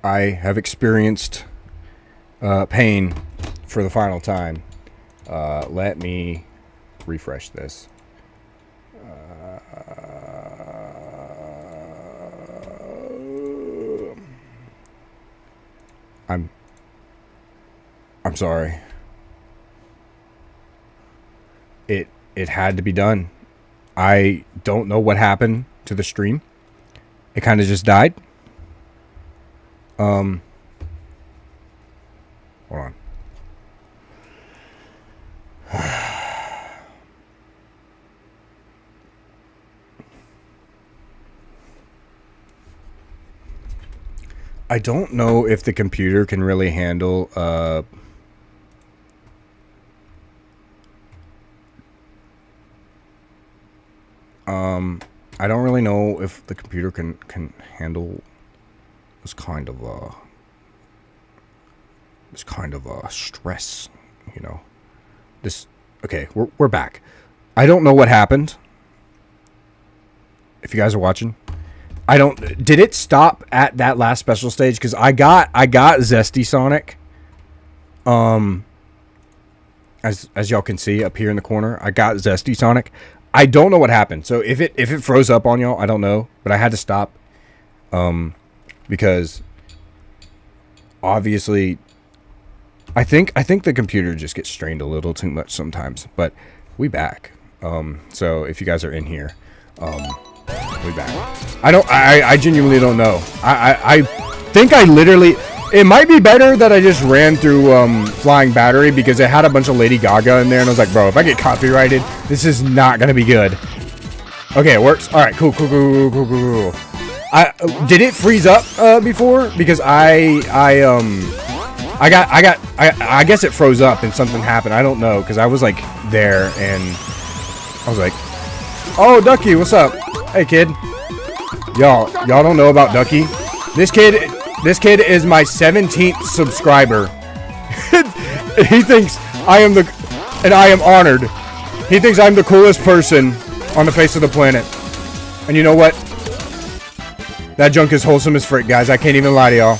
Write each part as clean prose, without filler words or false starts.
I have experienced pain for the final time. Let me refresh this. I'm sorry. It had to be done. I don't know what happened to the stream. It kind of just died. Hold on. I don't know if the computer can really handle I don't really know if the computer can handle this kind of stress, you know. Okay, we're back. I don't know what happened. If you guys are watching, did it stop at that last special stage? Because I got Zesty Sonic. As y'all can see up here in the corner, I got Zesty Sonic. I don't know what happened. So if it froze up on y'all, I don't know. But I had to stop. Because obviously I think the computer just gets strained a little too much sometimes. But we back. So if you guys are in here, we back. I genuinely don't know. I think I literally, it might be better that I just ran through Flying Battery, because it had a bunch of Lady Gaga in there, and I was like, bro, if I get copyrighted, this is not gonna be good. Okay, it works. All right, cool. Did it freeze up before? Because I guess it froze up and something happened. I don't know, because I was like there and I was like, oh, Ducky, what's up? Hey, kid. Y'all don't know about Ducky. This kid is my 17th subscriber. He thinks I am and I am honored. He thinks I'm the coolest person on the face of the planet. And you know what? That junk is wholesome as frick, guys. I can't even lie to y'all.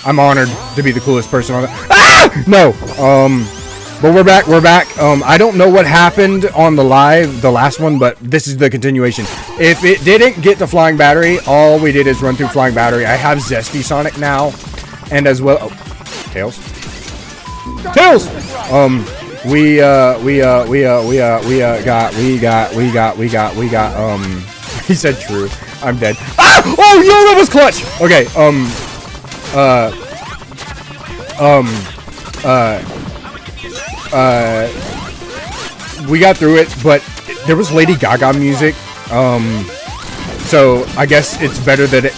I'm honored to be the coolest person on the... Ah! No! But we're back. I don't know what happened on the last one, but this is the continuation. If it didn't get to Flying Battery, all we did is run through Flying Battery. I have Zesty Sonic now, and as well... Oh, Tails? Tails! We got, he said true. I'm dead. Ah! Oh, yo, that was clutch! Okay, we got through it, but there was Lady Gaga music, so I guess it's better that it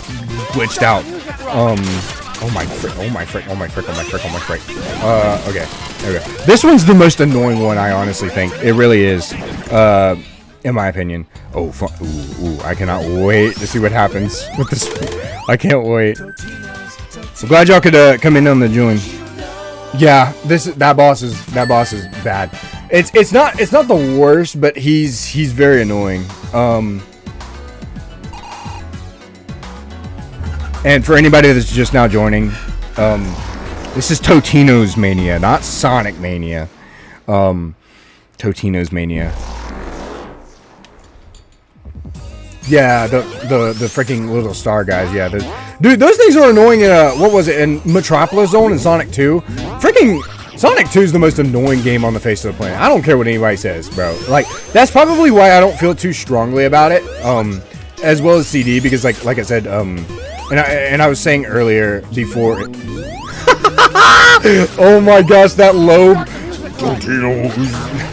glitched out. Oh my frick. Okay, there we go. This one's the most annoying one, I honestly think. It really is, in my opinion. Oh, ooh, I cannot wait to see what happens with this. I can't wait. I'm glad y'all could come in on the join. Yeah, that boss is bad. It's not the worst, but he's very annoying. And for anybody that's just now joining, this is Totinos Mania, not Sonic Mania. Totinos Mania. Yeah, the freaking little star guys. Yeah, dude, those things are annoying in what was it, in Metropolis Zone and Sonic 2? Freaking Sonic 2 is the most annoying game on the face of the planet. I don't care what anybody says, bro. Like, that's probably why I don't feel too strongly about it. As well as CD, because like I said, and I was saying earlier before. Oh my gosh, that lobe.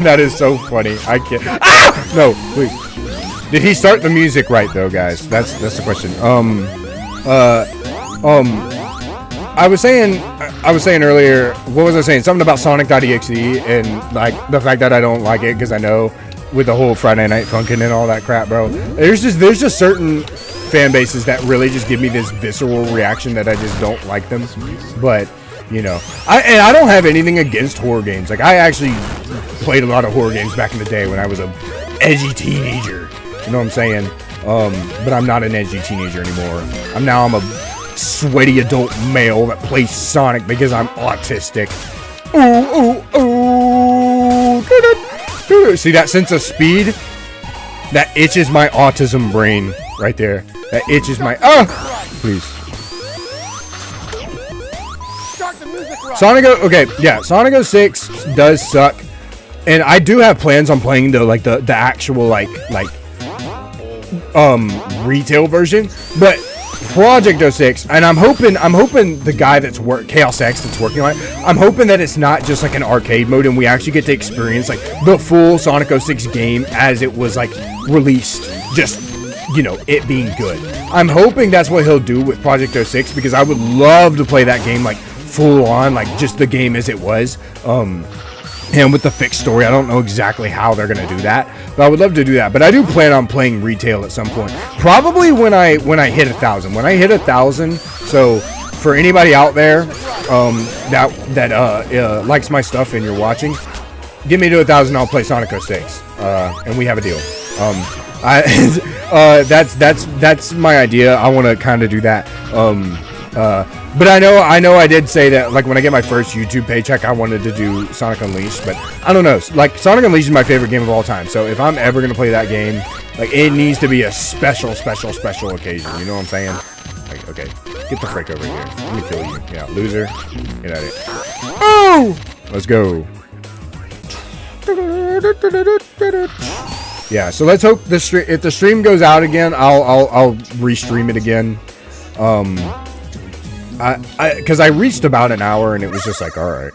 That is so funny. I can't. Ah! No, please. Did he start the music right though, guys? That's the question. I was saying earlier, what was I saying? Something about Sonic.exe and like the fact that I don't like it because I know with the whole Friday Night Funkin' and all that crap, bro. There's just certain fan bases that really just give me this visceral reaction that I just don't like them. But you know, I don't have anything against horror games. Like, I actually played a lot of horror games back in the day when I was a edgy teenager. You know what I'm saying? But I'm not an edgy teenager anymore. I'm a sweaty adult male that plays Sonic because I'm autistic. Ooh, ooh, ooh. See that sense of speed? That itches my autism brain right there. That itches my... Please. Sonic... Okay, yeah. Sonic 06 does suck. And I do have plans on playing the actual, retail version. But Project 06, and I'm hoping the guy that's Chaos X that's working on it, I'm hoping that it's not just like an arcade mode and we actually get to experience like the full Sonic 06 game as it was like released, just, you know, it being good. I'm hoping that's what he'll do with Project 06 because I would love to play that game like full on, like just the game as it was. And with the fixed story, I don't know exactly how they're gonna do that, but I would love to do that. But I do plan on playing retail at some point, probably when I hit 1,000. When I hit 1,000, so for anybody out there that likes my stuff and you're watching, get me to 1,000, I'll play Sonic 06, and we have a deal. That's my idea. I want to kind of do that. But I know I did say that, like, when I get my first YouTube paycheck, I wanted to do Sonic Unleashed, but I don't know. Like, Sonic Unleashed is my favorite game of all time, so if I'm ever going to play that game, like, it needs to be a special occasion, you know what I'm saying? Like, okay, get the frick over here. Let me kill you. Yeah, loser. Get out of here. Oh! Let's go. Yeah, so let's hope if the stream goes out again, I'll restream it again. Because I reached about an hour and it was just like, all right.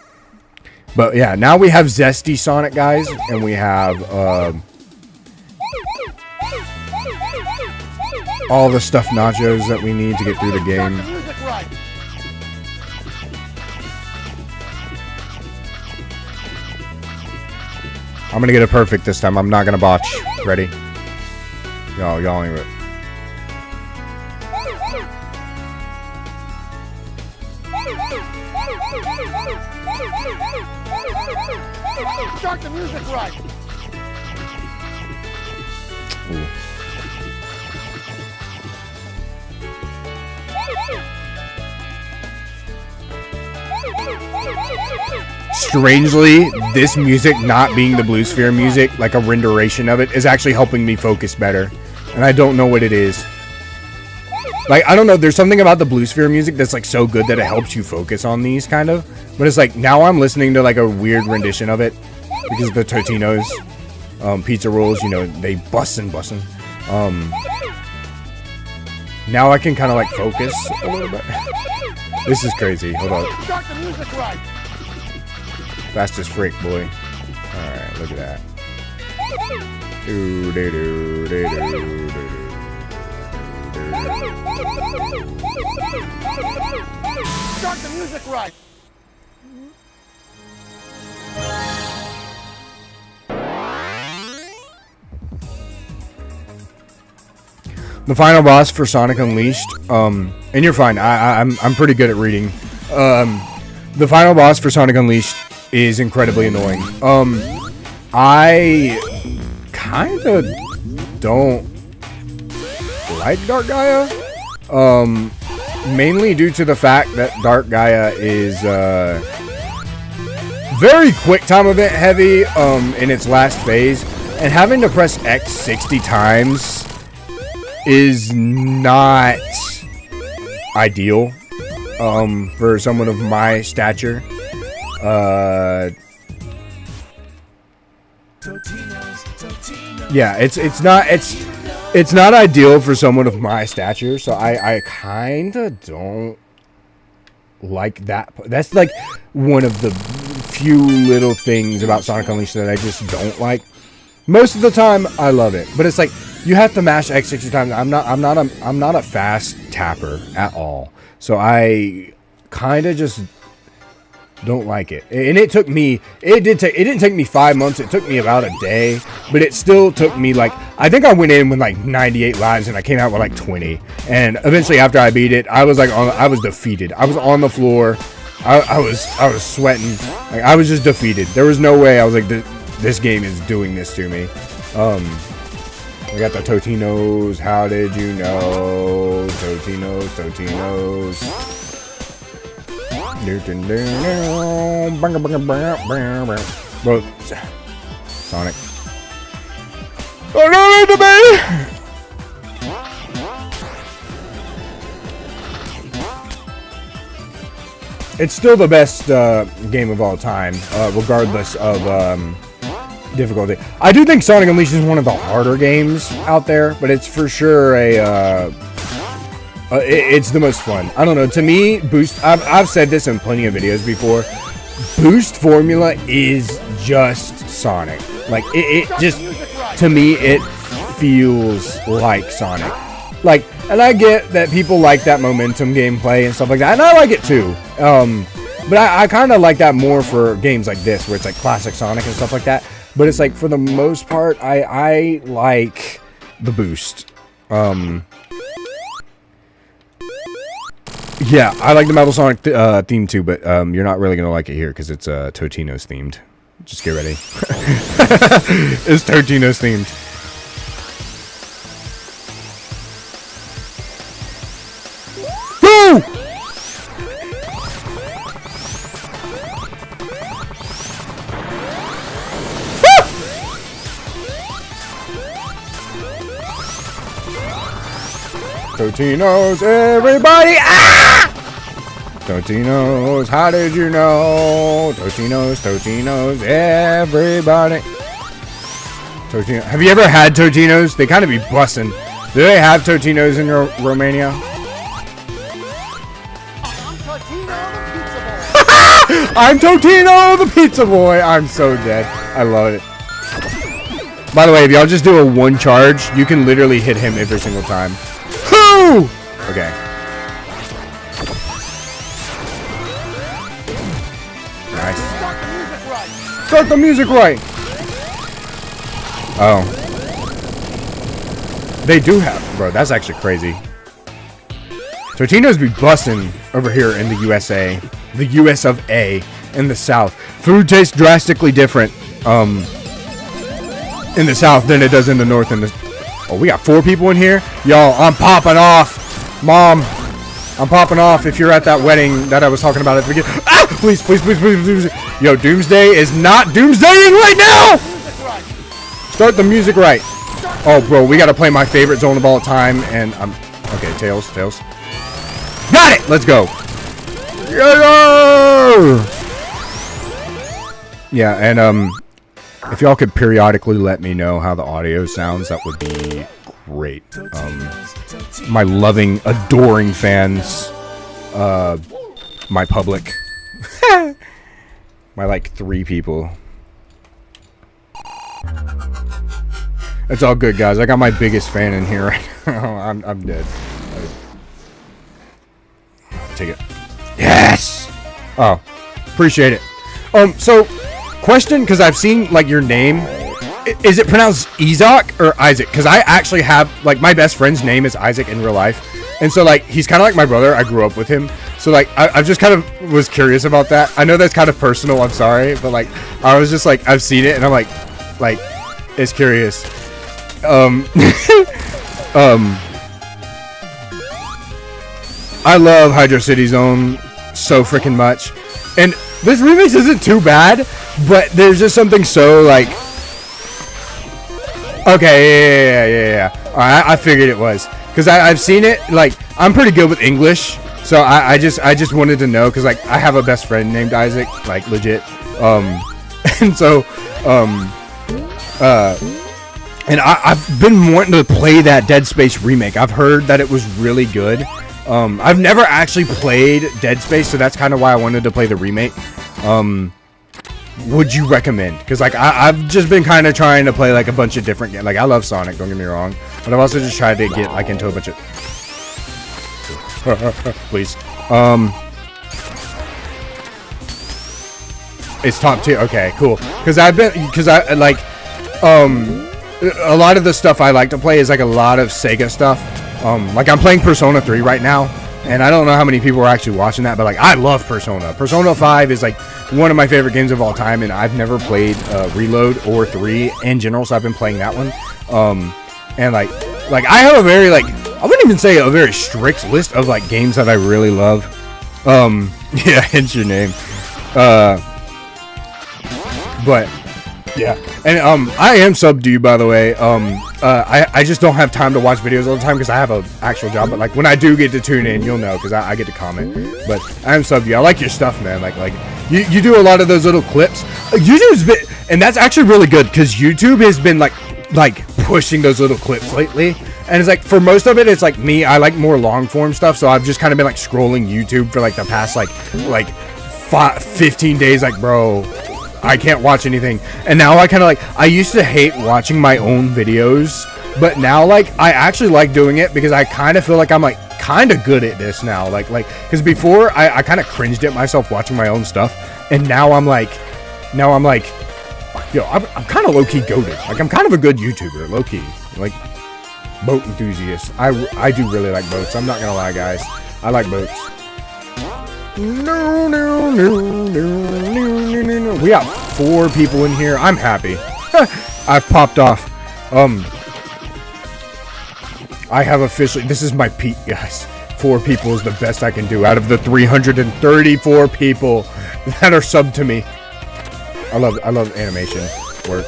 But yeah, now we have Zesty Sonic, guys, and we have all the stuffed nachos that we need to get through the game. I'm gonna get it perfect this time. I'm not gonna botch. Ready? Y'all ain't ready. Start the music right. Ooh. Strangely, this music not being the Blue Sphere music, like a renderation of it, is actually helping me focus better. And I don't know what it is. Like, I don't know, there's something about the Blue Sphere music that's like so good that it helps you focus on these, kind of. But it's like, now I'm listening to like a weird rendition of it. Because the Totinos pizza rolls, you know, they bussin'. Now I can kind of like focus a little bit. This is crazy. Hold on. Fast as frick, boy. Alright, look at that. Start the music right. The final boss for Sonic Unleashed, and you're fine. I'm pretty good at reading. The final boss for Sonic Unleashed is incredibly annoying. I kind of don't like Dark Gaia, mainly due to the fact that Dark Gaia is very quick time event heavy in its last phase, and having to press X 60 times is not ideal for someone of my stature. Yeah, it's not ideal for someone of my stature, so I kind of don't like that. That's like one of the few little things about Sonic Unleashed that I just don't like. Most of the time, I love it, but it's like you have to mash X 60 times. I'm not a fast tapper at all, so I kind of just don't like it. And it didn't take me 5 months. It took me about a day, but it still took me like, I think I went in with like 98 lives and I came out with like 20. And eventually, after I beat it, I was like, I was defeated. I was on the floor. I was sweating. Like, I was just defeated. There was no way. I was like, this game is doing this to me. We got the Totinos. How did you know? Totinos. Bro, Sonic. Oh no, the baby! It's still the best game of all time, regardless of difficulty. I do think Sonic Unleashed is one of the harder games out there, but it's for sure it's the most fun. I don't know. To me, Boost. I've said this in plenty of videos before. Boost formula is just Sonic. Like it just, to me, it feels like Sonic. Like, and I get that people like that momentum gameplay and stuff like that, and I like it too. But I kind of like that more for games like this, where it's like classic Sonic and stuff like that. But it's like, for the most part, I like the Boost. Yeah, I like the Metal Sonic theme too, but you're not really gonna like it here because it's Totinos themed. Just get ready. It's Totinos themed. Woo! Totinos, everybody! Ah! Totinos, how did you know? Totinos, everybody. Totino. Have you ever had Totinos? They kind of be bussin'. Do they have Totinos in Romania? I'm Totino the Pizza Boy. I'm so dead. I love it. By the way, if y'all just do a one charge, you can literally hit him every single time. Whoo! Okay. Nice. Start the music right. Oh. They do have, bro. That's actually crazy. Totinos be busting over here in the USA. The US of A in the South. Food tastes drastically different in the South than it does in the North. Oh, we got 4 people in here? Y'all, I'm popping off. Mom, I'm popping off if you're at that wedding that I was talking about at the beginning. Ah! Please, please, please, please, please. Yo, Doomsday is not doomsdaying right now! Start the music right. Oh, bro, we gotta play my favorite zone of all time, and I'm... Okay, Tails. Got it! Let's go. Yeah, and, if y'all could periodically let me know how the audio sounds, that would be great. My loving, adoring fans, my public, my like 3 people. It's all good, guys. I got my biggest fan in here right now. I'm dead. Take it. Yes. Oh, appreciate it. So. Question, because I've seen like your name. Is it pronounced Isaac or Isaac? Because I actually have, like, my best friend's name is Isaac in real life, and so like he's kind of like my brother. I grew up with him, so like I just kind of was curious about that. I know that's kind of personal. I'm sorry, but like I was just like, I've seen it and I'm like it's curious. I love Hydro City Zone so freaking much, and this remix isn't too bad. But there's just something so like, okay, yeah. Alright, I figured it was, because I've seen it. Like, I'm pretty good with English, so I just wanted to know, because like I have a best friend named Isaac, like legit, and so and I've been wanting to play that Dead Space remake. I've heard that it was really good. I've never actually played Dead Space, so that's kind of why I wanted to play the remake. Would you recommend? Because like I've just been kind of trying to play like a bunch of different games. Like, I love Sonic, don't get me wrong, but I've also just tried to get like into a bunch of please. It's top tier. Okay, cool. Because I like a lot of the stuff I like to play is like a lot of Sega stuff. Like I'm playing Persona 3 right now, and I don't know how many people are actually watching that, but like I love Persona. Persona 5 is like one of my favorite games of all time, and I've never played Reload or 3 in general, so I've been playing that one. And like I have a very I wouldn't even say a very strict list of like games that I really love. Yeah, hence your name. But yeah, and I am subbed to you, by the way. I just don't have time to watch videos all the time because I have an actual job. But like when I do get to tune in, you'll know because I get to comment. But I am subbed to you. I like your stuff, man. Like you do a lot of those little clips. YouTube's been, and that's actually really good because YouTube has been like pushing those little clips lately. And it's like for most of it, it's like me. I like more long form stuff, so I've just kind of been like scrolling YouTube for like the past like 15 days. Like, bro, I can't watch anything. And now I kind of I used to hate watching my own videos, but now like I actually like doing it because I kind of feel like I'm like kind of good at this now. Like because before I kind of cringed at myself watching my own stuff, and now I'm like, yo, I'm kind of low key goated. Like I'm kind of a good YouTuber, low key. Like boat enthusiast. I do really like boats. I'm not gonna lie, guys. I like boats. No. We got 4 people in here. I'm happy. I've popped off. I have officially. This is my peak, guys. 4 people is the best I can do out of the 334 people that are subbed to me. I love animation work.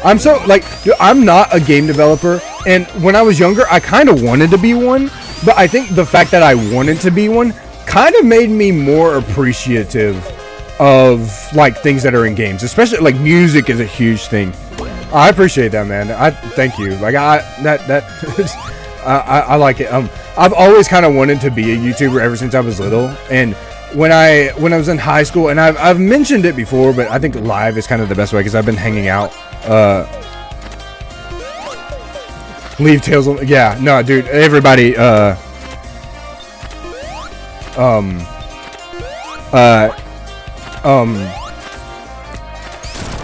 I'm so dude, I'm not a game developer, and when I was younger, I kind of wanted to be one. But I think the fact that I wanted to be one kind of made me more appreciative of like things that are in games, especially like music is a huge thing. I appreciate that, man. I thank you. Like I like it. I've always kind of wanted to be a YouTuber ever since I was little, and when I was in high school, and I've mentioned it before, but I think live is kind of the best way because I've been hanging out. Leave Tails on. Yeah, no, dude. Everybody.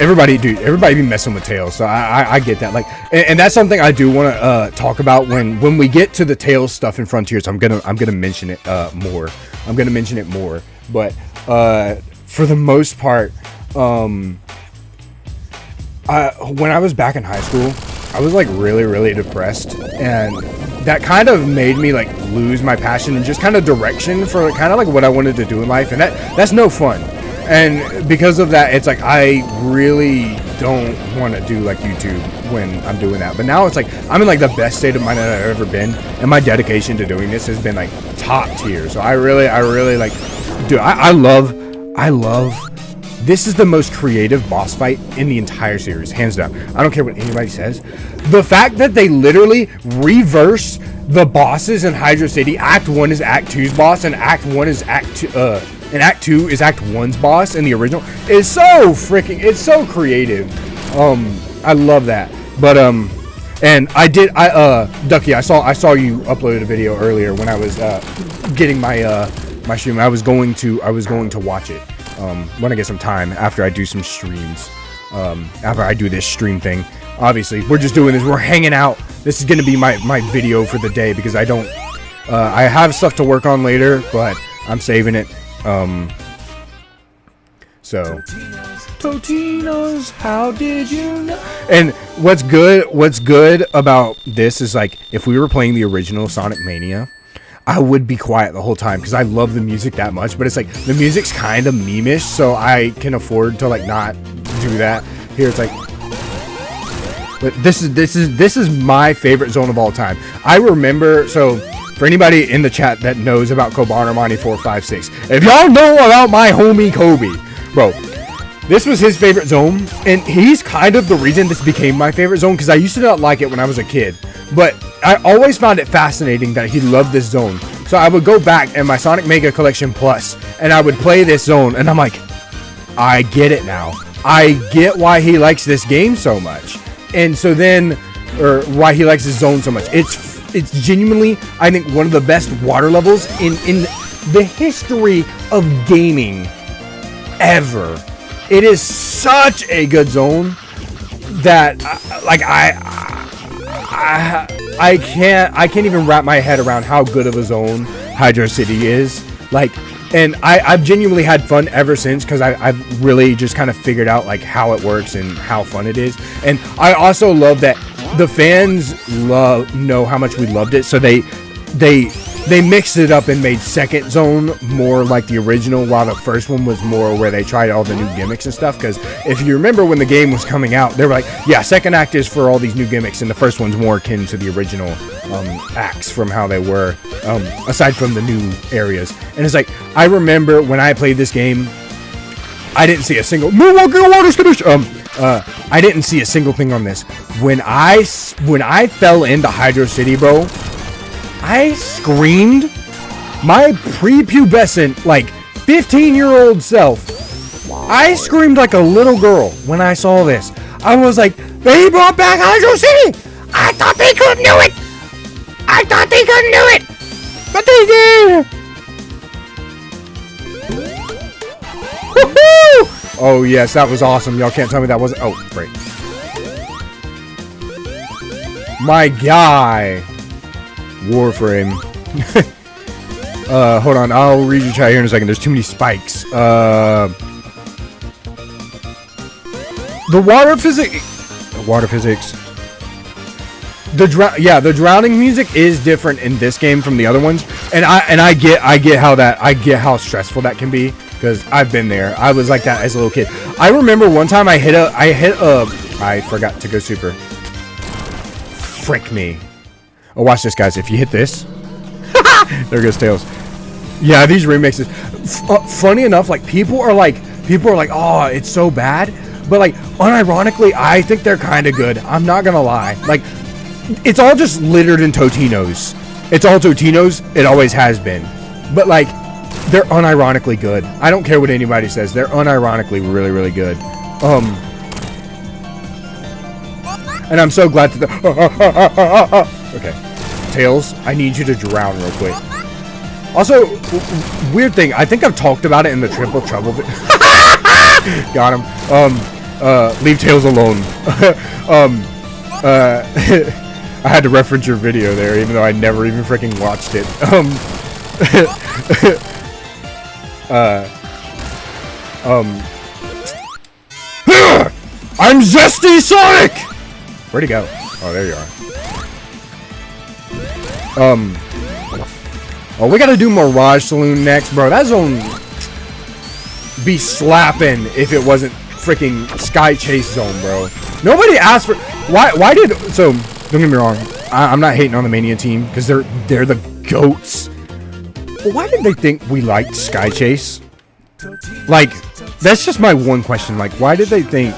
Everybody be messing with Tails, so I get that. Like, and that's something I do want to talk about when we get to the Tails stuff in Frontiers. I'm gonna mention it more. I'm gonna mention it more, but for the most part, when I was back in high school, I was like really depressed, and that kind of made me like lose my passion and just kind of direction for kind of like what I wanted to do in life, and that's no fun. And because of that, it's like I really don't want to do like YouTube when I'm doing that. But now it's like I'm in like the best state of mind that I've ever been, and my dedication to doing this has been like top tier. So I really like, dude, I love. This is the most creative boss fight in the entire series, hands down. I don't care what anybody says. The fact that they literally reverse the bosses in Hydro City. Act 1 is Act 2's boss, and Act 1 is Act 2. And Act 2 is Act 1's boss in the original. It's so creative. I love that. But and Ducky, I saw you uploaded a video earlier when I was getting my my stream. I was going to watch it when I get some time after I do some streams. After I do this stream thing. Obviously, we're just doing this. We're hanging out. This is gonna be my video for the day because I don't. I have stuff to work on later, but I'm saving it. So Totinos, how did you know? And what's good about this is like if we were playing the original Sonic Mania, I would be quiet the whole time because I love the music that much, but it's like the music's kind of meme-ish, so I can afford to like not do that. Here it's like, but this is my favorite zone of all time. I remember, so for anybody in the chat that knows about Totinos Mania 456, if y'all know about my homie Kobe, bro, this was his favorite zone, and he's kind of the reason this became my favorite zone because I used to not like it when I was a kid, but I always found it fascinating that he loved this zone. So I would go back in my Sonic Mega Collection Plus, and I would play this zone, and I'm like, I get it now. I get why he likes this game so much. And so then, or why he likes this zone so much. It's genuinely, I think, one of the best water levels in the history of gaming ever. It is such a good zone that I can't even wrap my head around how good of a zone Hydro City is. Like, and I've genuinely had fun ever since because I've really just kind of figured out like how it works and how fun it is. And I also love that the fans know how much we loved it, so they mixed it up and made Second Zone more like the original, while the first one was more where they tried all the new gimmicks and stuff. Because if you remember when the game was coming out, they were like, yeah, second act is for all these new gimmicks, and the first one's more akin to the original acts from how they were, aside from the new areas. And it's like, I remember when I played this game, I didn't see a single I didn't see a single thing on this. When I fell into Hydro City, bro, I screamed my prepubescent, like 15-year-old self. I screamed like a little girl when I saw this. I was like, they brought back Hydro City. I thought they couldn't do it. I thought they couldn't do it, but they did. Woohoo! Oh yes, that was awesome. Y'all can't tell me that wasn't. Oh, great. My guy, Warframe. Hold on. I'll read your chat here in a second. There's too many spikes. The water physics. The drowning music is different in this game from the other ones, and I get how stressful that can be, because I've been there. I was like that as a little kid. I remember one time I forgot to go super. Frick me. Oh, watch this, guys. If you hit this, there goes Tails. Yeah, these remixes. Funny enough, like people are like, oh, it's so bad, but like unironically, I think they're kind of good. I'm not gonna lie. Like, it's all just littered in Totinos. It's all Totinos. It always has been. But like, they're unironically good. I don't care what anybody says. They're unironically really, really good. And I'm so glad that okay. Tails, I need you to drown real quick. Also, weird thing. I think I've talked about it in the Triple Trouble video. Got him. Leave Tails alone. I had to reference your video there, even though I never even freaking watched it. I'm Zesty Sonic! Where'd he go? Oh, there you are. Oh, we gotta do Mirage Saloon next, bro. That zone be slapping if it wasn't freaking Sky Chase Zone, bro. Nobody asked for. Why did? So don't get me wrong. I'm not hating on the Mania team because they're the goats. But why did they think we liked Sky Chase? Like, that's just my one question. Like, why did they think?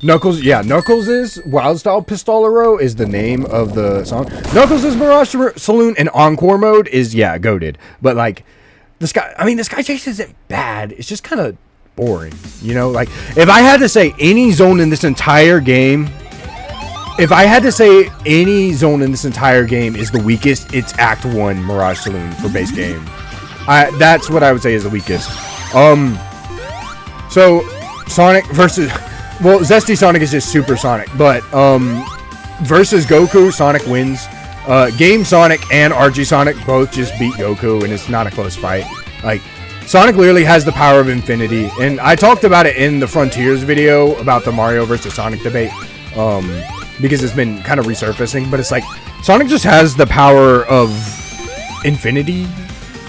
Knuckles, yeah, Knuckles is Wild Style Pistolero is the name of the song. Knuckles is Mirage Saloon, and Encore mode is, yeah, goated. But like, the Sky Chase isn't bad. It's just kind of boring, you know? Like, if I had to say any zone in this entire game, is the weakest, it's Act 1 Mirage Saloon for base game. That's what I would say is the weakest. So, Sonic versus... Well, Zesty Sonic is just Super Sonic, but versus Goku, Sonic wins. Game Sonic and RG Sonic both just beat Goku, and it's not a close fight. Like, Sonic literally has the power of infinity, and I talked about it in the Frontiers video about the Mario versus Sonic debate, because it's been kind of resurfacing, but it's like, Sonic just has the power of infinity,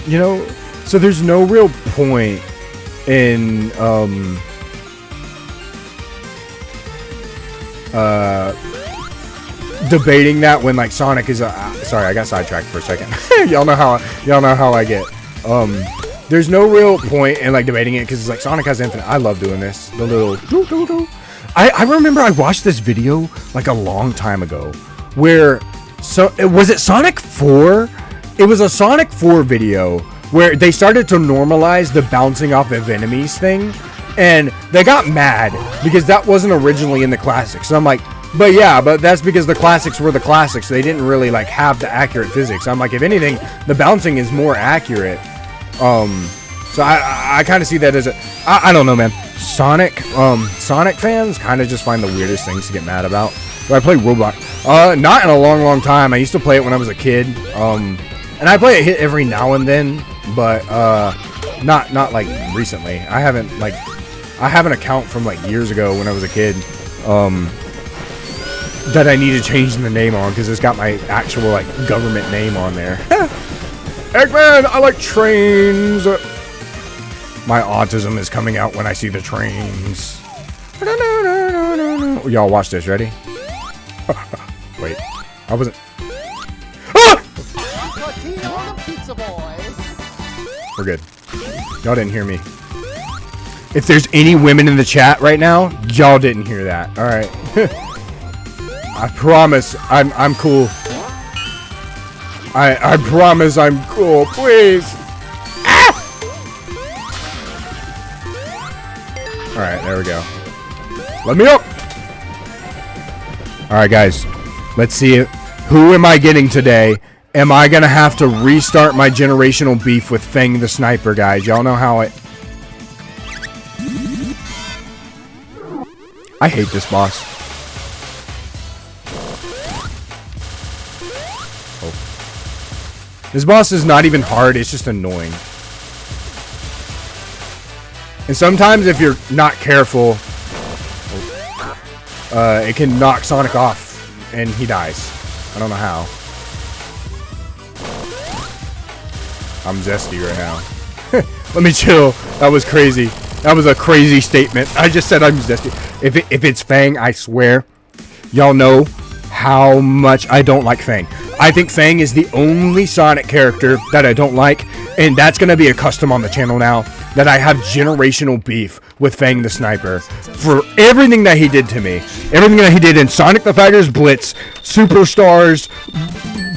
you know? So there's no real point in, debating that when like Sonic is sorry, I got sidetracked for a second. y'all know how I get. There's no real point in like debating it because it's like Sonic has infinite. I love doing this. The little I remember I watched this video like a long time ago where was it Sonic 4? It was a Sonic 4 video where they started to normalize the bouncing off of enemies thing. And they got mad because that wasn't originally in the classics. And I'm like, but yeah, but that's because the classics were the classics. They didn't really like have the accurate physics. I'm like, if anything, the bouncing is more accurate. So I kind of see that as I don't know, man. Sonic fans kind of just find the weirdest things to get mad about. Do I play Roblox? Not in a long time. I used to play it when I was a kid. And I play it every now and then, but not like recently. I have an account from like years ago when I was a kid. that I need to change the name on because it's got my actual like government name on there. Eggman, I like trains. My autism is coming out when I see the trains. Y'all watch this. Ready? Wait, I wasn't. Totinos Pizza Boys. We're good. Y'all didn't hear me. If there's any women in the chat right now, y'all didn't hear that. All right. I promise I'm cool. I promise I'm cool. Please. Ah! All right, there we go. Let me up. All right, guys. Let's see it. Who am I getting today? Am I gonna have to restart my generational beef with Fang the Sniper, guys? Y'all know how it. I hate this boss. Oh. This boss is not even hard, it's just annoying. And sometimes if you're not careful, it can knock Sonic off and he dies. I don't know how. I'm zesty right now. Let me chill. That was crazy. That was a crazy statement. I just said I'm zesty. If it's Fang, I swear, y'all know how much I don't like Fang. I think Fang is the only Sonic character that I don't like, and that's going to be a custom on the channel now, that I have generational beef with Fang the Sniper for everything that he did to me. Everything that he did in Sonic the Fighters Blitz, Superstars,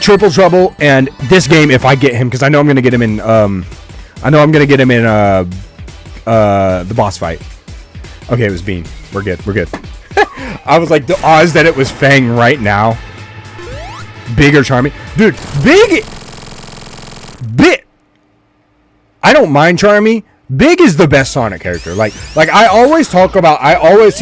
Triple Trouble, and this game if I get him, because I know I'm going to get him in, the boss fight. Okay, it was Bean. We're good. We're good. I was like, the odds that it was Fang right now. Big or Charmy. Dude, Big. I don't mind Charmy. Big is the best Sonic character. Like I always talk about, I always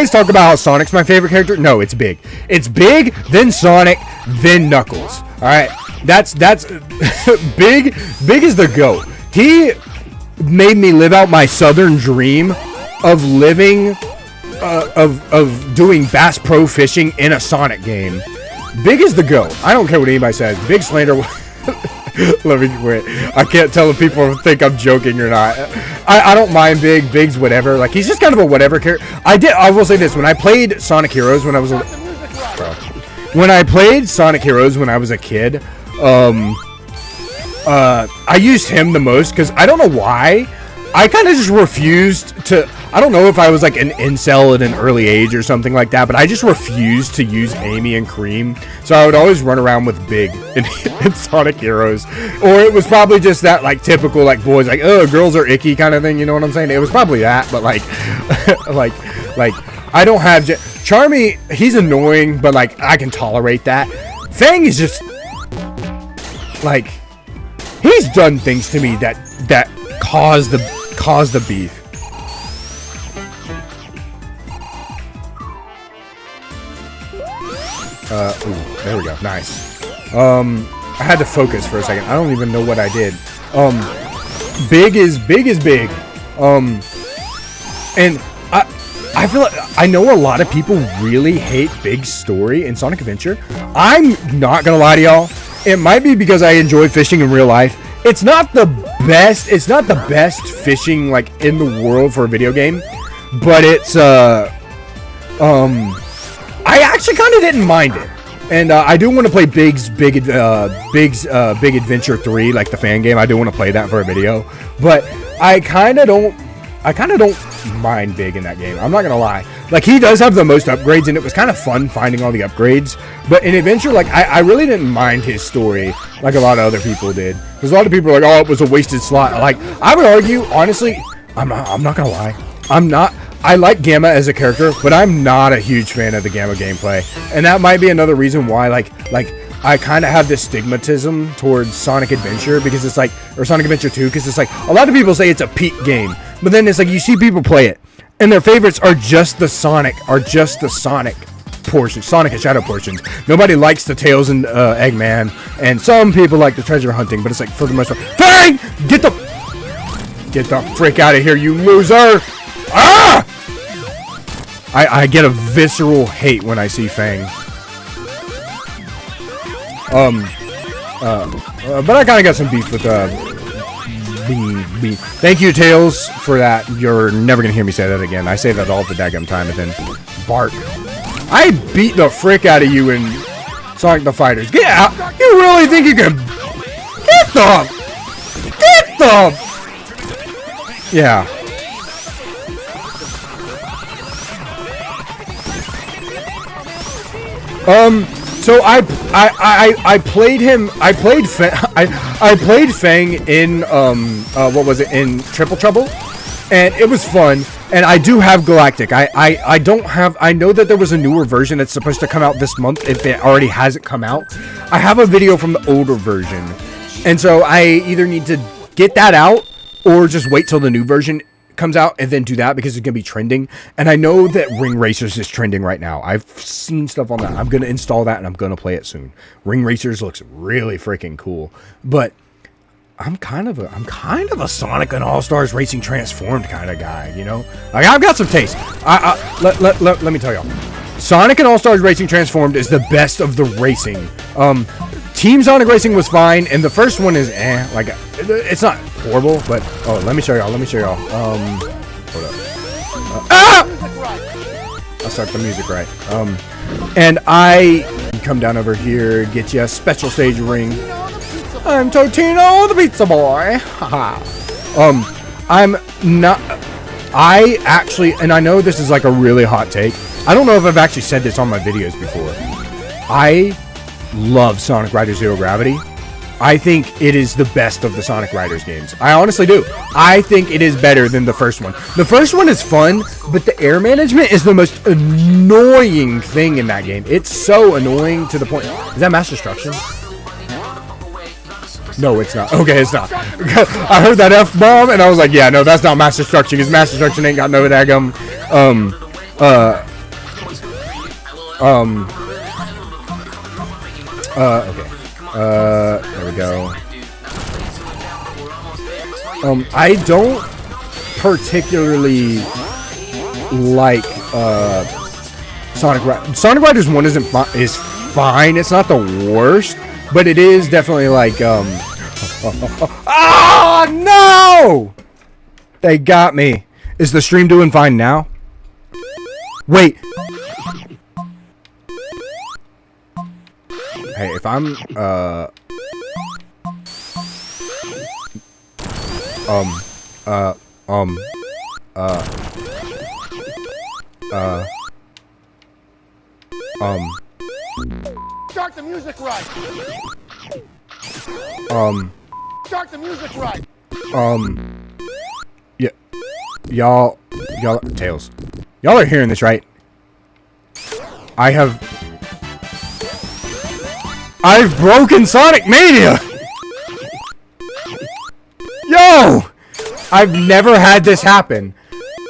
talk about how Sonic's my favorite character. No, it's Big. It's Big, then Sonic, then Knuckles. All right. That's Big is the GOAT. He made me live out my southern dream of living of doing Bass Pro fishing in a Sonic game. Big is the GOAT. I don't care what anybody says. Big slander. Let me quit. I can't tell if people think I'm joking or not. I don't mind Big. Big's whatever. Like, he's just kind of a whatever character. I will say this. When I played Sonic Heroes when I was a kid, I used him the most because I don't know why. I kind of just refused to. I don't know if I was like an incel at an early age or something like that, but I just refused to use Amy and Cream. So I would always run around with Big in Sonic Heroes. Or it was probably just that like typical like boys like, oh, girls are icky kind of thing, you know what I'm saying? It was probably that, but like like I don't have Charmy, he's annoying, but like I can tolerate that. Fang is just like he's done things to me that caused the beef. Ooh, there we go. Nice. I had to focus for a second. I don't even know what I did. Big is big. And I feel like I know a lot of people really hate Big's story in Sonic Adventure. I'm not gonna lie to y'all. It might be because I enjoy fishing in real life. It's not the best. It's not the best fishing like in the world for a video game, but it's I actually kind of didn't mind it, and I do want to play Big's Big Adventure 3, like the fan game. I do want to play that for a video, but I kind of don't mind Big in that game. I'm not gonna lie. Like, he does have the most upgrades, and it was kind of fun finding all the upgrades. But in Adventure, like, I really didn't mind his story like a lot of other people did, because a lot of people are like, oh, it was a wasted slot. Like, I would argue, honestly, I'm not gonna lie. I like Gamma as a character, but I'm not a huge fan of the Gamma gameplay. And that might be another reason why, like I kind of have this stigmatism towards Sonic Adventure, because it's like, or Sonic Adventure 2, because it's like, a lot of people say it's a peak game, but then it's like, you see people play it, and their favorites are just the Sonic portions, Sonic and Shadow portions. Nobody likes the Tails and Eggman, and some people like the treasure hunting, but it's like, for the most part, Fang! Get the frick out of here, you loser! Ah! I get a visceral hate when I see Fang. But I kind of got some beef with Bean. Thank you, Tails, for that. You're never gonna hear me say that again. I say that all the daggum time, and then bark. I beat the frick out of you in Sonic the Fighters. Get out! You really think you can? Get them! Get them! Yeah. So I played him. I played Fang in what was it, in Triple Trouble, and it was fun. And I do have Galactic. I don't have. I know that there was a newer version that's supposed to come out this month. If it already hasn't come out, I have a video from the older version, and so I either need to get that out or just wait till the new version comes out and then do that, because it's gonna be trending. And I know that Ring Racers is trending right now. I've seen stuff on that. I'm gonna install that and I'm gonna play it soon. Ring Racers looks really freaking cool. But I'm kind of a Sonic and All Stars Racing Transformed kind of guy, you know? Like, I've got some taste. Let me tell y'all. Sonic and All Stars Racing Transformed is the best of the racing. Team Sonic Racing was fine, and the first one is like, it's not horrible, but oh, let me show y'all. Hold up. I'll start the music right. And I come down over here, get you a special stage ring. I'm Totino the Pizza Boy. I'm not. I actually, and I know this is like a really hot take. I don't know if I've actually said this on my videos before. I love Sonic Riders Zero Gravity. I think it is the best of the Sonic Riders games. I honestly do. I think it is better than the first one. The first one is fun, but the air management is the most annoying thing in that game. It's so annoying to the point. Is that Mass Destruction? No, it's not. Okay, it's not. I heard that F-bomb and I was like, yeah, no, that's not Mass Destruction, because Mass Destruction ain't got no daggum. Okay. There we go. I don't particularly like Sonic Riders 1 is fine. It's not the worst, but it is definitely like oh no! They got me. Is the stream doing fine now? Wait. Hey, if I'm, Start the music right. Start the music right. Yeah, y'all, Tails, y'all are hearing this, right? I've broken Sonic Mania! Yo! I've never had this happen.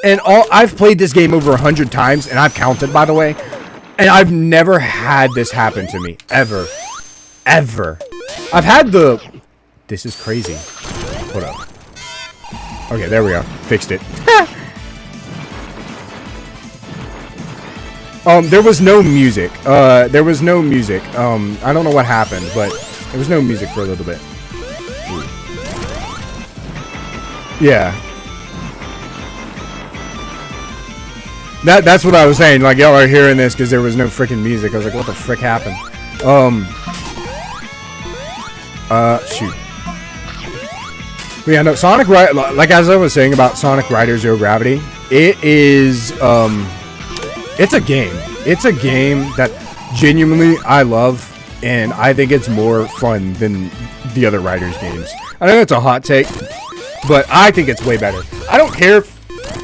And I've played this game over 100 times, and I've counted, by the way. And I've never had this happen to me. Ever. Ever. I've had the... This is crazy. Hold up. Okay, there we go. Fixed it. There was no music. I don't know what happened, but there was no music for a little bit. Ooh. Yeah. That's what I was saying. Like, y'all are hearing this because there was no freaking music. I was like, what the frick happened? Shoot. But yeah, no, like as I was saying about Sonic Riders Zero Gravity, it is, it's a game. It's a game that genuinely I love, and I think it's more fun than the other Riders games. I know it's a hot take, but I think it's way better. I don't care if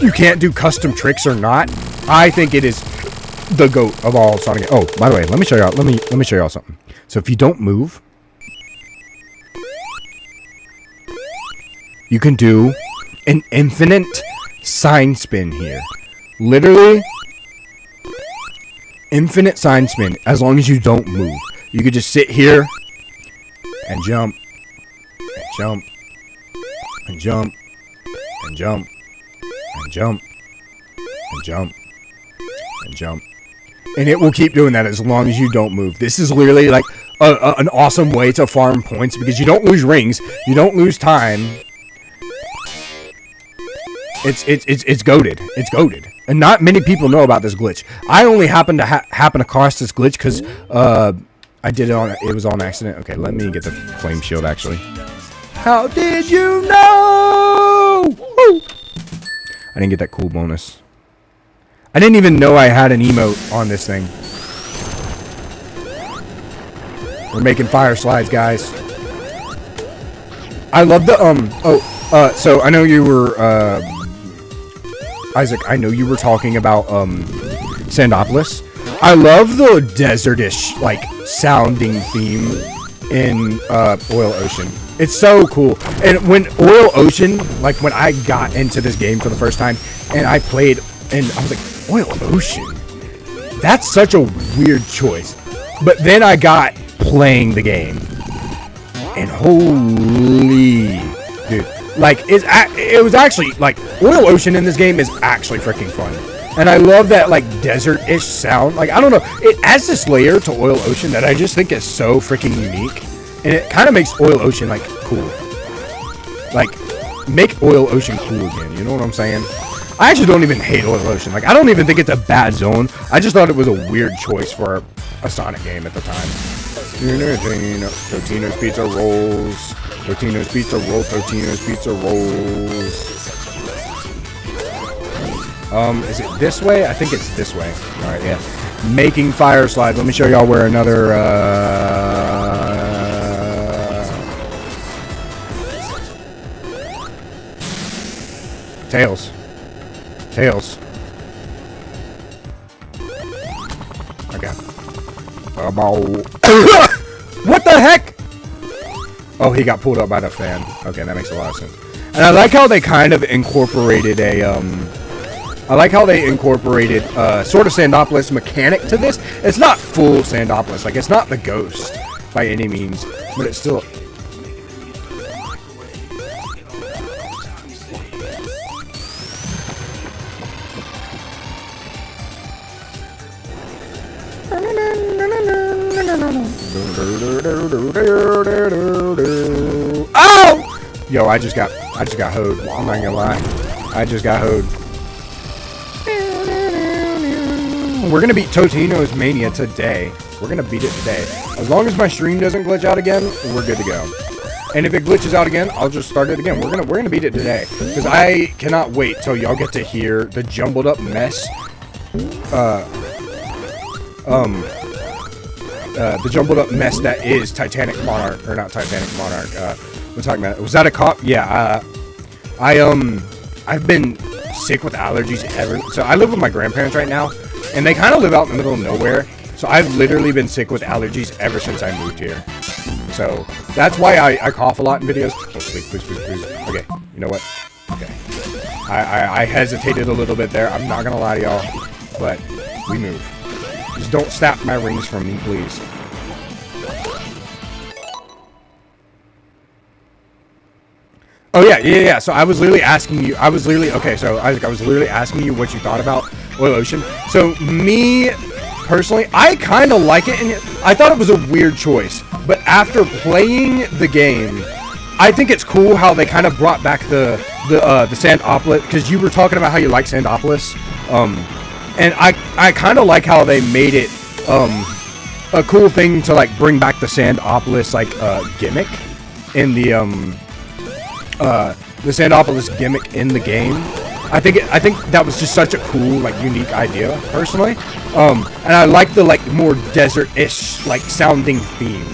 you can't do custom tricks or not. I think it is the GOAT of all Sonic. Oh, by the way, let me show y'all. Let me show y'all something. So if you don't move, you can do an infinite sign spin here. Literally. Infinite sign spin, as long as you don't move. You could just sit here and jump and jump and jump and jump and jump and jump and jump. And it will keep doing that as long as you don't move. This is literally like an awesome way to farm points because you don't lose rings, you don't lose time. It's goated. It's goated. And not many people know about this glitch. I only happened to happen across this glitch because I did it was on accident. Okay, let me get the flame shield actually. How did you know? Woo! I didn't get that cool bonus. I didn't even know I had an emote on this thing. We're making fire slides, guys. I love the so I know you were Isaac, I know you were talking about Sandopolis. I love the desertish like sounding theme in Oil Ocean. It's so cool. And when Oil Ocean, like when I got into this game for the first time and I played and I was like, Oil Ocean? That's such a weird choice. But then I got playing the game. And holy dude, like it was actually like Oil Ocean in this game is actually freaking fun. And I love that like desert-ish sound. Like I don't know, it adds this layer to Oil Ocean that I just think is so freaking unique. And it kind of makes Oil Ocean like cool. Like make Oil Ocean cool again, you know what I'm saying? I actually don't even hate Oil Ocean. Like I don't even think it's a bad zone. I just thought it was a weird choice for a Sonic game at the time. Totinos pizza rolls. Totinos pizza roll. Totinos pizza rolls. Is it this way? I think it's this way. All right, yeah. Making fire slides. Let me show y'all where another. Tails. Tails. Okay. What the heck? Oh, he got pulled up by the fan. Okay, that makes a lot of sense. And I like how they kind of incorporated a sort of Sandopolis mechanic to this. It's not full Sandopolis. Like it's not the ghost by any means, but it's still. Oh! Yo, I just got hoed. I'm not gonna lie. I just got hoed. We're gonna beat Totinos Mania today. We're gonna beat it today. As long as my stream doesn't glitch out again, we're good to go. And if it glitches out again, I'll just start it again. We're gonna beat it today. Because I cannot wait till y'all get to hear the jumbled up mess. The jumbled up mess that is Titanic Monarch, or not Titanic Monarch. We're talking about. Was that a cop? Yeah. I've been sick with allergies ever. So I live with my grandparents right now, and they kind of live out in the middle of nowhere. So I've literally been sick with allergies ever since I moved here. So that's why I cough a lot in videos. Oh, please. Okay, you know what? Okay. I hesitated a little bit there. I'm not gonna lie to y'all, but we move. Just don't snap my rings from me, please. Oh yeah. So I was literally asking you. Okay. So Isaac, I was literally asking you what you thought about Oil Ocean. So me personally, I kind of like it, and I thought it was a weird choice. But after playing the game, I think it's cool how they kind of brought back the Sandopolis, because you were talking about how you like Sandopolis. And I kind of like how they made it a cool thing to like bring back the Sandopolis like gimmick in the Sandopolis gimmick in the game. I think that was just such a cool like unique idea personally. And I like the like more desert-ish like sounding theme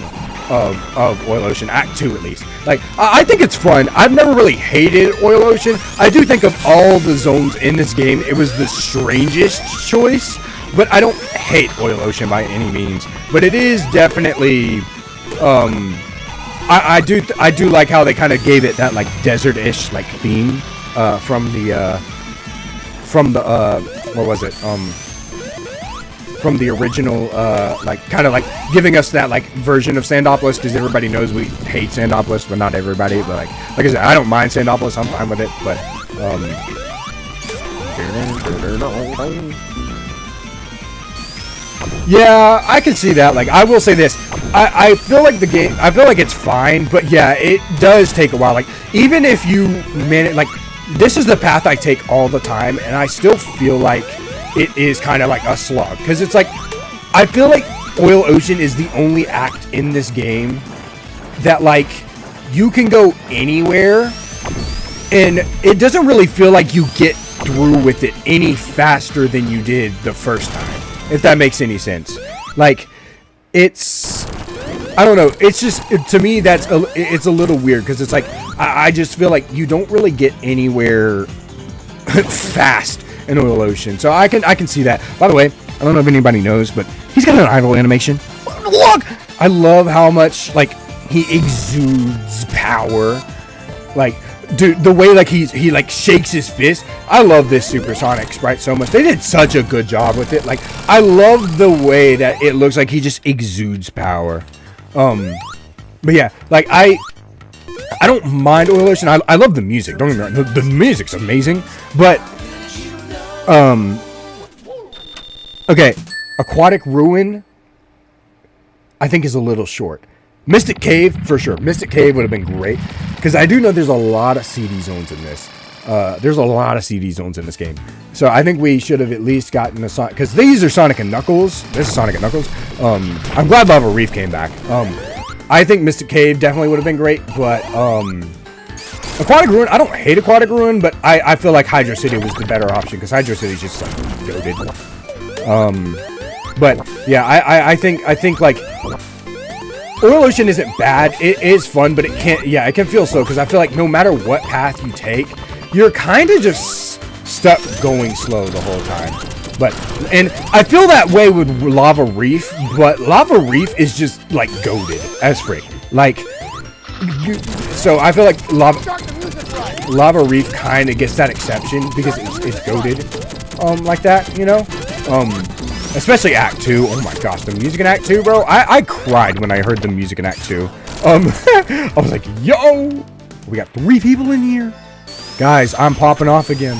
of Oil Ocean, Act 2 at least. Like, I think it's fun. I've never really hated Oil Ocean. I do think of all the zones in this game, it was the strangest choice, but I don't hate Oil Ocean by any means. But it is definitely, I do like how they kind of gave it that like desert-ish like theme from the what was it? From the original, like, kind of like giving us that like version of Sandopolis, because everybody knows we hate Sandopolis, but not everybody. But like I said, I don't mind Sandopolis. I'm fine with it. But Yeah, I can see that. Like, I will say this. I feel like the game, I feel like it's fine, but yeah, it does take a while. Like, even if you manage, like, this is the path I take all the time, and I still feel like it is kind of like a slog. Because it's like, I feel like Oil Ocean is the only act in this game that, like, you can go anywhere, and it doesn't really feel like you get through with it any faster than you did the first time. If that makes any sense. Like, it's, I don't know, it's just, to me, it's a little weird, because it's like, I just feel like you don't really get anywhere fast in Oil Ocean. So I can see that. By the way, I don't know if anybody knows, but he's got an idle animation. Look! I love how much, like, he exudes power. Like, dude, the way, like, he like shakes his fist. I love this Supersonic sprite so much. They did such a good job with it. Like, I love the way that it looks like he just exudes power. But yeah, like, I don't mind Oil Ocean. I love the music. Don't get me wrong. The music's amazing. But, okay, Aquatic Ruin, I think, is a little short. Mystic Cave, for sure. Mystic Cave would have been great. Because I do know there's a lot of CD zones in this. There's a lot of CD zones in this game. So I think we should have at least gotten a Sonic. Because these are Sonic and Knuckles. This is Sonic and Knuckles. I'm glad Lava Reef came back. I think Mystic Cave definitely would have been great. But Aquatic Ruin, I don't hate Aquatic Ruin. But I feel like Hydro City was the better option. Because Hydro City is just like goated. But yeah, I think like Oil Ocean isn't bad. It is fun, but it can feel slow, because I feel like no matter what path you take, you're kind of just stuck going slow the whole time. And I feel that way with Lava Reef, but Lava Reef is just like goated as frick. Like, so I feel like Lava Reef kind of gets that exception because it's goated, like that, you know. Especially Act 2. Oh my gosh, the music in Act 2, bro. I cried when I heard the music in Act 2. I was like, yo, we got 3 people in here. Guys, I'm popping off again.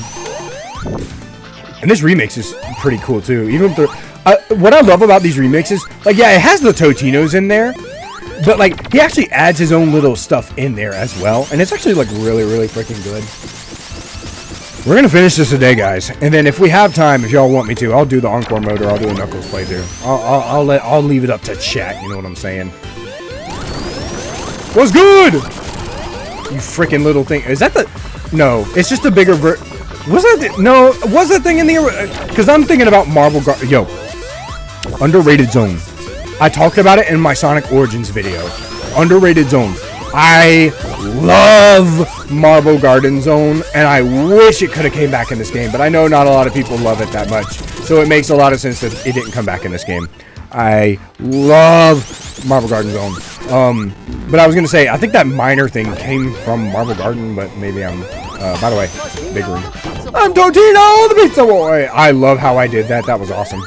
And this remix is pretty cool too. Even if what I love about these remixes, like, yeah, it has the Totinos in there, but like, he actually adds his own little stuff in there as well. And it's actually like really, really freaking good. We're gonna finish this today, guys, and then if we have time, if y'all want me to, I'll do the Encore mode, or I'll do a Knuckles playthrough. I'll leave it up to chat. You know what I'm saying? What's good? You freaking little thing. Is that the? No, it's just a bigger Was that? No, was that thing in the? Because I'm thinking about Marble Garden. Yo, underrated zone. I talked about it in my Sonic Origins video. Underrated zone. I love Marble Garden Zone, and I wish it could have came back in this game, but I know not a lot of people love it that much, so it makes a lot of sense that it didn't come back in this game. I love Marble Garden Zone. But I was going to say, I think that miner thing came from Marble Garden, but maybe I'm, by the way, big room. I'm Totino, the pizza boy! I love how I did that. That was awesome.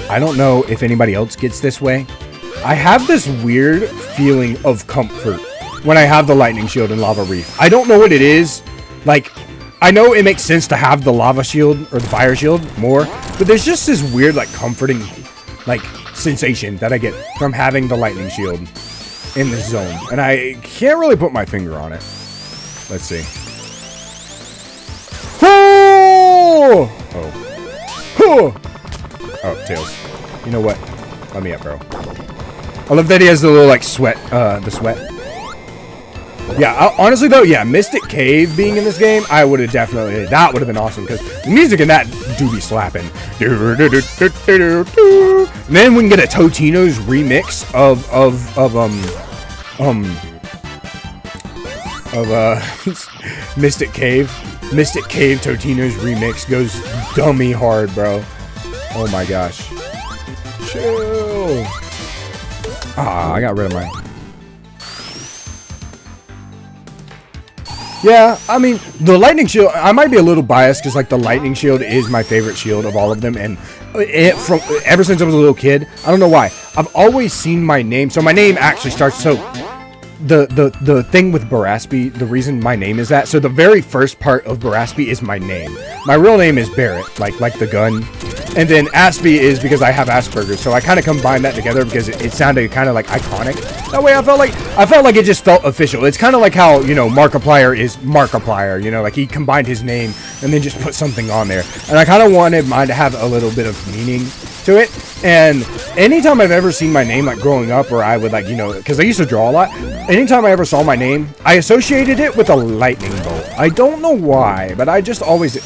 I don't know if anybody else gets this way. I have this weird feeling of comfort when I have the lightning shield in Lava Reef. I don't know what it is. Like, I know it makes sense to have the lava shield or the fire shield more, but there's just this weird, like, comforting, like, sensation that I get from having the lightning shield in this zone, and I can't really put my finger on it. Let's see. Oh! Oh, Tails. You know what? Let me up, bro. I love that he has the little, like, sweat, the sweat. Yeah, honestly, though, yeah, Mystic Cave being in this game, I would have definitely, that would have been awesome, because the music in that do be slapping. And then we can get a Totinos remix of Mystic Cave. Mystic Cave Totinos remix goes dummy hard, bro. Oh my gosh. Chill. Ah, I got rid of my... Yeah, I mean, the lightning shield, I might be a little biased because, like, the lightning shield is my favorite shield of all of them, and ever since I was a little kid, I don't know why, I've always seen my name. So my name actually starts. So the thing with Baraspy, the reason my name is that. So the very first part of Baraspy is my name. My real name is Barrett, like the gun. And then Aspie is because I have Asperger's, so I kind of combined that together because it sounded kind of like iconic. That way, I felt like it just felt official. It's kind of like how, you know, Markiplier is Markiplier. You know, like he combined his name and then just put something on there. And I kind of wanted mine to have a little bit of meaning to it. And anytime I've ever seen my name, like growing up, or I would like, you know, because I used to draw a lot. Anytime I ever saw my name, I associated it with a lightning bolt. I don't know why, but I just always.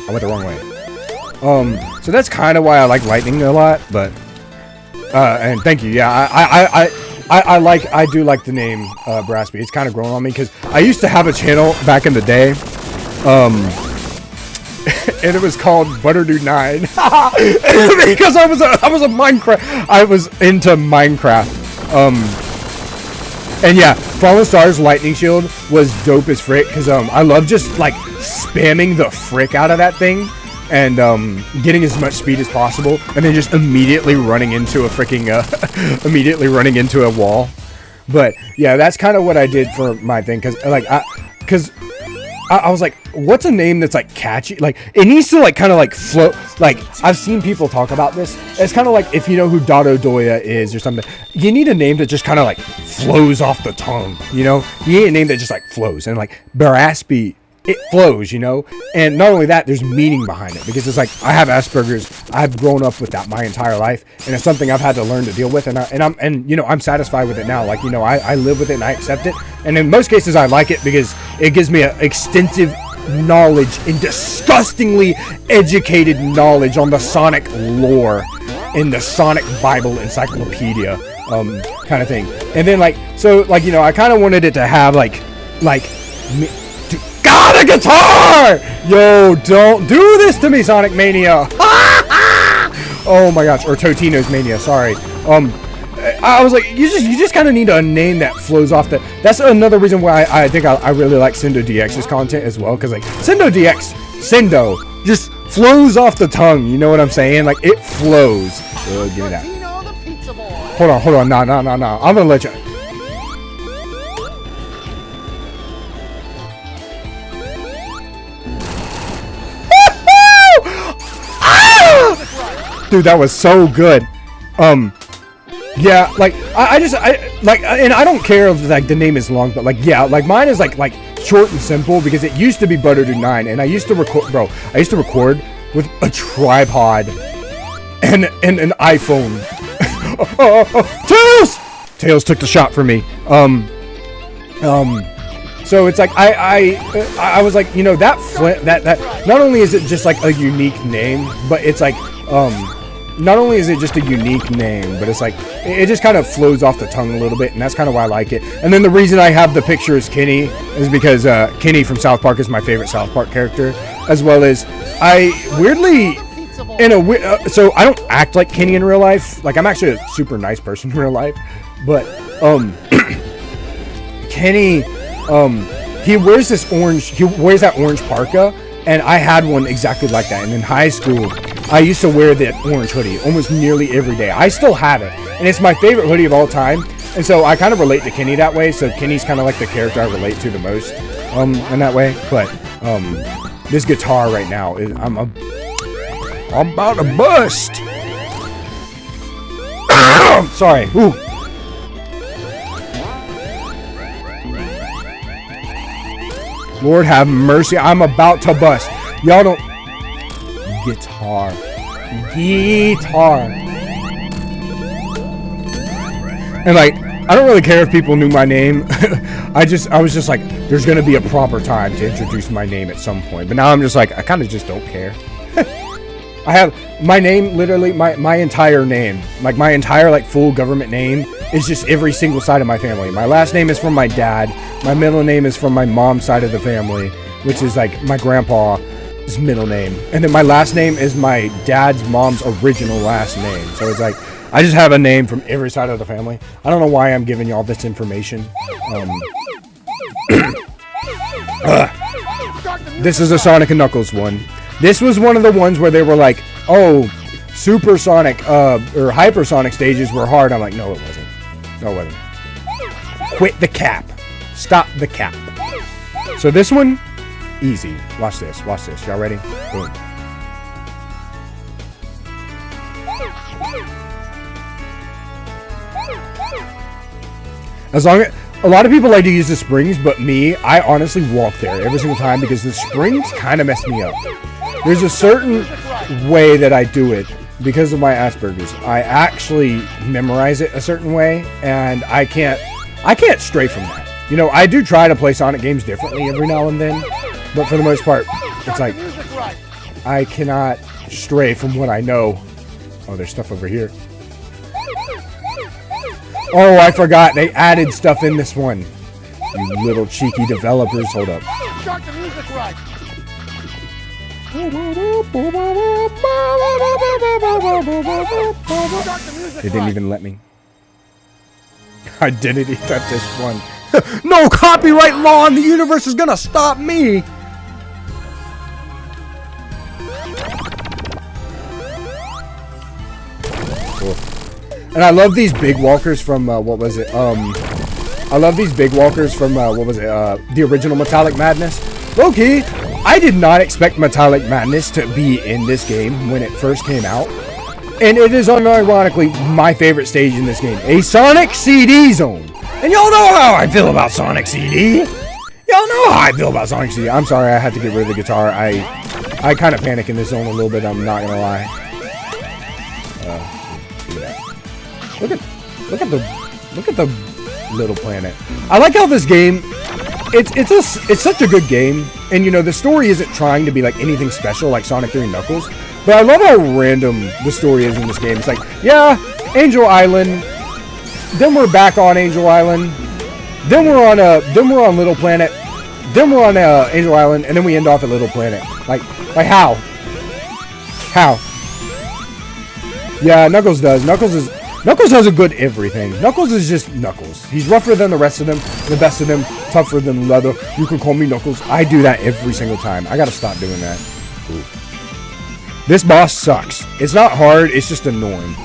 I went the wrong way. So that's kind of why I like lightning a lot, but, and thank you, yeah, I do like the name, Baraspy. It's kind of grown on me, because I used to have a channel back in the day, and it was called Butterdude9, because I was a Minecraft, I was into Minecraft, and yeah, Fallen Stars Lightning Shield was dope as frick, because, I love just, like, spamming the frick out of that thing, and getting as much speed as possible, and then just immediately running into a freaking immediately running into a wall. But yeah, that's kind of what I did for my thing, because I was like, what's a name that's like catchy? Like it needs to like kind of like float. Like I've seen people talk about this. It's kind of like if you know who Dodo Doya is or something. You need a name that just kind of like flows off the tongue. You know, you need a name that just like flows, and like Baraspy. It flows, you know, and not only that, there's meaning behind it, because it's like I have Asperger's. I've grown up with that my entire life, and it's something I've had to learn to deal with, and you know, I'm satisfied with it now. Like, you know, I live with it and I accept it, and in most cases I like it because it gives me an extensive knowledge and disgustingly educated knowledge on the Sonic lore in the Sonic Bible Encyclopedia kind of thing. And then like, so like, you know, I kind of wanted it to have like God, a guitar! Yo, don't do this to me, Sonic Mania! Oh my gosh, or Totinos Mania, sorry. I was like, you just kind of need a name that flows off the. That's another reason why I think I really like Sendo DX's content as well, because like Sendo just flows off the tongue. You know what I'm saying? Like it flows. Give me that. Hold on, no. I'm gonna let you. Dude, that was so good. Yeah, like I like, and I don't care if like the name is long, but like yeah, like mine is like short and simple, because it used to be Butterdude9, and I used to record, bro. I used to record with a tripod and an iPhone. Tails took the shot for me. So it's like I was like, you know, that not only is it just like a unique name, but it's like not only is it just a unique name, but it's like it just kind of flows off the tongue a little bit, and that's kind of why I like it. And then the reason I have the picture as Kenny is because Kenny from South Park is my favorite South Park character, as well as I weirdly so I don't act like Kenny in real life. Like I'm actually a super nice person in real life, but Kenny he wears that orange parka, and I had one exactly like that. And in high school, I used to wear that orange hoodie almost nearly every day. I still have it, and it's my favorite hoodie of all time. And so I kind of relate to Kenny that way. So Kenny's kind of like the character I relate to the most, in that way. But this guitar right now is I'm about to bust. Sorry. Ooh. Lord have mercy, I'm about to bust. Y'all don't. Guitar. And like, I don't really care if people knew my name. I was just like, there's gonna be a proper time to introduce my name at some point. But now I'm just like, I kind of just don't care. I have my name, literally my entire name, like my entire like full government name is just every single side of my family. My last name is from my dad. My middle name is from my mom's side of the family, which is like my grandpa's middle name. And then my last name is my dad's mom's original last name. So it's like, I just have a name from every side of the family. I don't know why I'm giving y'all this information. This is a Sonic & Knuckles one. This was one of the ones where they were like, oh, supersonic or hypersonic stages were hard. I'm like, no, it wasn't. No, it wasn't. Quit the cap. Stop the cap. So this one, easy. Watch this. Watch this. Y'all ready? Boom. As long as a lot of people like to use the springs, but me, I honestly walk there every single time because the springs kind of mess me up. There's a certain way that I do it because of my Asperger's. I actually memorize it a certain way, and I can't stray from that. You know, I do try to play Sonic games differently every now and then, but for the most part, it's like I cannot stray from what I know. Oh, there's stuff over here. Oh, I forgot. They added stuff in this one. You little cheeky developers. Hold up. Start the music right. They didn't even let me. Identity theft is fun. No copyright law in the universe is gonna stop me. Cool. And I love these big walkers from what was it? I love these big walkers from what was it? The original Metallic Madness. Low-key, I did not expect Metallic Madness to be in this game when it first came out. And it is unironically my favorite stage in this game. A Sonic CD zone. And y'all know how I feel about Sonic CD. Y'all know how I feel about Sonic CD. I'm sorry, I had to get rid of the guitar. I kind of panic in this zone a little bit, I'm not gonna lie. Look at the little planet. I like how this game, it's such a good game, and you know the story isn't trying to be like anything special like Sonic 3 and Knuckles, but I love how random the story is in this game. It's like, yeah, Angel Island, then we're back on Angel Island, then we're on Little Planet, then we're on Angel Island, and then we end off at Little Planet. Like how? How? Yeah, Knuckles does. Knuckles has a good everything. Knuckles is just Knuckles. He's rougher than the rest of them, the best of them, tougher than leather. You can call me Knuckles. I do that every single time. I gotta stop doing that. Ooh. This boss sucks. It's not hard, it's just annoying.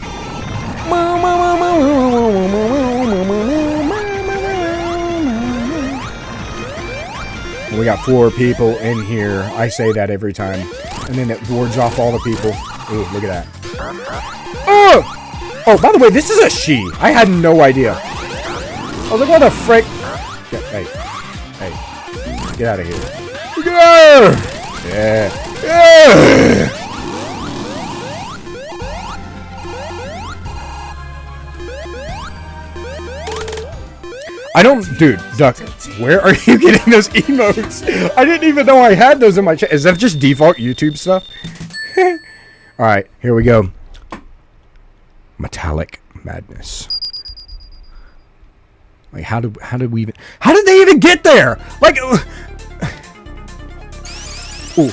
We got 4 people in here. I say that every time. And then it wards off all the people. Ooh, look at that. Oh! Oh, by the way, this is a she. I had no idea. I was like, what the frick? Hey. Get out of here. Yeah. I don't, dude, Duck, where are you getting those emotes? I didn't even know I had those in my chat. Is that just default YouTube stuff? Alright, here we go. Metallic Madness. Like, how did they even get there? Like, oh,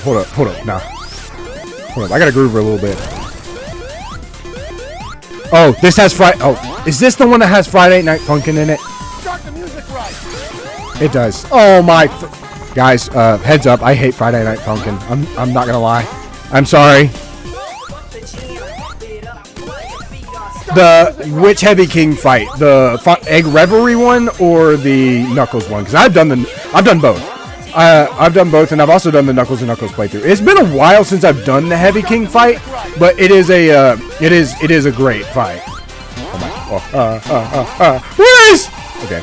hold up, nah. Hold up, I gotta groove her a little bit. Oh, this has oh, is this the one that has Friday Night Funkin' in it? Start the music right. It does. Oh my, guys, heads up, I hate Friday Night Funkin'. I'm not gonna lie. I'm sorry. Which Heavy King fight? The Egg Reverie one or the Knuckles one? Because I've done both. I've done both, and I've also done the Knuckles and Knuckles playthrough. It's been a while since I've done the Heavy King fight, but it is a great fight. Oh my! Where is? Okay.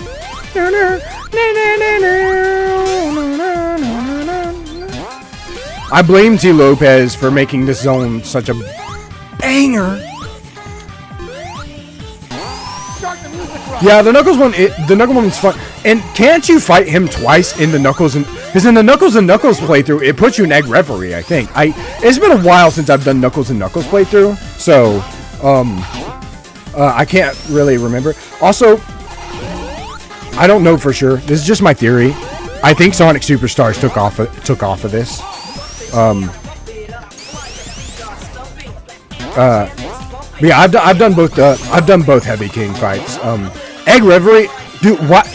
I blame T. Lopez for making this zone such a banger. Yeah, the Knuckles one's fun. And can't you fight him twice in the Knuckles and... Because in the Knuckles and Knuckles playthrough, it puts you in Egg Reverie, I think. It's been a while since I've done Knuckles and Knuckles playthrough. So, I can't really remember. Also, I don't know for sure. This is just my theory. I think Sonic Superstars took off of this. Yeah, I've done both Heavy King fights. Egg Reverie, dude. What?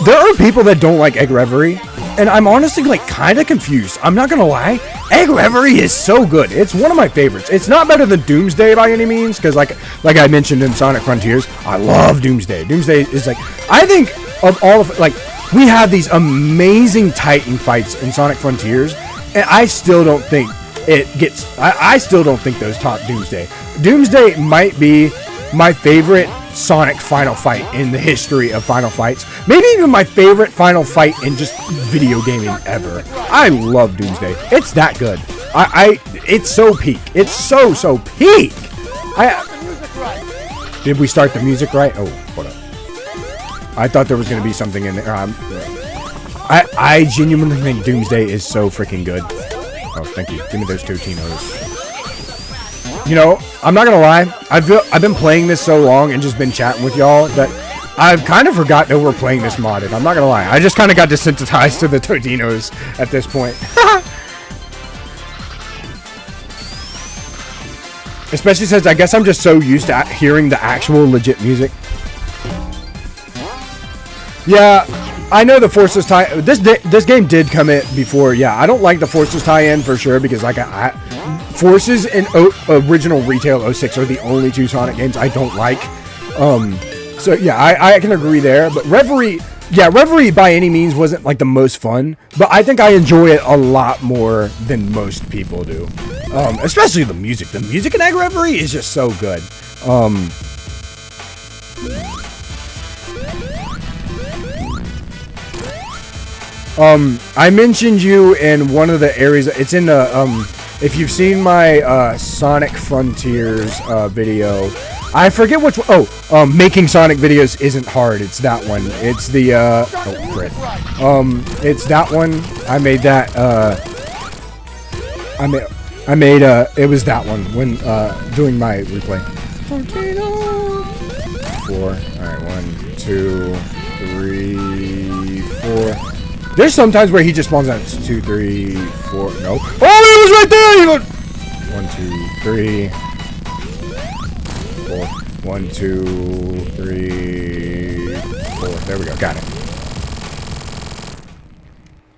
There are people that don't like Egg Reverie. and I'm honestly like kind of confused. I'm not gonna lie. Egg Reverie is so good. It's one of my favorites. It's not better than Doomsday by any means, because like I mentioned in Sonic Frontiers, I love Doomsday. Doomsday is like, I think of all of, like, we have these amazing Titan fights in Sonic Frontiers, and I still don't think it gets, I still don't think those top Doomsday. Doomsday might be my favorite Sonic final fight in the history of final fights. Maybe even my favorite final fight in just video gaming ever. I love Doomsday. It's that good. It's so peak. It's so peak. Did we start the music right? Oh, hold up. I thought there was going to be something in there. I genuinely think Doomsday is so freaking good. Oh, thank you. Give me those Totinos. You know, I'm not gonna lie. I've been playing this so long and just been chatting with y'all that I've kind of forgot that we're playing this modded. I'm not gonna lie. I just kind of got desensitized to the Totinos at this point. Especially since I guess I'm just so used to hearing the actual legit music. Yeah, I know the Forces tie. This game did come in before. Yeah, I don't like the Forces tie-in for sure because like Forces and original Retail 06 are the only two Sonic games I don't like. So yeah, I can agree there. But Reverie, yeah, Reverie by any means wasn't like the most fun, but I think I enjoy it a lot more than most people do. Especially the music. The music in Egg Reverie is just so good. I mentioned you in one of the areas. It's in the if you've seen my Sonic Frontiers video, I forget which one. Oh, making Sonic videos isn't hard. It's that one. It's the oh frick. It's that one. I made that. I made it was that one when doing my replay. 4. All right, 1, 2, 3, 4. There's sometimes where he just spawns out 2, 3, 4. Nope. Oh, it was right there! You go 1, 2, 3, 4. 1, 2, 3, 4. There we go. Got it.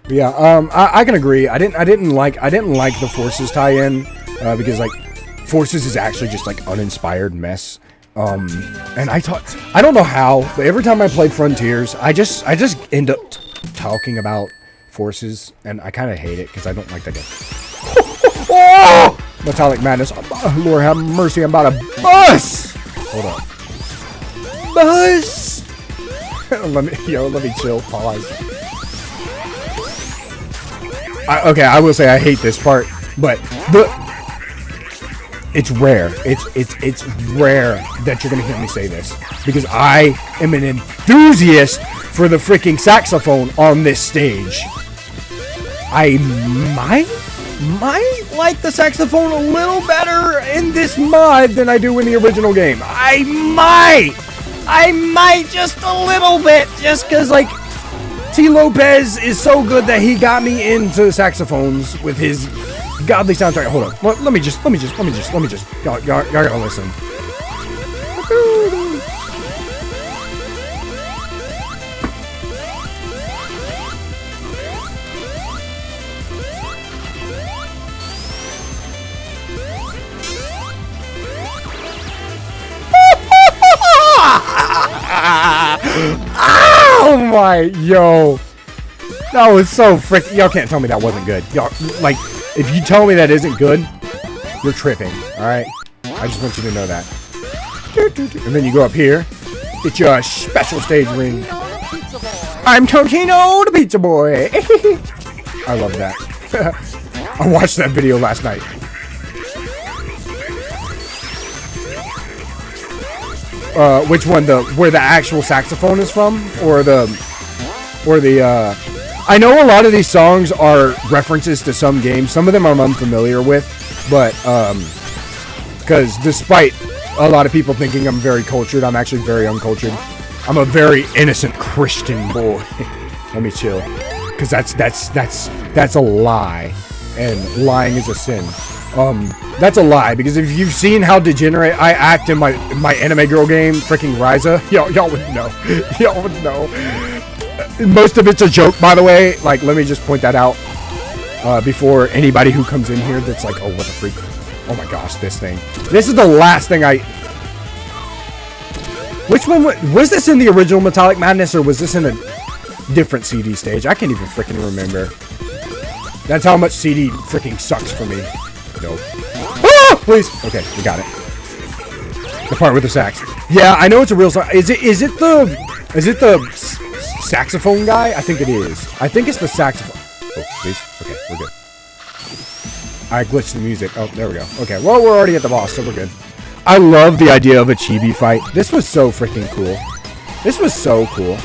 But yeah, I can agree. I didn't like the Forces tie-in because like Forces is actually just like uninspired mess. And I don't know how, but every time I play Frontiers, I just end up talking about Forces, and I kind of hate it because I don't like that game. Oh! Metallic Madness. Lord have mercy, I'm about to bust! Hold up. Bust! let me chill. Pause. Okay, I will say I hate this part, but it's rare. It's rare that you're gonna hear me say this because I am an enthusiast for the freaking saxophone on this stage. I might like the saxophone a little better in this mod than I do in the original game. I might just a little bit, just because like T. Lopez is so good that he got me into saxophones with his godly soundtrack. Hold on, let me just. Y'all gotta listen. Oh my, yo. That was so freaking. Y'all can't tell me that wasn't good. Y'all, like, if you tell me that isn't good, you're tripping, alright? I just want you to know that. And then you go up here, get your special stage ring. I'm Totino the Pizza Boy. I love that. I watched that video last night. Which one? Where the actual saxophone is from, or the I know a lot of these songs are references to some games. Some of them I'm unfamiliar with, but because despite a lot of people thinking I'm very cultured, I'm actually very uncultured. I'm a very innocent Christian boy. Let me chill, because that's a lie, and lying is a sin. That's a lie, because if you've seen how degenerate I act in my anime girl game, freaking Ryza, y'all would know. Y'all would know. most of it's a joke, by the way. Like, let me just point that out before anybody who comes in here that's like, oh, what the freak. Oh my gosh, this thing. This is the last thing I... Which one was this in the original Metallic Madness, or was this in a different CD stage? I can't even freaking remember. That's how much CD freaking sucks for me. Nope. Ah, please. Okay, we got it. The part with the sax. Yeah, I know it's a real song. Is it the saxophone guy? I think it is. I think it's the saxophone. Oh, please. Okay, we're good. I glitched the music. Oh, there we go. Okay, well, we're already at the boss, so we're good. I love the idea of a chibi fight. This was so freaking cool. This was so cool.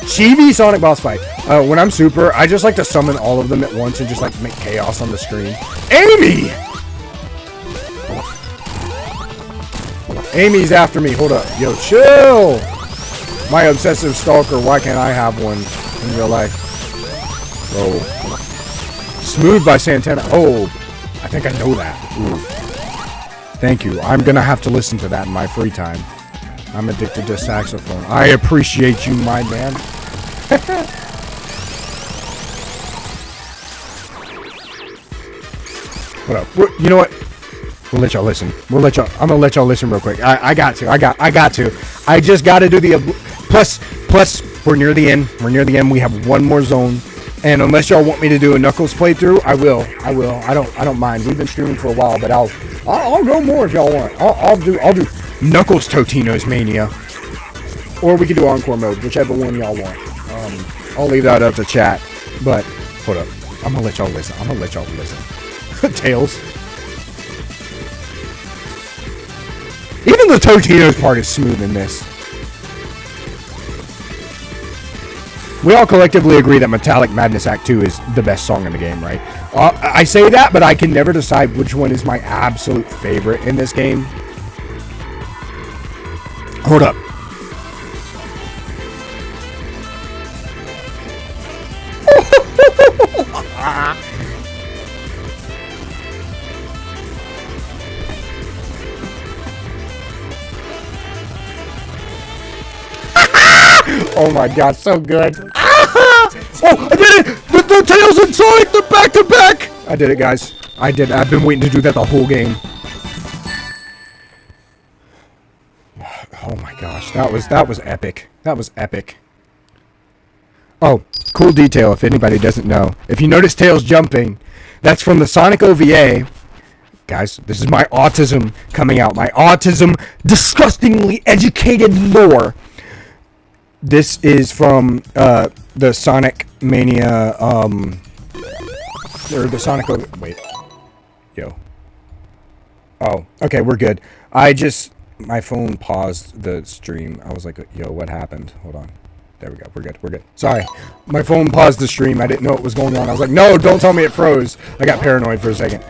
Chibi Sonic boss fight. When I'm super, I just like to summon all of them at once and just like make chaos on the screen. Amy! Amy's after me. Hold up. Yo, chill! My obsessive stalker. Why can't I have one in real life? Oh. Smooth by Santana. Oh, I think I know that. Ooh. Thank you. I'm gonna have to listen to that in my free time. I'm addicted to saxophone. I appreciate you, my man. What up? You know what? We'll let y'all listen. I'm gonna let y'all listen real quick. I got to. I just gotta do the plus. We're near the end. We have one more zone. And unless y'all want me to do a Knuckles playthrough, I will. I don't mind. We've been streaming for a while, but I'll go more if y'all want. I'll do Knuckles Totinos Mania, or we can do Encore mode, whichever one y'all want. I'll leave that up to chat. But hold up, I'm gonna let y'all listen. Tails. Even the Totinos part is smooth in this. We all collectively agree that Metallic Madness Act 2 is the best song in the game, right? I say that, but I can never decide which one is my absolute favorite in this game. Hold up. Oh my god, so good. Oh, I did it! The Tails and Sonic, they're back to back! I did it, guys. I did. I've been waiting to do that the whole game. Oh my gosh, that was epic. That was epic. Oh, cool detail if anybody doesn't know. If you notice Tails jumping, that's from the Sonic OVA. Guys, this is my autism coming out. My autism disgustingly educated lore. This is from the Sonic Mania, or the Sonic... Wait. Yo. Oh, okay, we're good. My phone paused the stream. I was like, yo, what happened? Hold on. There we go. We're good. Sorry. My phone paused the stream. I didn't know what was going on. I was like, no, don't tell me it froze. I got paranoid for a second.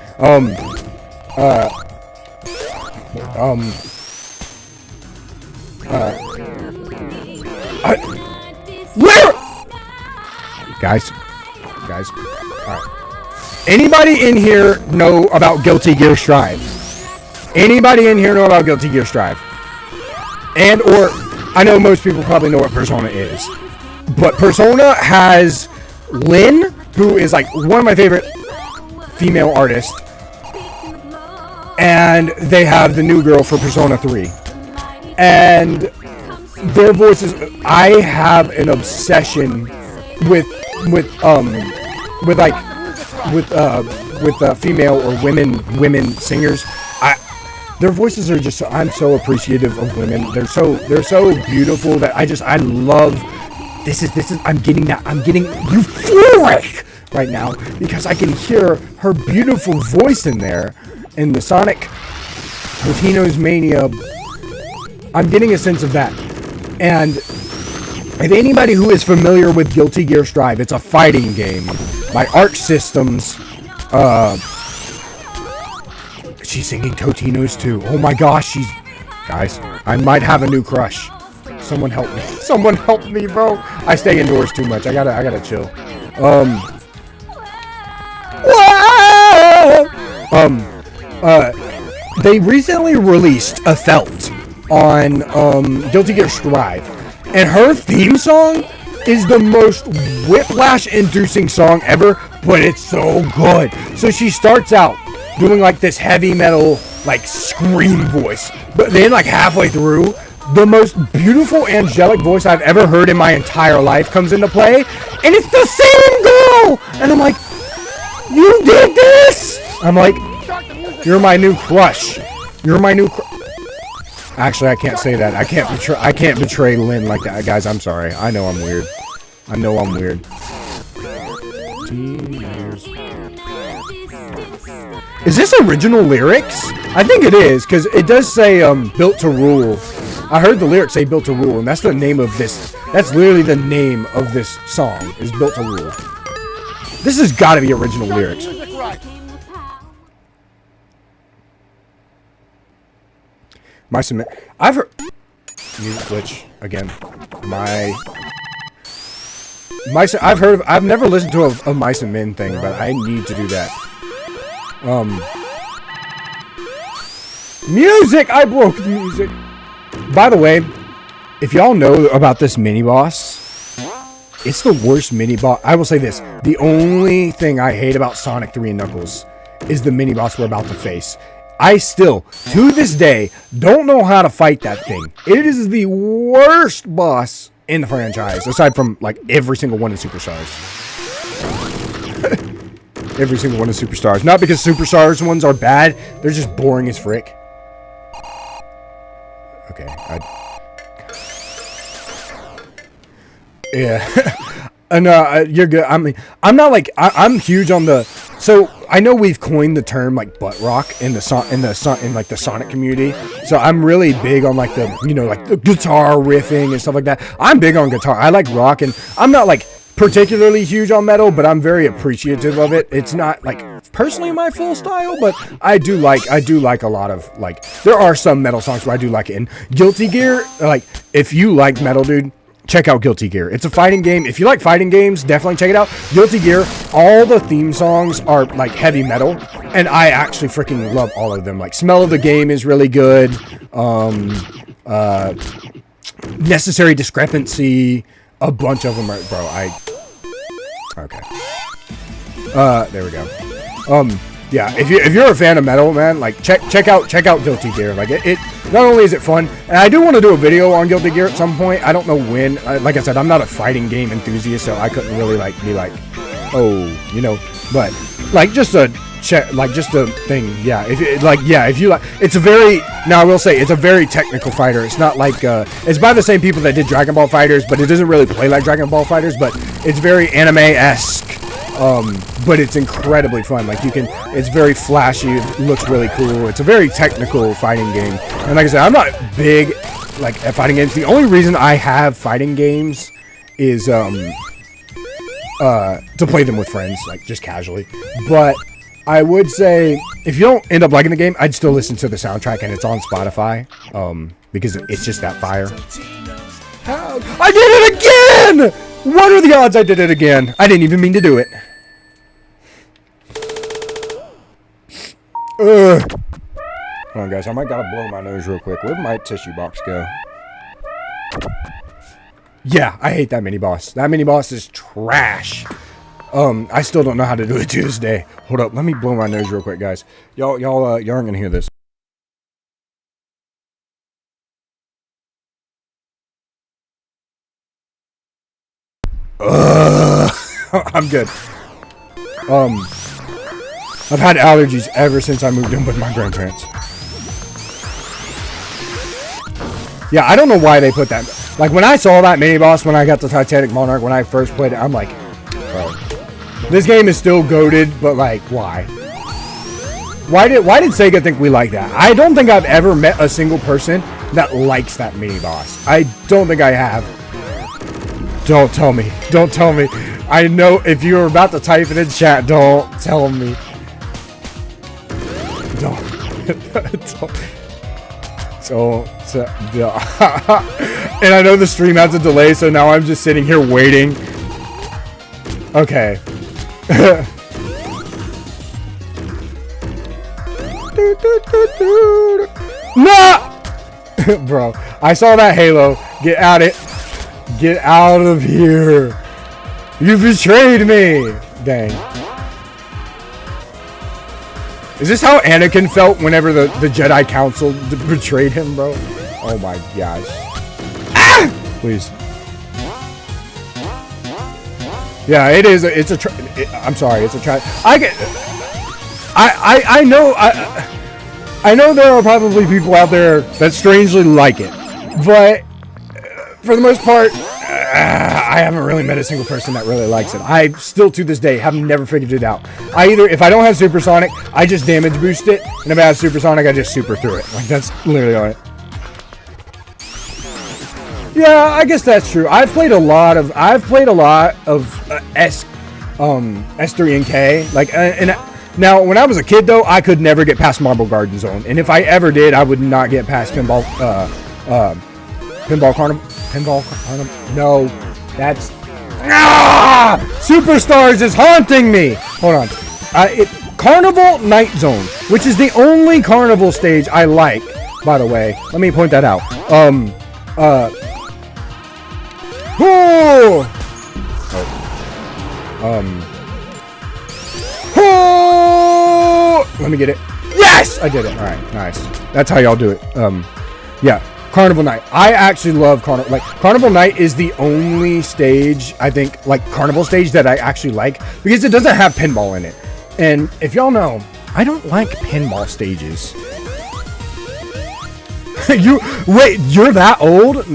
Where? Guys. Alright. Anybody in here know about Guilty Gear Strive? Anybody in here know about Guilty Gear Strive? And, or, I know most people probably know what Persona is. But Persona has Lynn, who is like one of my favorite female artists. And they have the new girl for Persona 3. And their voices, I have an obsession with female or women singers. Their voices are just so, I'm so appreciative of women. They're so beautiful that I love. This is I'm getting euphoric right now because I can hear her beautiful voice in there in the Sonic Totinos Mania. I'm getting a sense of that. And if anybody who is familiar with Guilty Gear Strive, it's a fighting game by Arc Systems. She's singing Totinos too. Oh my gosh, guys, I might have a new crush. Someone help me. Someone help me, bro. I stay indoors too much. I gotta chill. They recently released a felt on Guilty Gear Strive, And her theme song is the most whiplash-inducing song ever, but it's so good. So she starts out doing like this heavy metal, like scream voice, but then like halfway through, the most beautiful angelic voice I've ever heard in my entire life comes into play, and it's the same girl! And I'm like, you did this? I'm like, you're my new crush. You're my new Actually, I can't say that. I can't betray Lynn like that, guys. I'm sorry. I know I'm weird. I know I'm weird. Is this original lyrics? I think it is, because it does say built to rule. I heard the lyrics say built to rule, and that's the name of this. That's literally the name of this song, is built to rule. This has got to be original lyrics. My submit. I've heard. Music glitch again. I've heard. I've never listened to a Mice and Men thing, but I need to do that. Music. I broke the music. By the way, if y'all know about this mini boss, it's the worst mini boss. I will say this: the only thing I hate about Sonic 3 and Knuckles is the mini boss we're about to face. I still, to this day, don't know how to fight that thing. It is the worst boss in the franchise, aside from, like, every single one in Superstars. Every single one in Superstars. Not because Superstars ones are bad, they're just boring as frick. Okay, yeah. And, you're good. I mean, I'm not, like, I'm huge on the... So I know we've coined the term like butt rock in the Sonic community. So I'm really big on like the like the guitar riffing and stuff like that. I'm big on guitar. I like rock, and I'm not like particularly huge on metal, but I'm very appreciative of it. It's not like personally my full style, but I do like a lot of like there are some metal songs where I do like it. And Guilty Gear, like if you like metal, dude, check out Guilty Gear. It's a fighting game. If you like fighting games, definitely check it out. Guilty Gear, all the theme songs are like heavy metal, and I actually freaking love all of them. Like Smell of the Game is really good. Necessary Discrepancy, a bunch of them are, bro. Okay. There we go. Yeah, if you're a fan of metal, man, like check out Guilty Gear. Like it not only is it fun, and I do want to do a video on Guilty Gear at some point. I don't know when. Like I said, I'm not a fighting game enthusiast, so I couldn't really like be like, oh, but like just a check, like just a thing. Yeah, if you like, it's a very. Now I will say it's a very technical fighter. It's not like it's by the same people that did Dragon Ball Fighters, but it doesn't really play like Dragon Ball Fighters. But it's very anime-esque. But it's incredibly fun. Like it's very flashy. It looks really cool. It's a very technical fighting game. And like I said, I'm not big like at fighting games. The only reason I have fighting games is to play them with friends, like just casually. But I would say if you don't end up liking the game, I'd still listen to the soundtrack, and it's on Spotify. Because it's just that fire. I did it again! What are the odds I did it again? I didn't even mean to do it. Hold on, guys. I might gotta blow my nose real quick. Where'd my tissue box go? Yeah, I hate that mini boss. That mini boss is trash. I still don't know how to do it to this day. Hold up. Let me blow my nose real quick, guys. Y'all aren't gonna hear this. I'm good. I've had allergies ever since I moved in with my grandparents. Yeah, I don't know why they put that. Like, when I saw that mini-boss, when I got the Titanic Monarch, when I first played it, I'm like, bro, this game is still goated, but, like, why? Why did Sega think we like that? I don't think I've ever met a single person that likes that mini-boss. I don't think I have. Don't tell me. Don't tell me. I know if you're about to type it in chat, don't tell me. Don't. And I know the stream has a delay, so now I'm just sitting here waiting. Okay. No! Bro, I saw that Halo. Get at it. Get out of here. You betrayed me. Dang. Is this how Anakin felt whenever the Jedi Council betrayed him, bro? Oh my gosh. Ah! Please. Yeah, it is. It's a. I'm sorry. It's a try. I know there are probably people out there that strangely like it, but for the most part, I haven't really met a single person that really likes it. I still, to this day, have never figured it out. If I don't have supersonic, I just damage boost it, and if I have supersonic, I just super through it. Like, that's literally on it. Yeah, I guess that's true. I've played a lot of S3 and K. Like, now when I was a kid though, I could never get past Marble Garden Zone, and if I ever did, I would not get past Pinball Carnival. No, that's Superstars is haunting me. Hold on, Carnival Night Zone, which is the only carnival stage I like. By the way, let me point that out. Let me get it. Yes, I did it. All right, nice. That's how y'all do it. Yeah, Carnival Night. I actually love Carnival. Like, Carnival Night is the only stage, I think, like carnival stage that I actually like because it doesn't have pinball in it. And if y'all know, I don't like pinball stages. You're that old?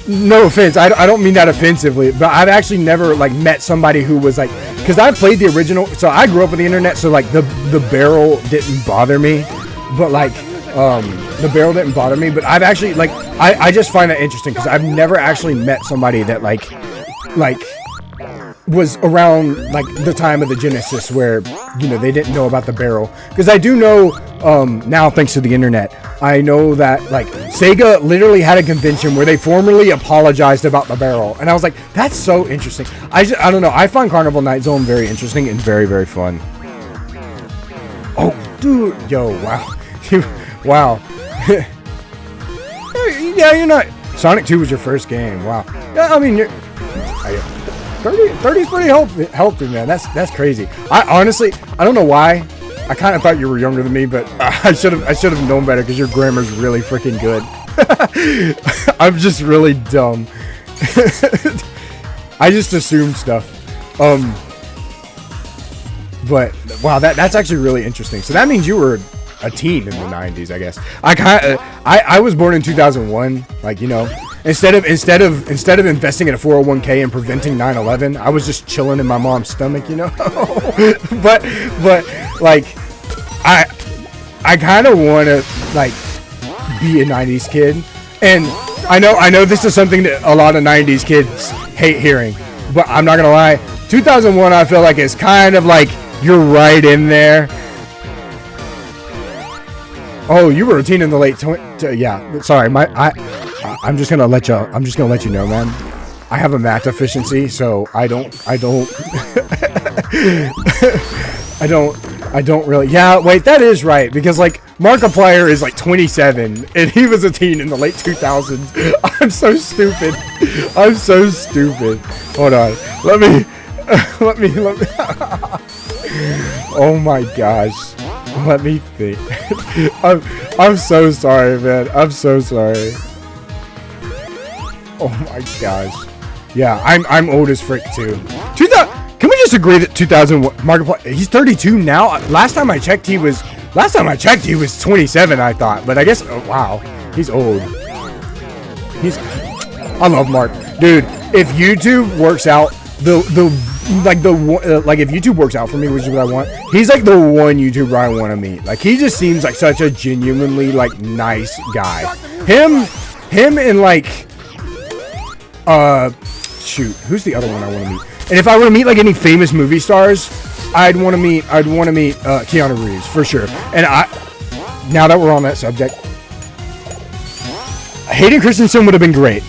No offense, I don't mean that offensively, but I've actually never like met somebody who was like, because I've played the original, so I grew up with the internet, so like the barrel didn't bother me, but like the barrel didn't bother me, but I've actually like I just find that interesting because I've never actually met somebody that like was around like the time of the Genesis where, you know, they didn't know about the barrel. Because I do know now, thanks to the internet, I know that like Sega literally had a convention where they formally apologized about the barrel, and I was like, that's so interesting. I don't know, I find Carnival Night Zone very interesting and very, very fun. Oh dude, yo, wow. Wow. Yeah, you're not Sonic 2 was your first game. Wow. Yeah, I mean, you're 30's pretty healthy, man. That's crazy. I honestly, I don't know why. I kind of thought you were younger than me, but I should have known better because your grammar's really freaking good. I'm just really dumb. I just assumed stuff. But wow, that's actually really interesting. So that means you were a teen in the 90s, I guess. I was born in 2001, like, you know. Instead of investing in a 401k and preventing 9/11, I was just chilling in my mom's stomach, you know. but like I kind of want to like be a 90s kid, and I know this is something that a lot of 90s kids hate hearing, but I'm not gonna lie, 2001 I feel like is kind of like you're right in there. Oh, you were a teen in the late 20s. Yeah, sorry, I'm just gonna let you know, man. I have a math deficiency, so I don't really. Yeah, wait, that is right, because like Markiplier is like 27, and he was a teen in the late 2000s. I'm so stupid. Hold on, let me. Oh my gosh. Let me think. I'm so sorry, man. I'm so sorry. Oh my gosh. Yeah, I'm old as frick too. Can we just agree that 2001 Markiplier? He's 32 now. Last time I checked, he was 27. I thought, but I guess. Oh, wow, he's old. I love Mark, dude. If YouTube works out, if YouTube works out for me, which is what I want, he's like the one YouTuber I want to meet. Like, he just seems like such a genuinely like nice guy. Him and like shoot, who's the other one I want to meet? And if I were to meet like any famous movie stars, I'd want to meet Keanu Reeves for sure. And now that we're on that subject, Hayden Christensen would have been great.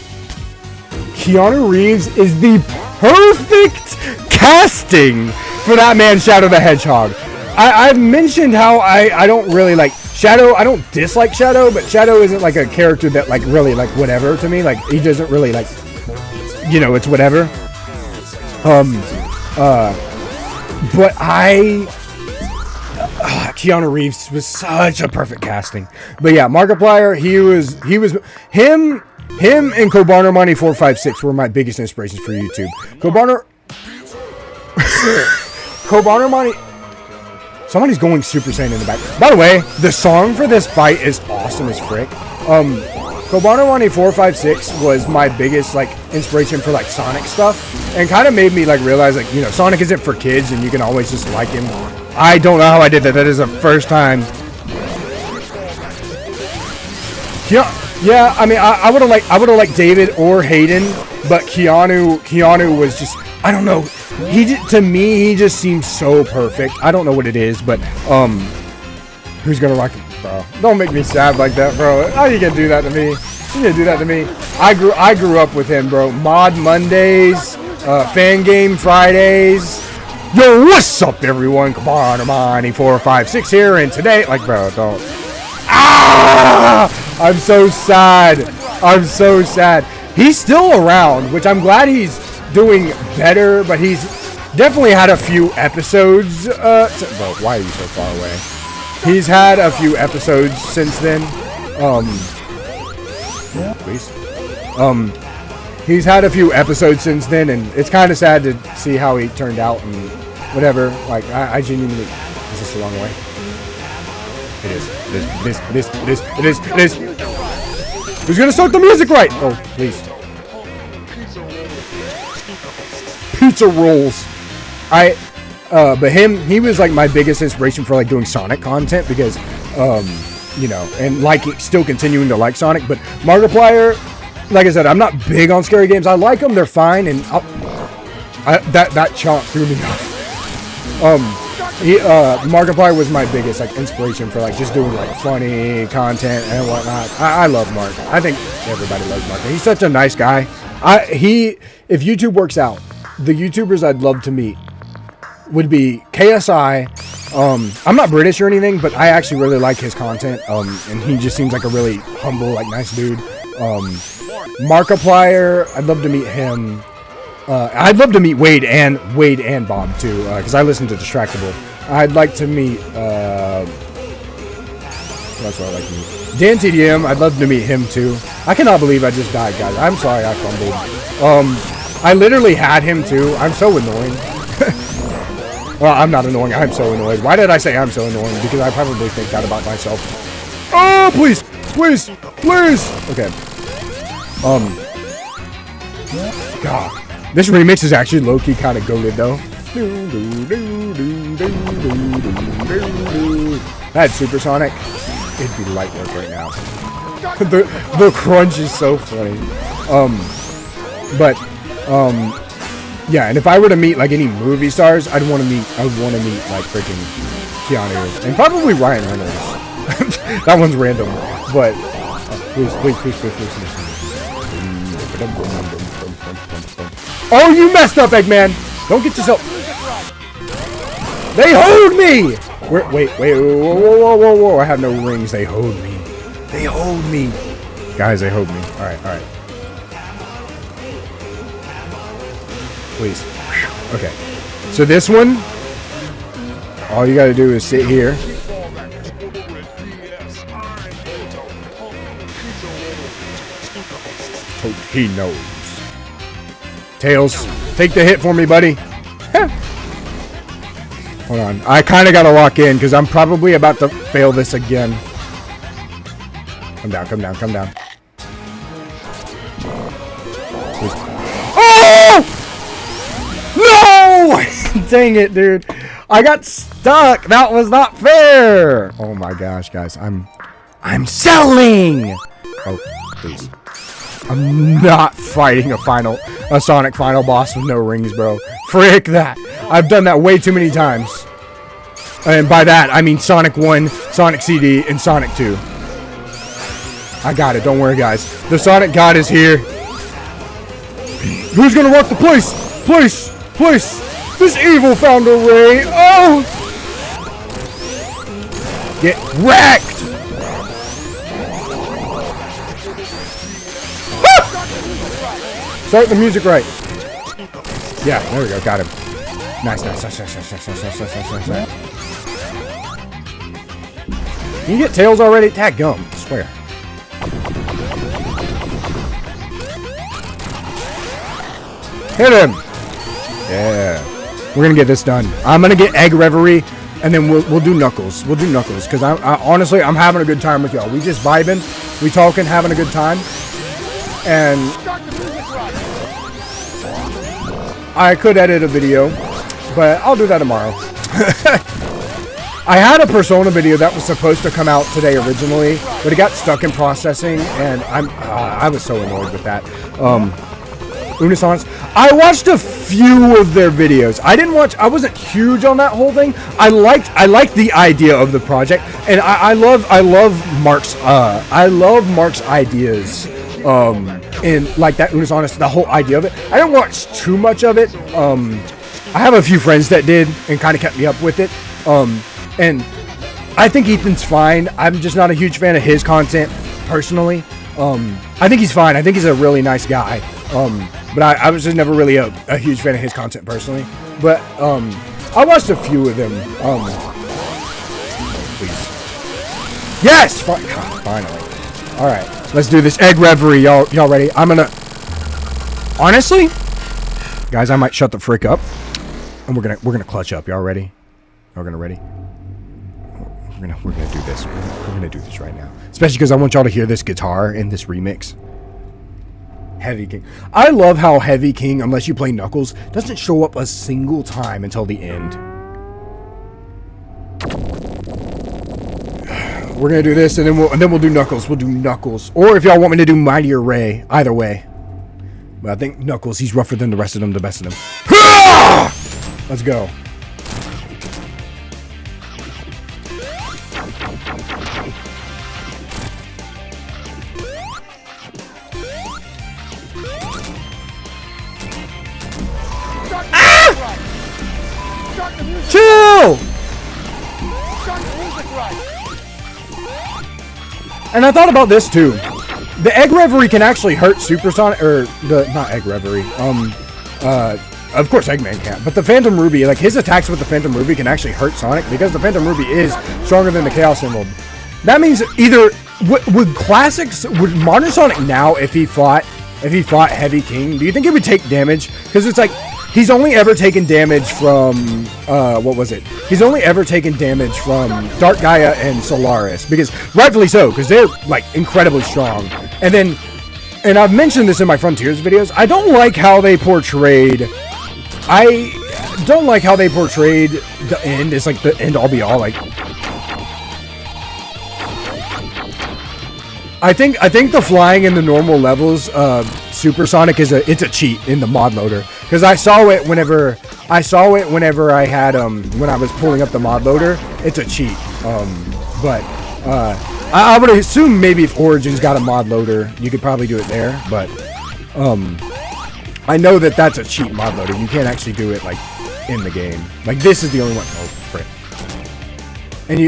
Keanu Reeves is the perfect casting for that man, Shadow the Hedgehog. I've mentioned how I don't really like Shadow. I don't dislike Shadow, but Shadow isn't like a character that like really like whatever to me. Like, he doesn't really like you know, it's whatever. But Keanu Reeves was such a perfect casting. But yeah, Markiplier, him and Kobarno Money 456 were my biggest inspirations for YouTube. Kobarno Money. Somebody's going Super Saiyan in the back. By the way, the song for this fight is awesome as frick. Kobarno Money 456 was my biggest like inspiration for like Sonic stuff, and kind of made me like realize like, you know, Sonic isn't for kids and you can always just like him. I don't know how I did that. That is the first time. Yeah, I mean, I would have liked David or Hayden, but Keanu was just, I don't know. To me, he just seems so perfect. I don't know what it is, but who's gonna rock him, bro? Don't make me sad like that, bro. How you gonna do that to me? You gonna do that to me? I grew up with him, bro. Mod Mondays, Fan Game Fridays. Yo, what's up, everyone? Come on, Armani 456 here, and today, like, bro, don't. I'm so sad. I'm so sad. He's still around, which I'm glad he's doing better, but he's definitely had a few episodes. Bro, why are you so far away? He's had a few episodes since then. Please. He's had a few episodes since then, and it's kind of sad to see how he turned out and whatever. Like, I genuinely. Is this the wrong way? It is. It is. Who's gonna start the music right? Oh, please. Pizza rolls. But he was like my biggest inspiration for like doing Sonic content because, you know, and like still continuing to like Sonic. But Markiplier, like I said, I'm not big on scary games. I like them; they're fine, and that chomp threw me off. Markiplier was my biggest like inspiration for like just doing like funny content and whatnot. I love Mark. I think everybody loves Mark. He's such a nice guy. If YouTube works out, the YouTubers I'd love to meet would be KSI. I'm not British or anything, but I actually really like his content. And he just seems like a really humble, like nice dude. Markiplier, I'd love to meet him. I'd love to meet Wade and Bob too, because I listen to Distractable. I'd like to meet. That's what I'd like to meet. Dan TDM. I'd love to meet him too. I cannot believe I just died, guys. I'm sorry I fumbled. I literally had him too. I'm so annoying. Well, I'm not annoying. I'm so annoyed. Why did I say I'm so annoying? Because I probably think that about myself. Oh, please. Okay. God. This remix is actually low-key kind of goated, though. If I had Supersonic, it'd be light work right now. the crunch is so funny. Yeah, and if I were to meet like any movie stars, I would want to meet like freaking Keanu and probably Ryan Reynolds. That one's random, but please. Oh, you messed up, Eggman! Don't get yourself. They hold me. Wait! Whoa! I have no rings. They hold me. Guys, they hold me. All right. Please. Okay. So this one, all you gotta do is sit here. Totinos. Tails, take the hit for me, buddy. Hold on. I kind of gotta lock in because I'm probably about to fail this again. Come down. Please. Oh! No! Dang it, dude. I got stuck. That was not fair. Oh my gosh, guys. I'm selling. Oh, please. I'm not fighting a Sonic final boss with no rings, bro. Frick that. I've done that way too many times. And by that, I mean Sonic 1, Sonic CD, and Sonic 2. I got it. Don't worry, guys. The Sonic God is here. Who's gonna rock the place? Place! This evil found a ray. Oh! Get wrecked! Start the music right. Yeah, there we go. Got him. Nice. Can you get tails already? Tag gum. I swear. Hit him. Yeah. We're gonna get this done. I'm gonna get Egg Reverie, and then we'll do Knuckles. We'll do Knuckles, because I honestly, I'm having a good time with y'all. We just vibing, we talking, having a good time. And I could edit a video, but I'll do that tomorrow. I had a Persona video that was supposed to come out today originally, but it got stuck in processing, and I was so annoyed with that. Unisonics. I watched a few of their videos. I wasn't huge on that whole thing. I liked the idea of the project, and I love Mark's ideas. And like that Unisonics, the whole idea of it. I didn't watch too much of it. I have a few friends that did and kind of kept me up with it. And I think Ethan's fine. I'm just not a huge fan of his content personally. I think he's fine. I think he's a really nice guy. But I was just never really a huge fan of his content personally. But I watched a few of them. Please. Yes! Finally. Alright. Let's do this Egg Reverie. Y'all ready? I'm gonna... Honestly, guys, I might shut the frick up. And we're gonna clutch up. Y'all ready? Y'all gonna ready? We're gonna do this. We're gonna do this right now. Especially because I want y'all to hear this guitar in this remix. Heavy King. I love how Heavy King, unless you play Knuckles, doesn't show up a single time until the end. We're gonna do this, and then we'll do Knuckles. We'll do Knuckles. Or if y'all want me to do Mighty or Ray, either way. But I think Knuckles, he's rougher than the rest of them, the best of them. Let's go. Chill! And I thought about this too. The Egg Reverie can actually hurt Supersonic, or not Egg Reverie. Of course Eggman can't, but the Phantom Ruby, like his attacks with the Phantom Ruby can actually hurt Sonic because the Phantom Ruby is stronger than the Chaos Emerald. That means either would Modern Sonic now, if he fought Heavy King, do you think he would take damage? Because it's like, he's only ever taken damage from, what was it? He's only ever taken damage from Dark Gaia and Solaris, because, rightfully so, because they're, like, incredibly strong. And I've mentioned this in my Frontiers videos, I don't like how they portrayed the end as, like, the end all be all, like... I think the flying in the normal levels, Supersonic it's a cheat in the mod loader, because I saw it whenever I had when I was pulling up the mod loader. It's a cheat. But I would assume maybe if Origins got a mod loader, you could probably do it there. But I know that's a cheat mod loader. You can't actually do it like in the game. Like this is the only one. Oh, frick. And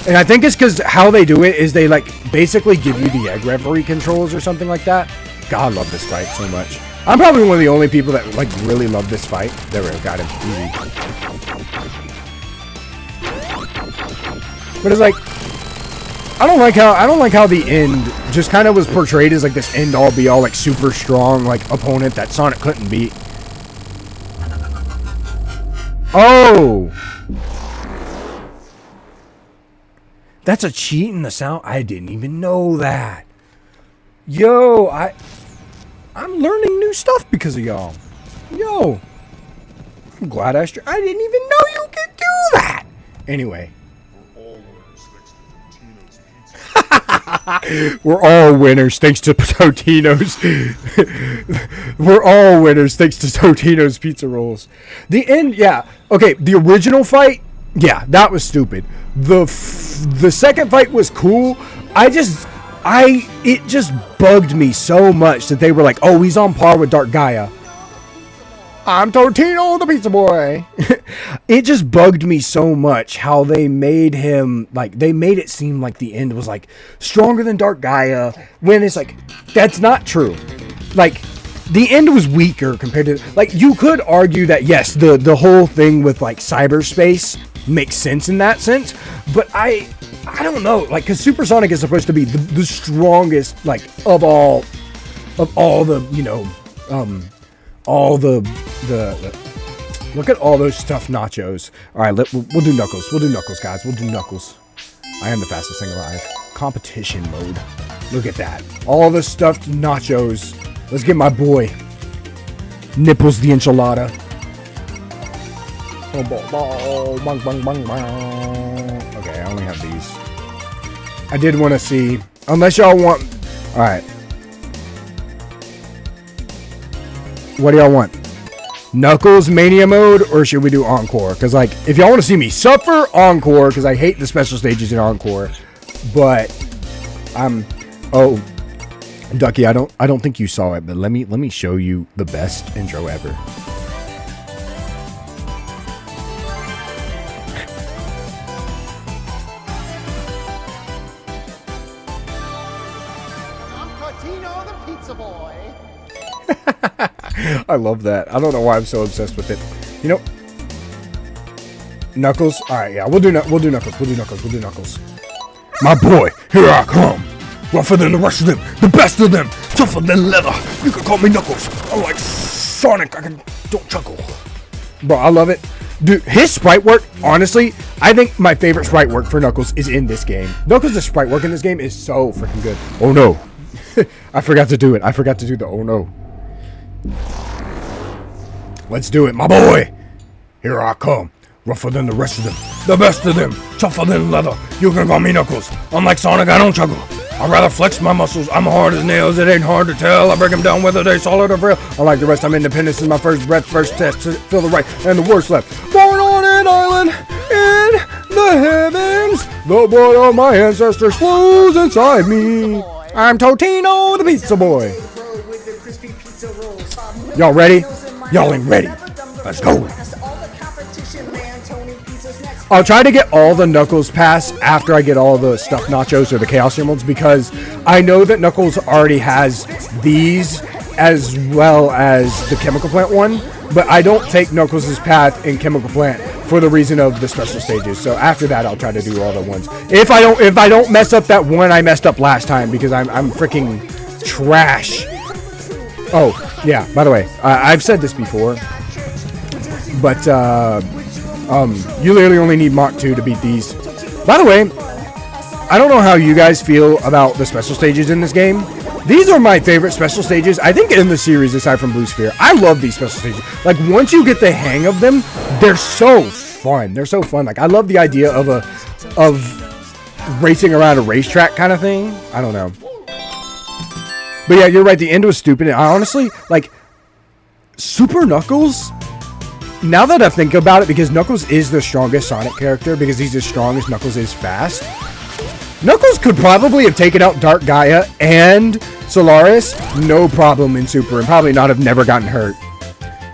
and I think it's because how they do it is they like basically give you the Egg Reverie controls or something like that. God, I love this fight so much. I'm probably one of the only people that like really love this fight. There we go, got him easy. But it's like I don't like how the end just kind of was portrayed as like this end all be all like super strong like opponent that Sonic couldn't beat. Oh. That's a cheat in the sound. I didn't even know that. Yo, I'm learning new stuff because of y'all. Yo, I'm glad I didn't even know you could do that. Anyway, we're all winners thanks to Totinos. We're all winners thanks to Totinos pizza rolls. The end, yeah. Okay, the original fight. Yeah, that was stupid. The second fight was cool. It just bugged me so much that they were like, oh, he's on par with Dark Gaia. I'm Totino the Pizza Boy. It just bugged me so much how they made him, like, they made it seem like the end was, like, stronger than Dark Gaia, when it's like, that's not true. Like, the end was weaker compared to, like, you could argue that yes, the whole thing with like cyberspace makes sense in that sense, but I don't know, like, because Supersonic is supposed to be the strongest, like, of all the, you know, all the look at all those stuffed nachos. All right, we'll do Knuckles. We'll do Knuckles, guys. We'll do Knuckles. I am the fastest thing alive. Competition mode. Look at that. All the stuffed nachos. Let's get my boy Nipples the enchilada. Okay, I only have these. I did want to see, unless y'all want. All right. What do y'all want? Knuckles Mania mode, or should we do Encore? Because, like, if y'all want to see me suffer, Encore, because I hate the special stages in Encore. But oh, Ducky, I don't think you saw it, but let me show you the best intro ever. I'm Totino the Pizza Boy. I love that. I don't know why I'm so obsessed with it. You know, Knuckles. All right, yeah, we'll do Knuckles. We'll do Knuckles. My boy, here I come. Rougher than the rest of them, the best of them, tougher than leather. You can call me Knuckles. I'm like Sonic. Don't chuckle, bro. I love it, dude. His sprite work, honestly, I think my favorite sprite work for Knuckles is in this game. Knuckles' sprite work in this game is so freaking good. Oh no, I forgot to do it. I forgot to do the oh no. Let's do it, my boy. Here I come. Rougher than the rest of them, the best of them, tougher than leather. You can call me Knuckles. Unlike Sonic, I don't chuckle. I'd rather flex my muscles. I'm hard as nails. It ain't hard to tell. I break them down whether they solid or frail. Unlike the rest, I'm independent since my first breath, first test to feel the right and the worst left. Born on an island in the heavens. The blood of my ancestors flows inside me. I'm Totino the Pizza Boy. Y'all ready? Y'all ain't ready. Let's go. I'll try to get all the Knuckles pass after I get all the stuffed nachos or the Chaos Emeralds, because I know that Knuckles already has these as well as the Chemical Plant one, but I don't take Knuckles' path in Chemical Plant for the reason of the special stages. So after that, I'll try to do all the ones. If I don't mess up that one I messed up last time, because I'm freaking trash. Oh yeah, by the way, I've said this before, but you literally only need Mach 2 to beat these. By the way, I don't know how you guys feel about the special stages in this game. These are my favorite special stages, I think, in the series, aside from Blue Sphere. I love these special stages. Like, once you get the hang of them, they're so fun. They're so fun. Like, I love the idea of racing around a racetrack kind of thing. I don't know. But yeah, you're right. The end was stupid. And I honestly, like, Super Knuckles, now that I think about it, because Knuckles is the strongest Sonic character, because he's as strong as Knuckles is fast, Knuckles could probably have taken out Dark Gaia and Solaris, no problem in Super, and probably not have never gotten hurt.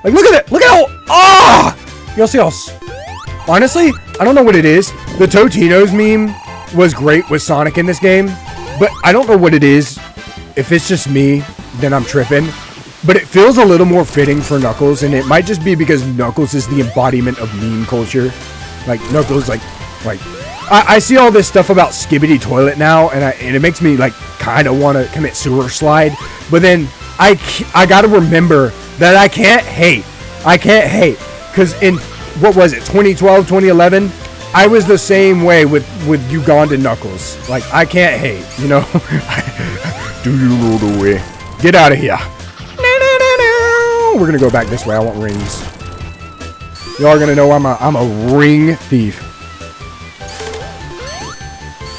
Like, look at it! Look at how... You'll see how... Honestly, I don't know what it is. The Totinos meme was great with Sonic in this game, but I don't know what it is. If it's just me, then I'm tripping. But it feels a little more fitting for Knuckles, and it might just be because Knuckles is the embodiment of meme culture. Like, Knuckles, like I see all this stuff about Skibbity Toilet now, and it makes me, like, kind of want to commit sewer slide. But then I got to remember that I can't hate. Because in, what was it, 2012, 2011, I was the same way with Ugandan Knuckles. Like, I can't hate, you know? Do you know the way? Get out of here. We're gonna go back this way. I want rings. Y'all are gonna know I'm a ring thief.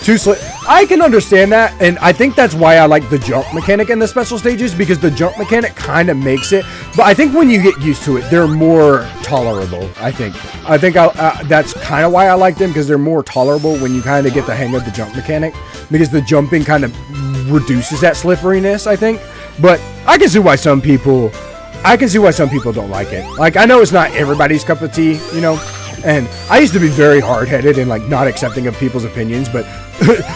Too slick. I can understand that, and I think that's why I like the jump mechanic in the special stages, because the jump mechanic kind of makes it. But I think when you get used to it, they're more tolerable. I think that's kind of why I like them, because they're more tolerable when you kind of get the hang of the jump mechanic, because the jumping kind of reduces that slipperiness, I think. But I can see why some people don't like it. Like, I know it's not everybody's cup of tea, you know, and I used to be very hard-headed and, like, not accepting of people's opinions, but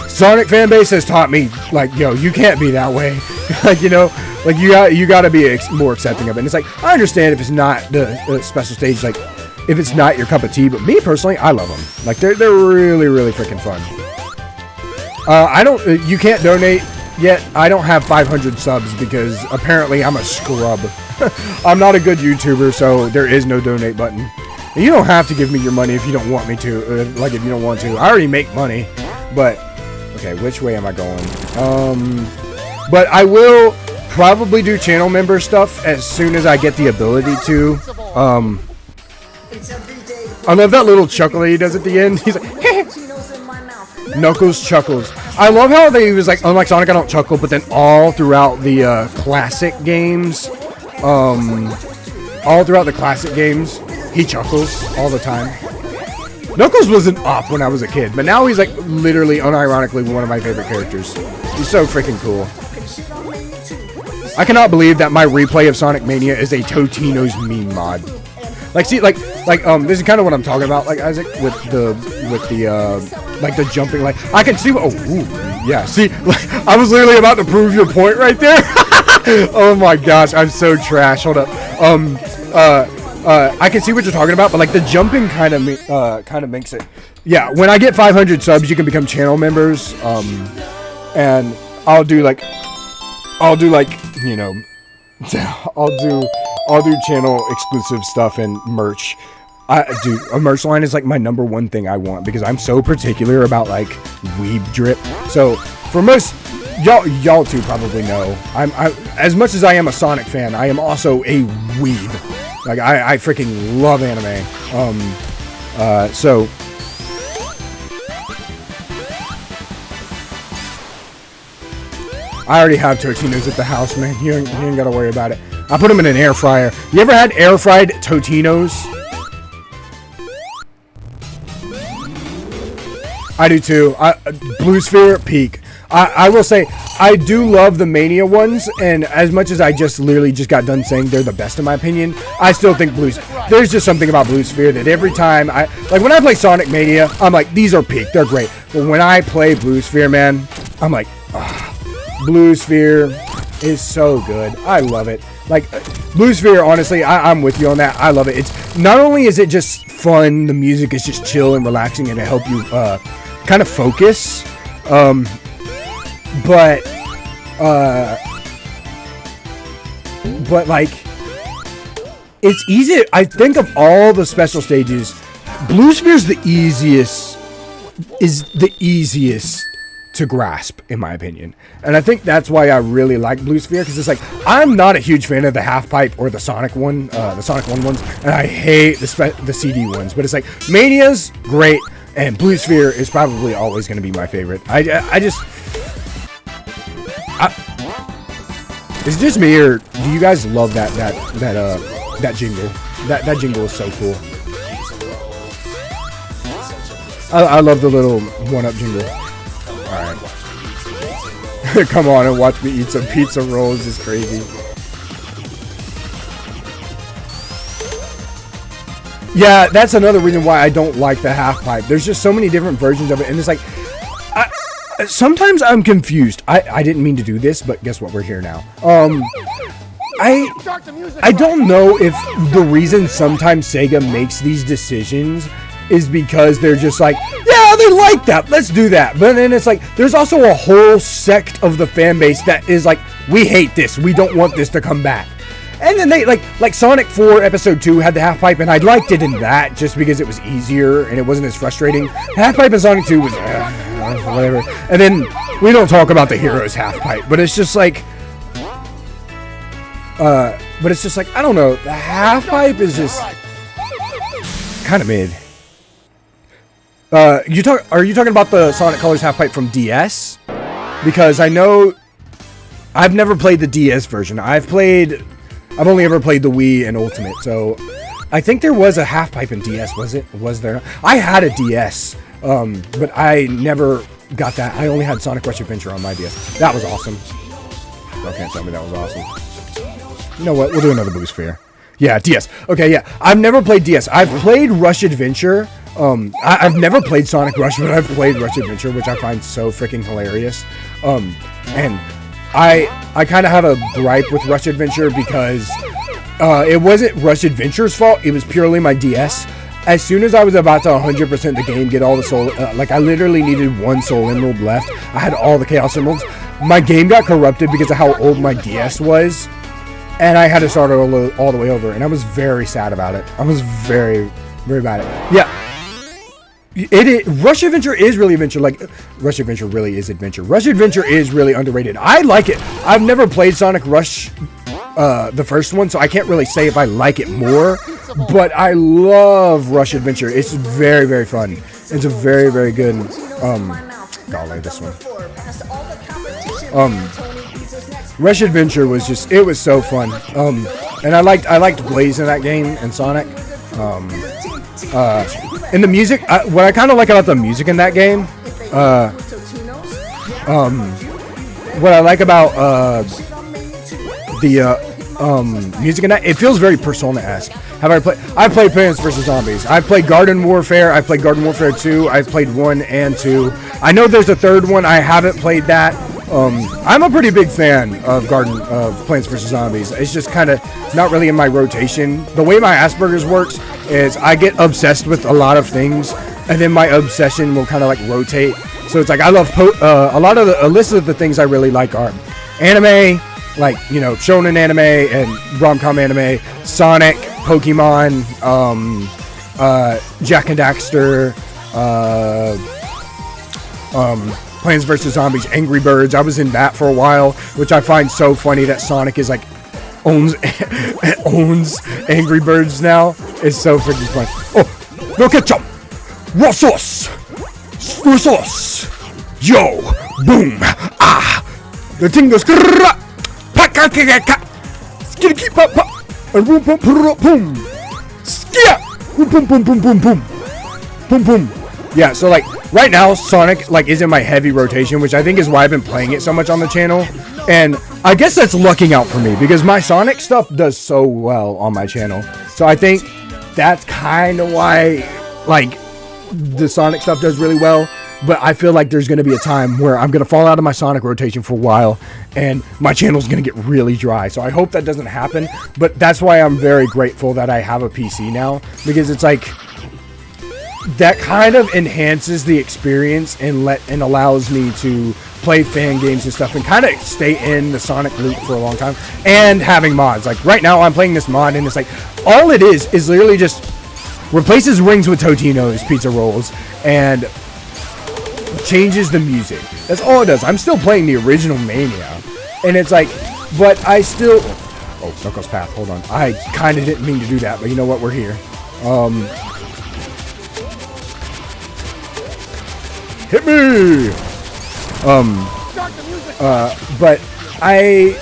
Sonic fan base has taught me, like, yo, you can't be that way. Like, you know, like you gotta be more accepting of it. And it's like, I understand if it's not the special stage, like, if it's not your cup of tea, but me personally, I love them. Like, they're really, really freaking fun. You can't donate yet. I don't have 500 subs because apparently I'm a scrub. I'm not a good YouTuber, so there is no donate button. And you don't have to give me your money if you don't want me to, like if you don't want to. I already make money, but, okay, which way am I going? But I will probably do channel member stuff as soon as I get the ability to. I love that little chuckle that he does at the end. He's like, Knuckles chuckles. I love how they was like, unlike Sonic, I don't chuckle, but then all throughout the classic games, he chuckles all the time. Knuckles was an op when I was a kid, but now he's like literally, unironically, one of my favorite characters. He's so freaking cool. I cannot believe that my replay of Sonic Mania is a Totinos meme mod. Like, see, like, this is kind of what I'm talking about, like, Isaac, with the like, the jumping, like, I can see what, oh, ooh, yeah, see, like, I was literally about to prove your point right there. Oh my gosh, I'm so trash, hold up. I can see what you're talking about, but, like, the jumping kind of makes it, yeah, when I get 500 subs, you can become channel members, and I'll do, like, you know, I'll do channel exclusive stuff and merch. Dude, a merch line is like my #1 thing I want because I'm so particular about like weeb drip. So for most y'all two probably know, I'm as much as I am a Sonic fan, I am also a weeb. Like I freaking love anime. So I already have Totinos at the house, man. You ain't gotta worry about it. I put them in an air fryer. You ever had air fried Totinos? I do too. Blue Sphere, peak. I will say, I do love the Mania ones, and as much as I literally just got done saying they're the best in my opinion, I still think there's just something about Blue Sphere that every time like when I play Sonic Mania, I'm like, these are peak, they're great. But when I play Blue Sphere, man, I'm like, Blue Sphere is so good. I love it. Like, Blue Sphere, honestly, I'm with you on that. I love it. It's not only is it just fun, the music is just chill and relaxing and it help you kind of focus, but like, it's easy. I think of all the special stages, Blue Sphere is the easiest to grasp, in my opinion. And I think that's why I really like Blue Sphere, because it's like, I'm not a huge fan of the half pipe or the Sonic one, the Sonic 1 ones, and I hate the CD ones, but it's like, Mania's great, and Blue Sphere is probably always going to be my favorite. Is it just me, or do you guys love that jingle? That jingle is so cool. I love the little one-up jingle. Alright. Come on and watch me eat some pizza rolls is crazy. Yeah, that's another reason why I don't like the half pipe. There's just so many different versions of it, and it's like, sometimes I'm confused. I didn't mean to do this, but guess what? We're here now. I don't know if the reason sometimes Sega makes these decisions is because they're just like, yeah, they like that, let's do that. But then it's like, there's also a whole sect of the fan base that is like, we hate this, we don't want this to come back. And then they, like Sonic 4 Episode 2 had the half pipe, and I liked it in that just because it was easier and it wasn't as frustrating. Half pipe in Sonic 2 was, whatever. And then, we don't talk about the Heroes half pipe, but it's just like, I don't know, the half pipe is just kind of mid. Are you talking about the Sonic Colors half pipe from DS? Because I know I've never played the DS version. I've only ever played the Wii and Ultimate. So I think there was a half pipe in DS. Was there? I had a DS, but I never got that. I only had Sonic Rush Adventure on my DS. That was awesome. Y'all can't tell me that was awesome. You know what? We'll do another Blue Sphere. Yeah, DS. Okay, yeah. I've never played DS. I've played Rush Adventure. I've never played Sonic Rush, but I've played Rush Adventure, which I find so freaking hilarious. And I kind of have a gripe with Rush Adventure because it wasn't Rush Adventure's fault. It was purely my DS. As soon as I was about to 100% the game, get all the soul, like I literally needed one soul emerald left. I had all the chaos emeralds. My game got corrupted because of how old my DS was, and I had to start all the way over, and I was very sad about it. I was very, very bad at it. Yeah. Rush Adventure is really adventure. Like, Rush Adventure really is adventure. Rush Adventure is really underrated. I like it. I've never played Sonic Rush, the first one, so I can't really say if I like it more, but I love Rush Adventure. It's very, very fun. It's a very, very good, golly, this one. Rush Adventure was just, it was so fun. And I liked Blaze in that game and Sonic. And the music, what I kind of like about the music in that game, what I like about the music in that, it feels very Persona-esque. I've played Plants vs. Zombies. I've played Garden Warfare. I've played Garden Warfare 2. I've played 1 and 2. I know there's a third one. I haven't played that. I'm a pretty big fan of Plants vs. Zombies. It's just kind of not really in my rotation. The way my Asperger's works is I get obsessed with a lot of things, and then my obsession will kind of like rotate. So it's like I love a list of the things I really like are anime, like, you know, shonen anime and rom-com anime, Sonic, Pokemon, Jak and Daxter, Plants vs. Zombies, Angry Birds. I was in that for a while, which I find so funny that Sonic is like owns Angry Birds now. It's so freaking fun. Oh, no ketchup, raw sauce, raw sauce, yo, boom, ah, the thing goes, skitty pop pop, and boom boom boom boom, skia, boom boom boom boom boom boom, boom boom. Yeah, so like right now Sonic like is in my heavy rotation, which I think is why I've been playing it so much on the channel. And I guess that's lucking out for me because my Sonic stuff does so well on my channel. So I think that's kind of why like the Sonic stuff does really well. But I feel like there's going to be a time where I'm going to fall out of my Sonic rotation for a while and my channel's going to get really dry. So I hope that doesn't happen. But that's why I'm very grateful that I have a PC now, because it's like that kind of enhances the experience and allows me to play fan games and stuff and kind of stay in the Sonic loop for a long time. And having mods, like right now I'm playing this mod and it's like all it is literally just replaces rings with Totinos pizza rolls and changes the music. That's all it does. I'm still playing the original Mania, and it's like, but I still, oh, Knuckles Path, hold on, I kind of didn't mean to do that, but you know what, we're here. Hit me. But I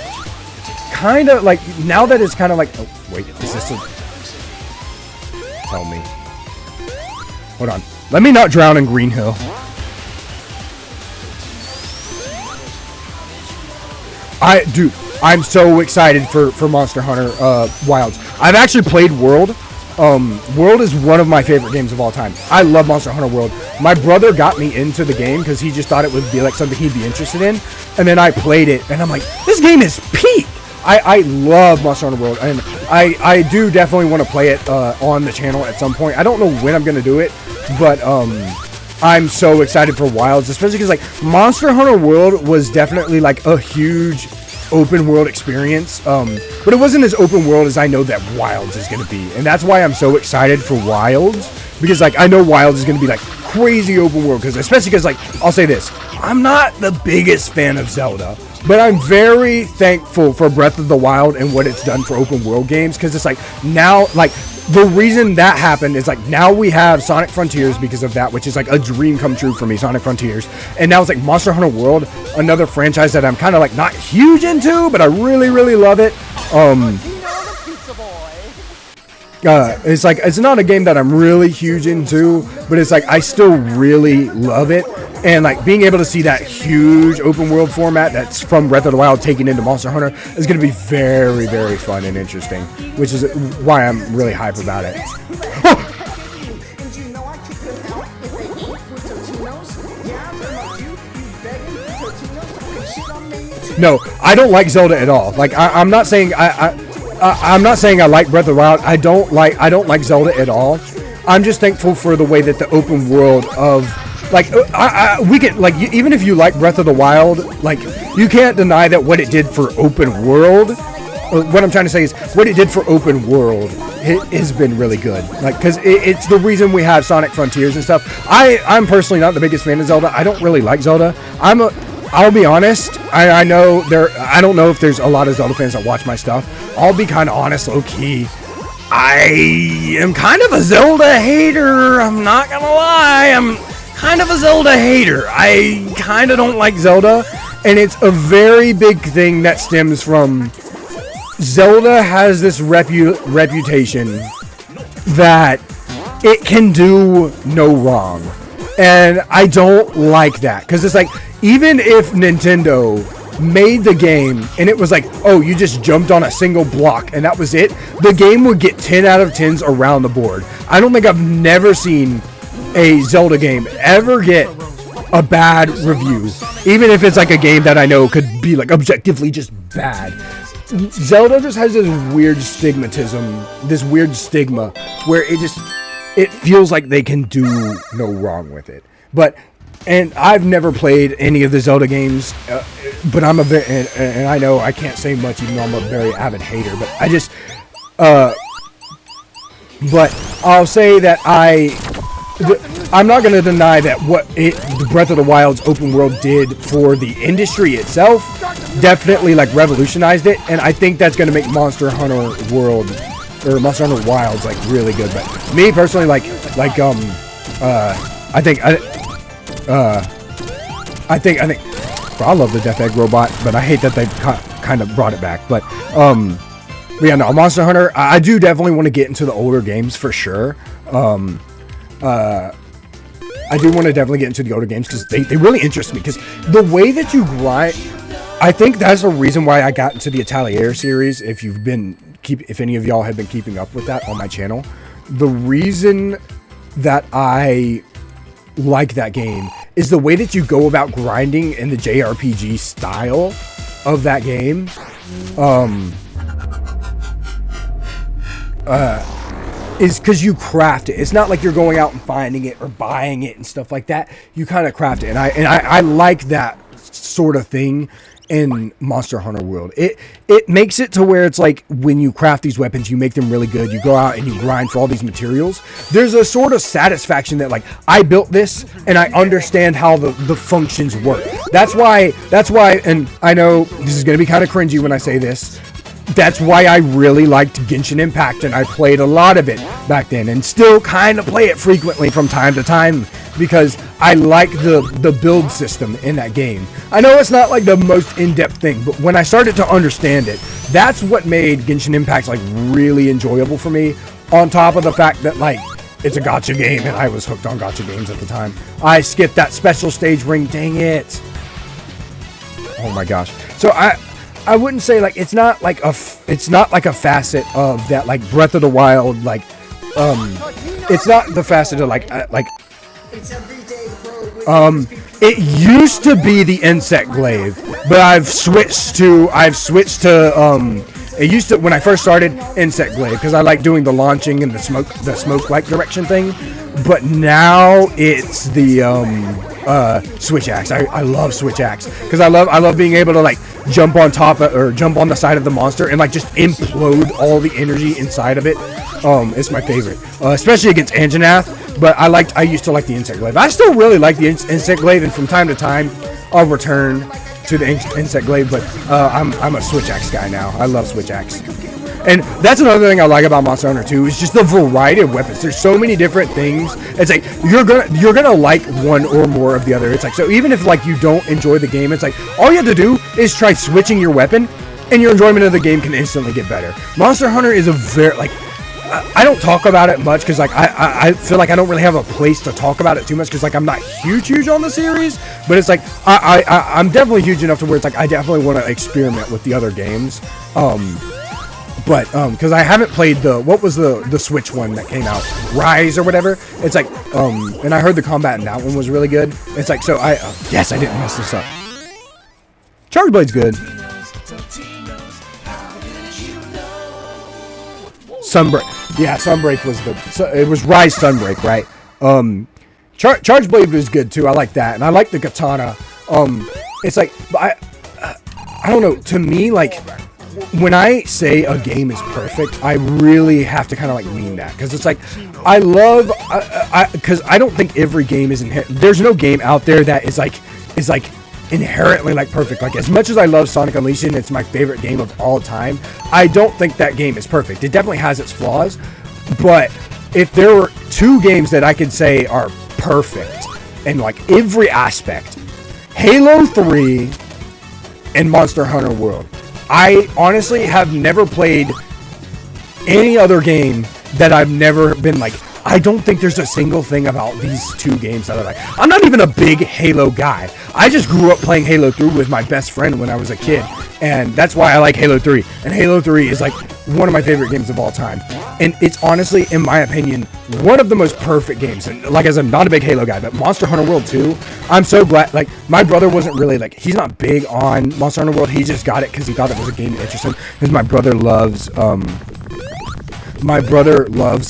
kind of like, now that it's kind of like, oh wait, is this a, tell me, hold on, let me not drown in Green Hill. Dude, I'm so excited for Monster Hunter Wilds. I've actually played World. World is one of my favorite games of all time. I love Monster Hunter World. My brother got me into the game because he just thought it would be like something he'd be interested in. And then I played it, and I'm like, this game is peak. I love Monster Hunter World, and I do definitely want to play it on the channel at some point. I don't know when I'm going to do it, but I'm so excited for Wilds, especially because like Monster Hunter World was definitely like a huge open world experience, but it wasn't as open world as I know that Wilds is going to be, and that's why I'm so excited for Wilds, because like I know Wilds is going to be like crazy open world, because especially because like I'll say this, I'm not the biggest fan of Zelda, but I'm very thankful for Breath of the Wild and what it's done for open world games, because it's like now, like the reason that happened is like now we have Sonic Frontiers because of that, which is like a dream come true for me, Sonic Frontiers. And now it's like Monster Hunter World, another franchise that I'm kind of like not huge into, but I really, really love it. It's like, it's not a game that I'm really huge into, but it's like I still really love it. And like being able to see that huge open world format that's from Breath of the Wild taken into Monster Hunter is going to be very, very fun and interesting, which is why I'm really hype about it. No, I don't like Zelda at all. Like I'm not saying I'm not saying I like Breath of the Wild. I don't like Zelda at all. I'm just thankful for the way that the open world of like we can like even if you like Breath of the Wild, like you can't deny that what it did for open world. What I'm trying to say is what it did for open world it has been really good. Like because it's the reason we have Sonic Frontiers and stuff. I'm personally not the biggest fan of Zelda. I don't really like Zelda. I'll be honest. I know I don't know if there's a lot of Zelda fans that watch my stuff. I'll be kind of honest, low key. I am kind of a Zelda hater. I'm not gonna lie. I'm kind of a Zelda hater. I kind of don't like Zelda, and it's a very big thing that stems from Zelda has this reputation that it can do no wrong. And I don't like that. Because it's like, even if Nintendo made the game and it was like, oh, you just jumped on a single block and that was it, the game would get 10 out of 10s around the board. I don't think I've never seen a Zelda game ever get a bad review. Even if it's like a game that I know could be like objectively just bad. Zelda just has this weird stigma where it feels like they can do no wrong with it. And I've never played any of the Zelda games, but I'm and I know I can't say much even though I'm a very avid hater, but I just, but I'll say that I'm not going to deny that what the Breath of the Wild's open world did for the industry itself definitely like revolutionized it, and I think that's going to make Monster Hunter World or Monster Hunter Wilds like really good. But me personally, I think bro, I love the Death Egg robot, but I hate that they kind of brought it back. But yeah, no, Monster Hunter, I do definitely want to get into the older games for sure. I do want to definitely get into the older games because they really interest me. Because the way that you grind, I think that's the reason why I got into the Atelier series. If any of y'all have been keeping up with that on my channel, the reason that I like that game is the way that you go about grinding in the JRPG style of that game. Is because you craft it. It's not like you're going out and finding it or buying it and stuff like that. You kind of craft it, and I like that sort of thing in Monster Hunter World. It makes it to where it's like when you craft these weapons, you make them really good. You go out and you grind for all these materials. There's a sort of satisfaction that like I built this and I understand how the functions work. That's why, and I know this is gonna be kind of cringy when I say this. That's why I really liked Genshin Impact, and I played a lot of it back then, and still kind of play it frequently from time to time, because I like the build system in that game. I know it's not like the most in-depth thing, but when I started to understand it, that's what made Genshin Impact like really enjoyable for me, on top of the fact that like it's a gacha game, and I was hooked on gacha games at the time. I skipped that special stage ring, dang it. Oh my gosh. So I wouldn't say like it's not like a facet of that like Breath of the Wild like it's not the facet of it used to be the insect glaive, but I've switched to it used to when I first started insect glaive because I like doing the launching and the smoke like direction thing, but now it's the switch axe. I love switch axe because I love being able to like jump on top or jump on the side of the monster and like just implode all the energy inside of it. It's my favorite, especially against Anjanath. But I used to like the insect glaive. I still really like the insect glaive, and from time to time I'll return to the insect glaive. But I'm a switch axe guy now. I love switch axe. And that's another thing I like about Monster Hunter 2 is just the variety of weapons. There's so many different things. It's like you're gonna like one or more of the other. It's like, so even if like you don't enjoy the game, it's like all you have to do is try switching your weapon, and your enjoyment of the game can instantly get better. Monster Hunter is a very like I don't talk about it much because like I feel like I don't really have a place to talk about it too much because like I'm not huge on the series, but it's like I'm definitely huge enough to where it's like I definitely want to experiment with the other games. But because I haven't played what was the Switch one that came out, Rise or whatever. It's like and I heard the combat in that one was really good. It's like, so yes, I didn't mess this up. Charge Blade's good. Sunbreak. Yeah, Sunbreak was it was Rise Sunbreak, right? Charge Blade was good too. I like that, and I like the katana. It's like I don't know. To me, like when I say a game is perfect, I really have to kind of like mean that, because it's like I love because I don't think every game is there's no game out there that is like inherently like perfect. Like as much as I love Sonic Unleashed, it's my favorite game of all time, I don't think that game is perfect. It definitely has its flaws, but if there were two games that I could say are perfect in like every aspect, Halo 3 and Monster Hunter World. I honestly have never played any other game that I've never been like, I don't think there's a single thing about these two games that I like. I'm not even a big Halo guy. I just grew up playing Halo 3 with my best friend when I was a kid, and that's why I like Halo 3. And Halo 3 is like one of my favorite games of all time. And it's honestly, in my opinion, one of the most perfect games. And like, as I'm not a big Halo guy, but Monster Hunter World 2, I'm so glad. Like, my brother wasn't really like, he's not big on Monster Hunter World. He just got it because he thought it was a game interesting. Because my brother loves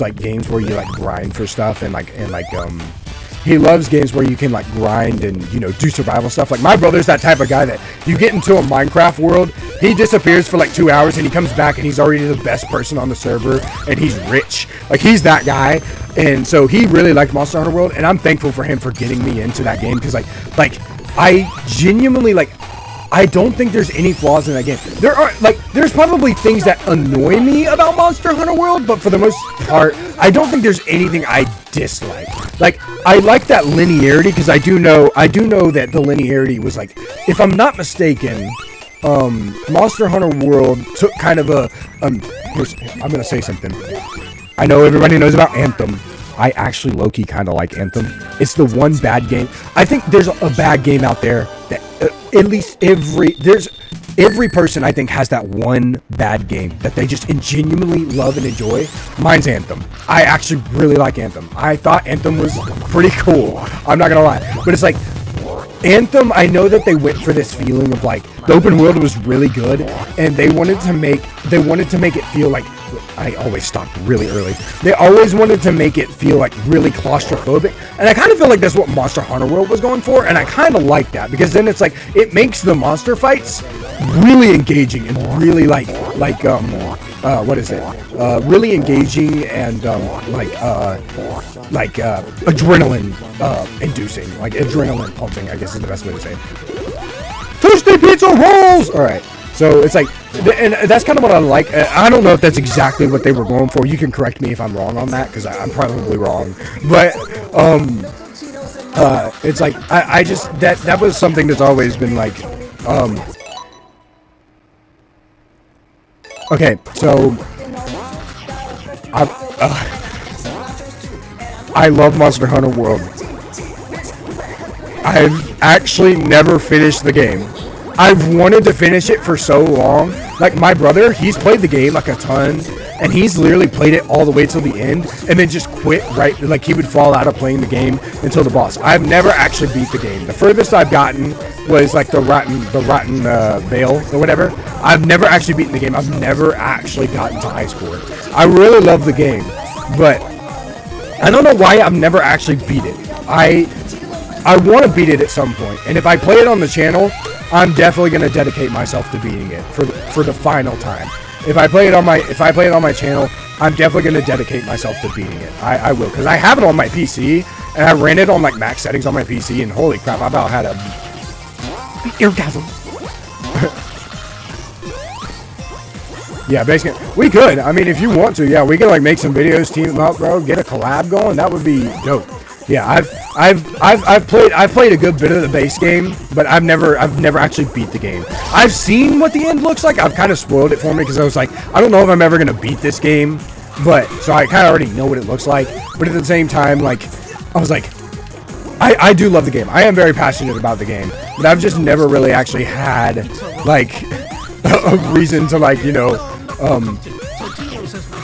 like games where you like grind for stuff, and he loves games where you can like grind and, you know, do survival stuff. Like, my brother's that type of guy that you get into a Minecraft world, he disappears for like 2 hours and he comes back and he's already the best person on the server and he's rich. Like, he's that guy. And so he really liked Monster Hunter World, and I'm thankful for him for getting me into that game, because like I genuinely like, I don't think there's any flaws in that game. There's probably things that annoy me about Monster Hunter World, but for the most part, I don't think there's anything I dislike. Like, I like that linearity, because I do know that the linearity was like, if I'm not mistaken, Monster Hunter World took kind of I'm gonna say something. I know everybody knows about Anthem. I actually low-key kind of like Anthem. It's the one bad game. I think there's a bad game out there that at least every person I think has that one bad game that they just genuinely love and enjoy. Mine's Anthem. I actually really like Anthem. I thought Anthem was pretty cool. I'm not gonna lie, but it's like Anthem, I know that they went for this feeling of like the open world was really good, and they wanted to make it feel like, I always stop really early. They always wanted to make it feel like really claustrophobic, and I kind of feel like that's what Monster Hunter World was going for, and I kind of like that, because then it's like it makes the monster fights really engaging and really really engaging and adrenaline inducing, like adrenaline pumping, I guess is the best way to say it. Toasty pizza rolls. All right. So it's like, and that's kind of what I like. I don't know if that's exactly what they were going for. You can correct me if I'm wrong on that, because I'm probably wrong. But it's like I just that was something that's always been like. Okay, so I love Monster Hunter World. I've actually never finished the game. I've wanted to finish it for so long. Like, my brother, he's played the game like a ton, and he's literally played it all the way till the end, and then just quit right, like he would fall out of playing the game until the boss. I've never actually beat the game. The furthest I've gotten was like the rotten veil or whatever. I've never actually beaten the game. I've never actually gotten to Iceport. I really love the game, but I don't know why I've never actually beat it. I want to beat it at some point, and if I play it on the channel, I'm definitely going to dedicate myself to beating it for the final time. If I play it on my channel, I'm definitely going to dedicate myself to beating it. I will, because I have it on my PC, and I ran it on like max settings on my PC, and holy crap, I about had a orgasm. Yeah, basically, we could. I mean, if you want to, yeah, we could like make some videos, team them up, bro, get a collab going. That would be dope. Yeah, I've played a good bit of the base game, but I've never actually beat the game. I've seen what the end looks like. I've kind of spoiled it for me, because I was like, I don't know if I'm ever gonna beat this game, but so I kind of already know what it looks like. But at the same time, like, I was like, I do love the game. I am very passionate about the game, but I've just never really actually had like a reason to, like, you know,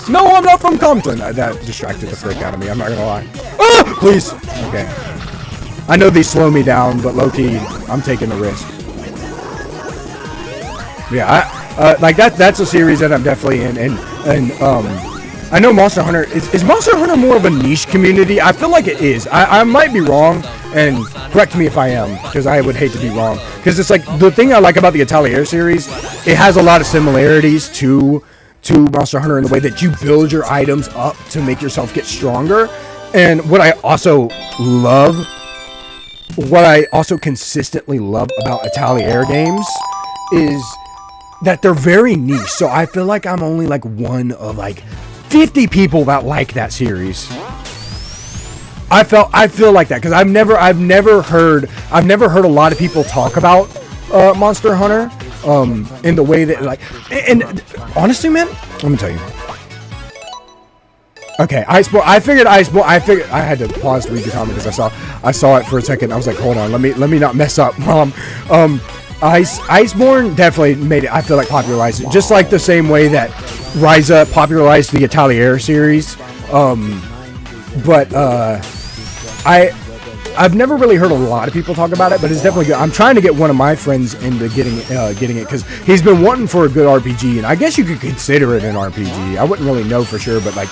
no, I'm not from Compton. That distracted the frick out of me. I'm not gonna lie. Ah, please. Okay. I know these slow me down, but low-key, I'm taking the risk. Yeah, like that's a series that I'm definitely in, and I know Monster Hunter is Monster Hunter more of a niche community. I feel like it is. I might be wrong, and correct me if I am, because I would hate to be wrong. Because it's like the thing I like about the Atelier series, it has a lot of similarities to Monster Hunter in the way that you build your items up to make yourself get stronger. And what I also consistently love about Atelier games is that they're very niche. So I feel like I'm only like one of like 50 people that like that series. I feel like that because I've never heard a lot of people talk about Monster Hunter in the way that like, and honestly, man, let me tell you. Okay, I figured I had to pause to read the comment because I saw it for a second. I was like, hold on, let me not mess up, Mom. Iceborne definitely made it, I feel like, popularized it, just like the same way that Ryza popularized the Atelier series. But I've never really heard a lot of people talk about it, but it's definitely good. I'm trying to get one of my friends into getting it because he's been wanting for a good RPG, and I guess you could consider it an RPG. I wouldn't really know for sure, but like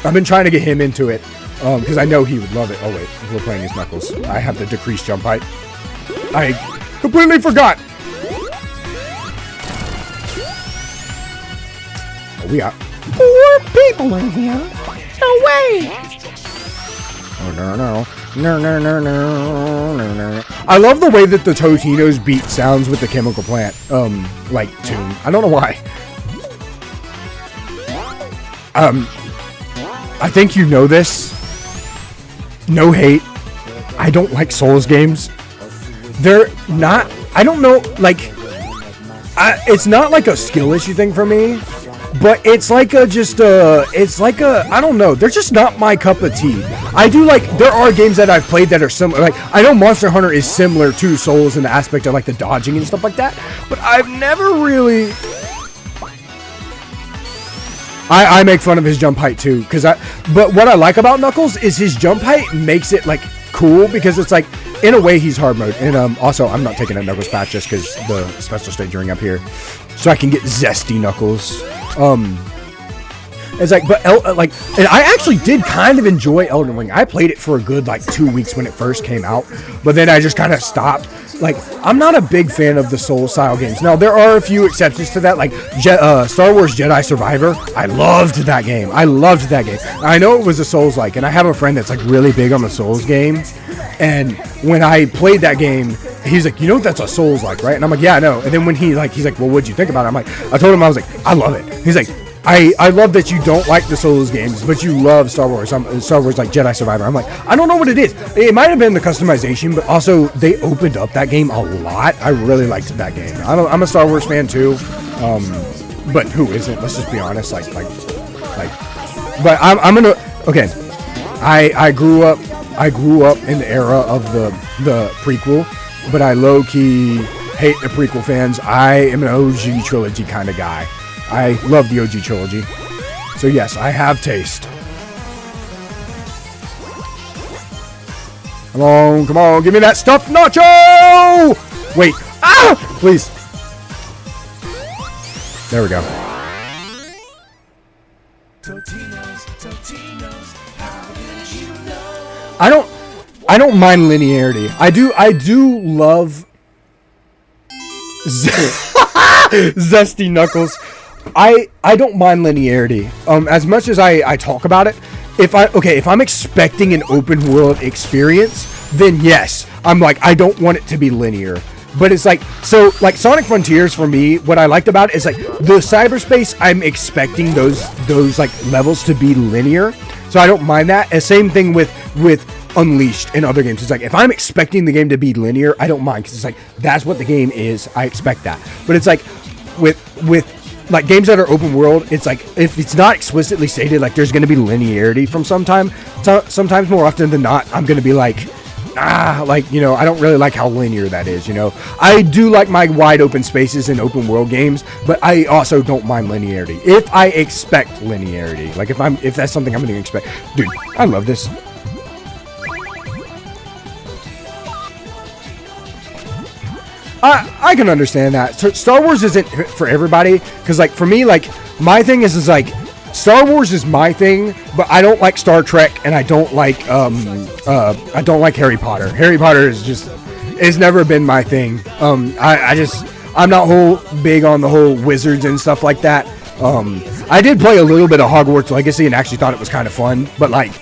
I've been trying to get him into it because I know he would love it. Oh wait, we're playing as Knuckles. I have the decreased jump height. I completely forgot. Oh, we got 4 people in here. No way. Oh no. I love the way that the Totinos beat sounds with the chemical plant, like tune. I don't know why. I think you know this. No hate. I don't like Souls games. They're not. I don't know. Like, it's not like a skill issue thing for me. But it's like I don't know, they're just not my cup of tea. I do like, there are games that I've played that are similar, like, I know Monster Hunter is similar to Souls in the aspect of like the dodging and stuff like that, but I've never really, I make fun of his jump height too, but what I like about Knuckles is his jump height makes it like cool, because it's like, in a way he's hard mode, and also I'm not taking a Knuckles patch just because the special stage ring up here, so I can get zesty Knuckles. It's like, but and I actually did kind of enjoy Elden Ring. I played it for a good like 2 weeks when it first came out, but then I just kind of stopped. Like, I'm not a big fan of the Souls style games. Now there are a few exceptions to that, like Star Wars Jedi Survivor. I loved that game. I know it was a Souls like, and I have a friend that's like really big on the Souls game. And when I played that game, he's like, you know that's a Souls like, right? And I'm like, yeah, I know. And then when he's like, well, what'd you think about it? I'm like, I told him, I was like, I love it. He's like, I love that you don't like the Souls games, but you love Star Wars. Star Wars like Jedi Survivor. I'm like, I don't know what it is. It might have been the customization, but also they opened up that game a lot. I really liked that game. I'm a Star Wars fan too, but who isn't? Let's just be honest. But I'm gonna. Okay, I grew up in the era of the prequel, but I low-key hate the prequel fans. I am an OG trilogy kind of guy. I love the OG trilogy. So yes, I have taste. Come on, give me that stuffed nacho! Wait, please. There we go. Totinos, how did you know? I don't mind linearity. I do love zesty Knuckles. I don't mind linearity. As much as I talk about it, if I'm expecting an open world experience, then yes, I'm like, I don't want it to be linear. But it's like, so like Sonic Frontiers for me, what I liked about it is like the cyberspace, I'm expecting those like levels to be linear. So I don't mind that. And same thing with Unleashed in other games. It's like, if I'm expecting the game to be linear, I don't mind, because it's like, that's what the game is. I expect that. But it's like with like games that are open world, it's like, if it's not explicitly stated like there's going to be linearity from sometimes more often than not, I'm going to be like, like, you know, I don't really like how linear that is, you know. I do like my wide open spaces in open world games, but I also don't mind linearity if I expect linearity. Like if that's something I'm going to expect. Dude, I love this. I can understand that. So Star Wars isn't for everybody, because like for me, like my thing is like Star Wars is my thing, but I don't like Star Trek, and I don't like Harry Potter. Harry Potter is just, it's never been my thing. I'm not big on the whole wizards and stuff like that. I did play a little bit of Hogwarts Legacy and actually thought it was kind of fun, but like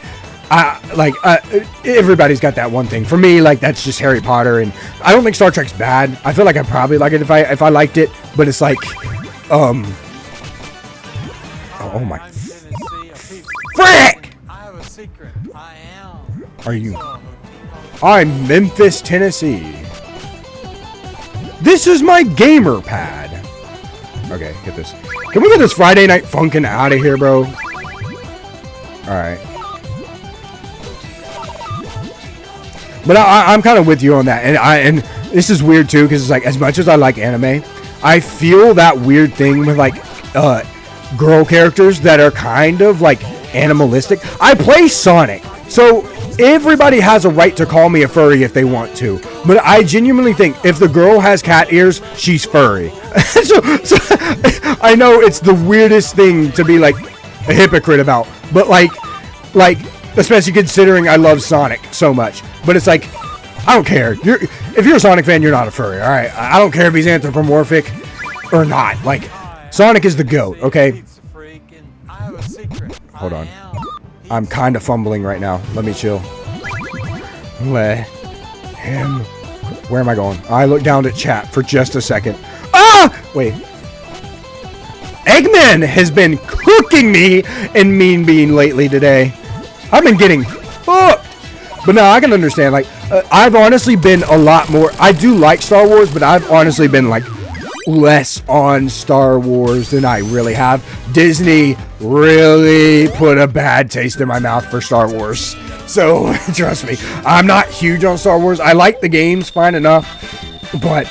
everybody's got that one thing. For me, like that's just Harry Potter, and I don't think Star Trek's bad. I feel like I'd probably like it if I liked it, but it's like oh my frick! I have a secret. I am. Are you? I'm Memphis, Tennessee. This is my gamer pad. Okay, get this. Can we get this Friday Night Funkin' out of here, bro? Alright. But I'm kind of with you on that. And this is weird too, because it's like, as much as I like anime, I feel that weird thing with like girl characters that are kind of like animalistic. I play Sonic, so everybody has a right to call me a furry if they want to. But I genuinely think if the girl has cat ears, she's furry. so I know it's the weirdest thing to be like a hypocrite about, but like especially considering I love Sonic so much. But it's like, I don't care. If you're a Sonic fan, you're not a furry, all right? I don't care if he's anthropomorphic or not. Like, Sonic is the GOAT, okay? Hold on. I'm kind of fumbling right now. Let me chill. Let him... Where am I going? I look down at chat for just a second. Ah! Wait. Eggman has been cooking me in Mean Bean lately today. I've been getting hooked. But no, I can understand. Like, I've honestly been a lot more... I do like Star Wars, but I've honestly been, like, less on Star Wars than I really have. Disney really put a bad taste in my mouth for Star Wars. So, trust me, I'm not huge on Star Wars. I like the games fine enough, but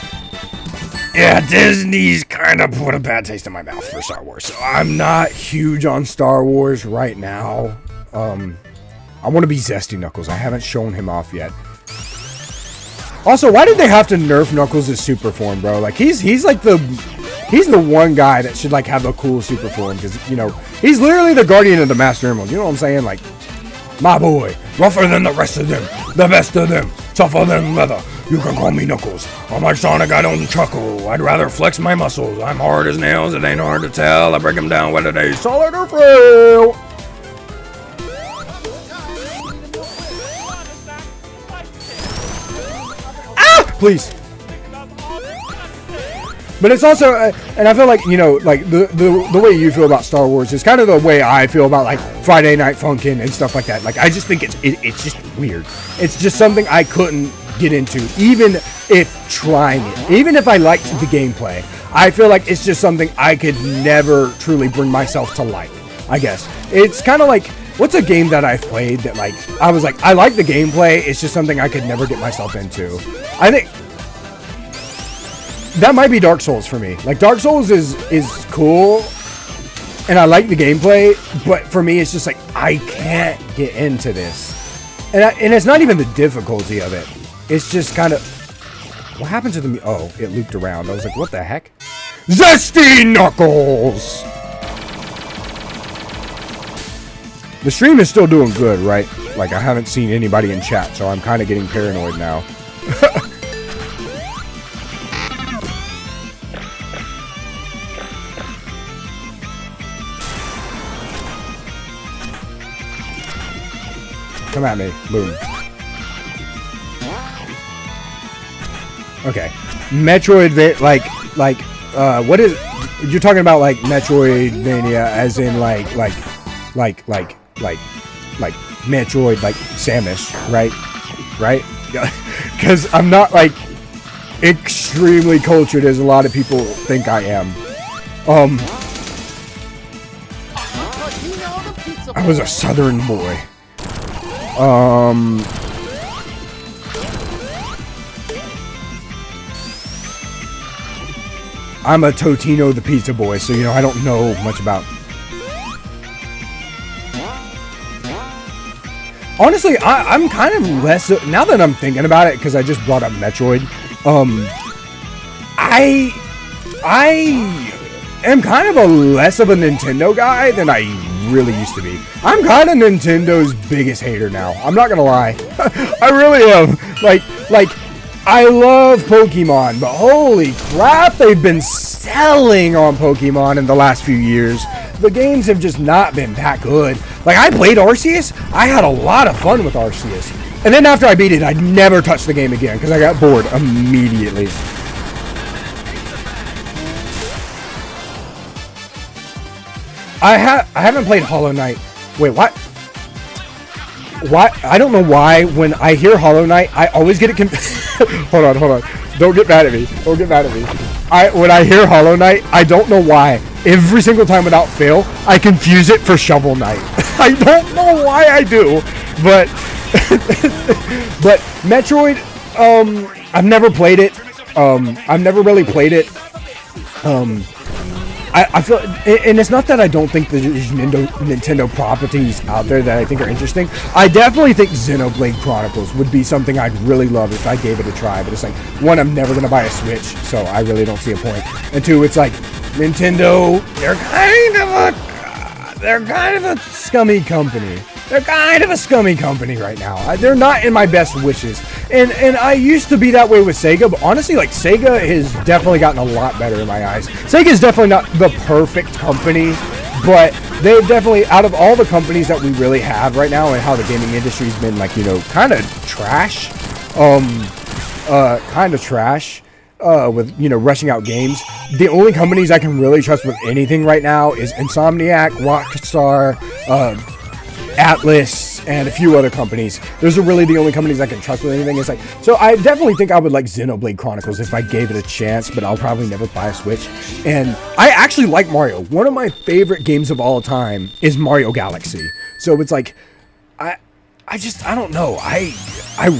yeah, Disney's kind of put a bad taste in my mouth for Star Wars. So I'm not huge on Star Wars right now. I want to be Zesty Knuckles. I haven't shown him off yet. Also, why did they have to nerf Knuckles' super form, bro? Like, he's the one guy that should, like, have the cool super form. Because, you know, he's literally the guardian of the Master Emerald. You know what I'm saying? Like, my boy, rougher than the rest of them, the best of them, tougher than leather. You can call me Knuckles. I'm like Sonic, I don't chuckle. I'd rather flex my muscles. I'm hard as nails, it ain't hard to tell. I break them down whether they solid or frail. Please. But it's also, and I feel like, you know, like the way you feel about Star Wars is kind of the way I feel about like Friday Night Funkin' and stuff like that. Like, I just think it's just weird. It's just something I couldn't get into, even if trying it. Even if I liked the gameplay, I feel like it's just something I could never truly bring myself to like, I guess. It's kind of like, what's a game that I've played that, like, I was like, I like the gameplay, it's just something I could never get myself into. I think that might be Dark Souls for me. Like, Dark Souls is cool, and I like the gameplay, but for me, it's just like, I can't get into this. And it's not even the difficulty of it. It's just kind of, what happened to the, oh, it looped around. I was like, what the heck? Zesty Knuckles! The stream is still doing good, right? Like, I haven't seen anybody in chat, so I'm kind of getting paranoid now. Come at me. Boom. Okay. Metroid, what is... You're talking about, like, Metroidvania as in, like Metroid, like Samus, right? Right? Because I'm not, like, extremely cultured as a lot of people think I am. I was a southern boy. I'm a Totino the pizza boy, so, you know, I don't know much about... Honestly, I'm kind of less... Now that I'm thinking about it, because I just brought up Metroid, I am kind of a less of a Nintendo guy than I really used to be. I'm kind of Nintendo's biggest hater now. I'm not gonna lie. I really am. Like, I love Pokemon, but holy crap, they've been selling on Pokemon in the last few years. The games have just not been that good. Like, I played Arceus. I had a lot of fun with Arceus. And then after I beat it, I never touched the game again because I got bored immediately. I haven't played Hollow Knight. Wait, what? What? I don't know why when I hear Hollow Knight, I always get it hold on. Don't get mad at me. When I hear Hollow Knight, I don't know why. Every single time without fail, I confuse it for Shovel Knight. I don't know why I do, but but Metroid, I've never played it. I've never really played it. I feel, and it's not that I don't think there's Nintendo properties out there that I think are interesting. I definitely think Xenoblade Chronicles would be something I'd really love if I gave it a try. But it's like, one, I'm never gonna buy a Switch, so I really don't see a point. And two, it's like Nintendo, they're kind of a scummy company. They're kind of a scummy company right now. They're not in my best wishes. And I used to be that way with Sega, but honestly, like, Sega has definitely gotten a lot better in my eyes. Sega's definitely not the perfect company, but they've definitely, out of all the companies that we really have right now and how the gaming industry's been, like, you know, kind of trash, with, you know, rushing out games, the only companies I can really trust with anything right now is Insomniac, Rockstar, Atlas, and a few other companies. Those are really the only companies I can trust with anything. It's like, so I definitely think I would like Xenoblade Chronicles if I gave it a chance, but I'll probably never buy a Switch. And I actually like Mario. One of my favorite games of all time is Mario Galaxy. So it's like, I don't know. I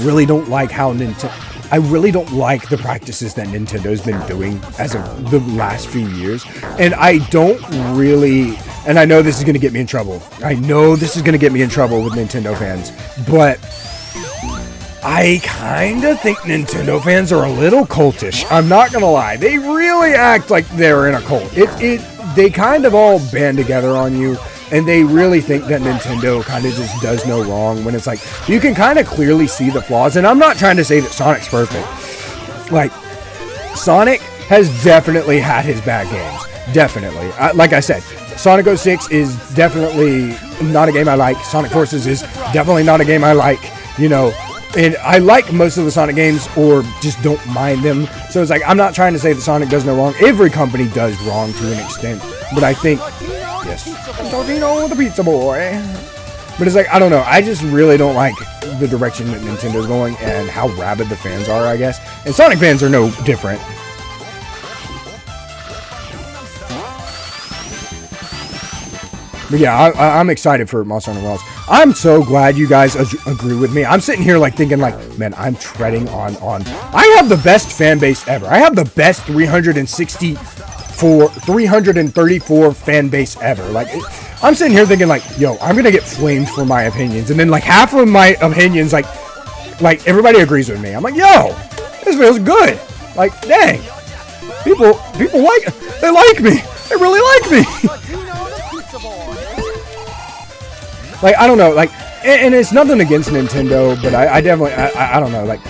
really don't like how I really don't like the practices that Nintendo's been doing as of the last few years. And I don't really, and I know this is going to get me in trouble. I know this is going to get me in trouble with Nintendo fans. But I kind of think Nintendo fans are a little cultish. I'm not going to lie. They really act like they're in a cult. They kind of all band together on you. And they really think that Nintendo kind of just does no wrong when it's like, you can kind of clearly see the flaws. And I'm not trying to say that Sonic's perfect. Like, Sonic has definitely had his bad games. Definitely. Like I said, Sonic 06 is definitely not a game I like. Sonic Forces is definitely not a game I like, you know. And I like most of the Sonic games, or just don't mind them. So it's like, I'm not trying to say that Sonic does no wrong. Every company does wrong to an extent. But I think, yes, Totino the Pizza Boy. But it's like, I don't know. I just really don't like the direction that Nintendo's going and how rabid the fans are, I guess. And Sonic fans are no different. But yeah, I'm excited for Monster Hunter Wilds. I'm so glad you guys agree with me. I'm sitting here like thinking like, man, I'm treading on. I have the best fan base ever. I have the best 334 fan base ever. Like, I'm sitting here thinking like, yo, I'm gonna get flamed for my opinions, and then like half of my opinions, like everybody agrees with me. I'm like, yo, this feels good. Like, dang, people like, they like me. They really like me. Like, I don't know, like, and it's nothing against Nintendo, but I definitely, I don't know, like,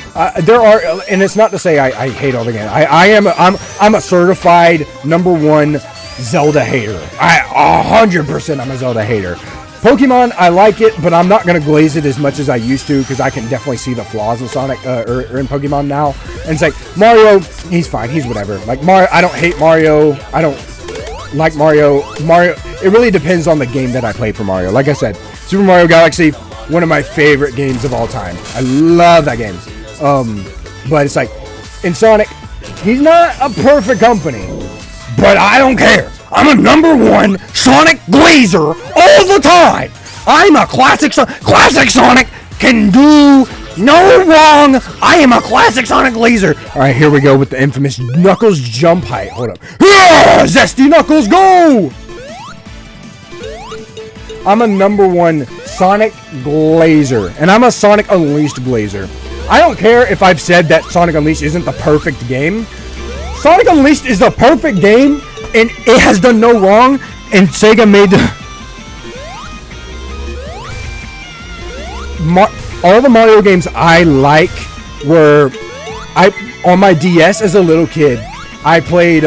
there are, and it's not to say I hate all the games. I'm a certified #1 Zelda hater. 100% I'm a Zelda hater. Pokemon, I like it, but I'm not gonna glaze it as much as I used to, because I can definitely see the flaws in Sonic, or in Pokemon now. And it's like, Mario, he's fine, he's whatever. Like, Mario, I don't hate Mario, I don't like Mario. It really depends on the game that I play for Mario. Like I said, Super Mario Galaxy, one of my favorite games of all time. I love that game. But it's like, in Sonic, he's not a perfect company, but I don't care. I'm a #1 Sonic glazer all the time. I'm a classic Sonic, can do no wrong. I am a classic Sonic glazer. All right, here we go with the infamous Knuckles jump height. Hold up. Ah, Zesty Knuckles, go! I'm a #1 Sonic glazer, and I'm a Sonic Unleashed glazer. I don't care if I've said that Sonic Unleashed isn't the perfect game. Sonic Unleashed is the perfect game, and it has done no wrong, and Sega made all the Mario games I like were on my DS as a little kid. I played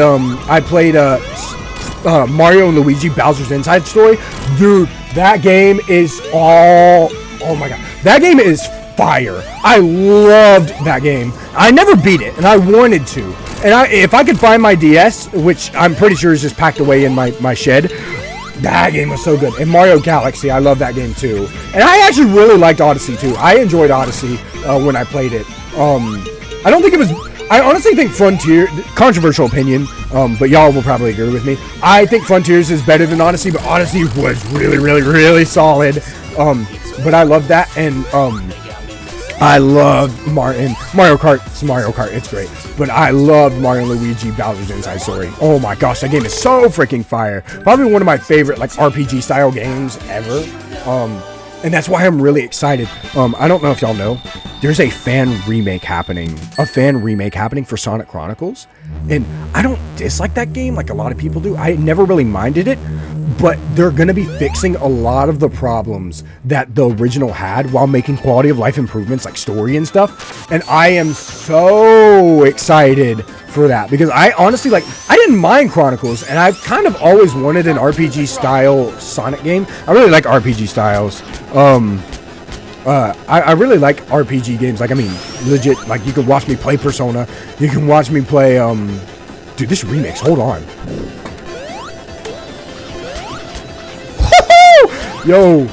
Mario and Luigi Bowser's Inside Story. Dude, that game is oh my god. That game is fire. I loved that game. I never beat it, and I wanted to. And if I could find my DS, which I'm pretty sure is just packed away in my shed, that game was so good. And Mario Galaxy, I love that game too. And I actually really liked Odyssey too. I enjoyed Odyssey when I played it. I don't think it was... I honestly think Frontier... Controversial opinion, but y'all will probably agree with me. I think Frontiers is better than Odyssey, but Odyssey was really, really, really solid. But I love that, and I love Mario Kart. It's Mario Kart. It's great. But I loved Mario and Luigi Bowser's Inside Story. Oh my gosh, that game is so freaking fire. Probably one of my favorite like RPG style games ever. And that's why I'm really excited. I don't know if y'all know, there's a fan remake happening for Sonic Chronicles. And I don't dislike that game like a lot of people do. I never really minded it, but they're going to be fixing a lot of the problems that the original had while making quality of life improvements like story and stuff. And I am so excited for that because I honestly I didn't mind Chronicles, and I've kind of always wanted an RPG style Sonic game. I really like RPG styles. I really like RPG games. Like, I mean, legit, like, you can watch me play Persona. You can watch me play, dude, this remix, hold on. Yo.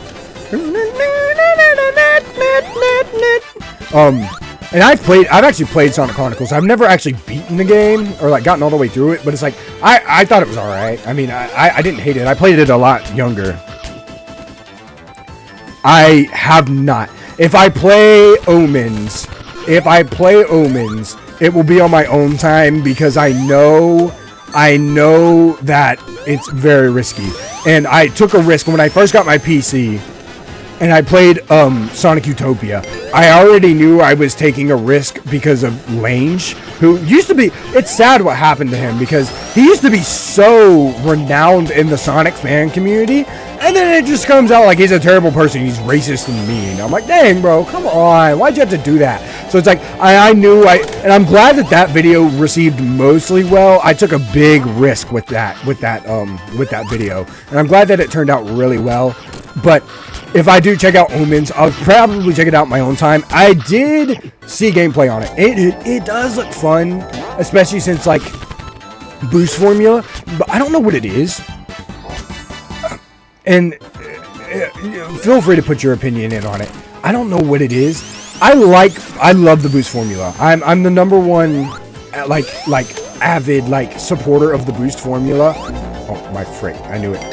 And I've actually played Sonic Chronicles. I've never actually beaten the game, or, like, gotten all the way through it, but it's like, I thought it was alright. I mean, I didn't hate it. I played it a lot younger. I have not. If I play Omens, it will be on my own time because I know that it's very risky. And I took a risk when I first got my PC and I played Sonic Utopia. I already knew I was taking a risk because of Lange, who used to be... It's sad what happened to him because he used to be so renowned in the Sonic fan community. And then it just comes out like he's a terrible person. He's racist and mean. I'm like, dang, bro, come on. Why'd you have to do that? So it's like, I knew and I'm glad that video received mostly well. I took a big risk with that video. And I'm glad that it turned out really well. But if I do check out Omens, I'll probably check it out in my own time. I did see gameplay on it. It does look fun, especially since, like, boost formula. But I don't know what it is. And feel free to put your opinion in on it. I don't know what it is. I love the boost formula. I'm the number one like avid supporter of the boost formula. Oh my frick, I knew it.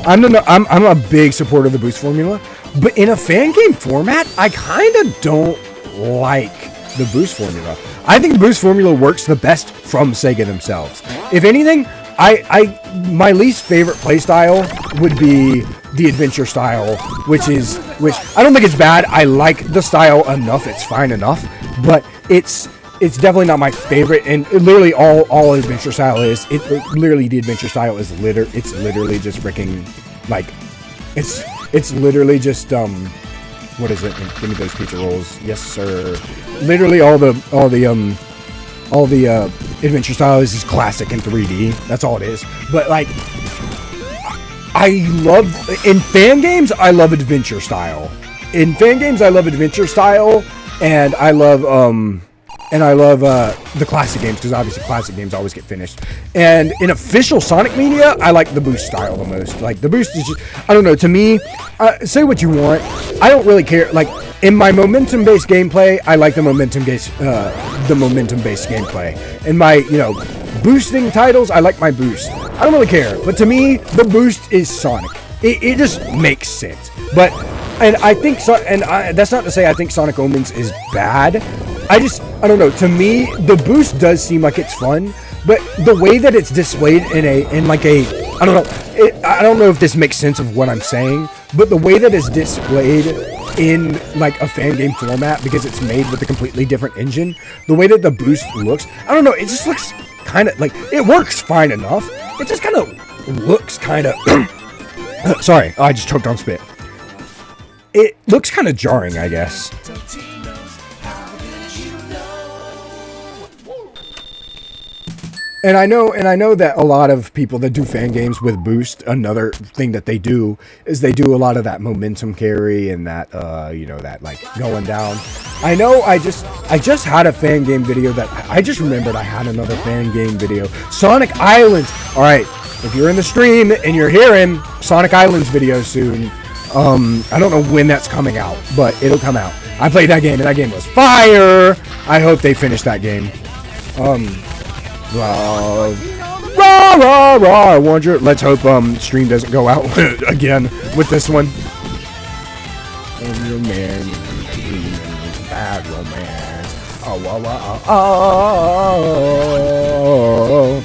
I'm a big supporter of the boost formula, but in a fan game format, I kind of don't like the boost formula. I think the boost formula works the best from Sega themselves. If anything, my least favorite playstyle would be the adventure style, which I don't think it's bad. I like the style enough; it's fine enough, but it's definitely not my favorite. And literally, all adventure style is literally the adventure style is it's literally just freaking it's literally just what is it? Give me those pizza rolls, yes sir. Literally all the adventure style is just classic in 3D. That's all it is. But like, in fan games, I love adventure style. In fan games, I love adventure style, and I love the classic games because obviously classic games always get finished. And in official Sonic Mania, I like the boost style the most. Like the boost is just, I don't know. To me, say what you want. I don't really care. Like, in my momentum-based gameplay, I like the momentum-based gameplay. In my, boosting titles, I like my boost. I don't really care. But to me, the boost is Sonic. It just makes sense. But, and I think, that's not to say I think Sonic Omens is bad. I don't know. To me, the boost does seem like it's fun. But the way that it's displayed I don't know. I don't know if this makes sense of what I'm saying. But the way that it's displayed in like a fan game format because it's made with a completely different engine. The way that the boost looks, I don't know, it just looks kind of like, it works fine enough. It just kind of looks kind of, sorry, I just choked on spit. It looks kind of jarring, I guess. And I know that a lot of people that do fan games with boost, another thing that they do is they do a lot of that momentum carry and that you know, that like going down. I know I just had a fan game video that I just remembered I had another fan game video. Sonic Islands. All right, if you're in the stream and you're hearing Sonic Islands video soon, I don't know when that's coming out, but it'll come out. I played that game and that game was fire. I hope they finish that game. Rah, rah, rah, I wonder. Let's hope stream doesn't go out again with this one. Romance, bad romance. Oh, oh, oh, oh.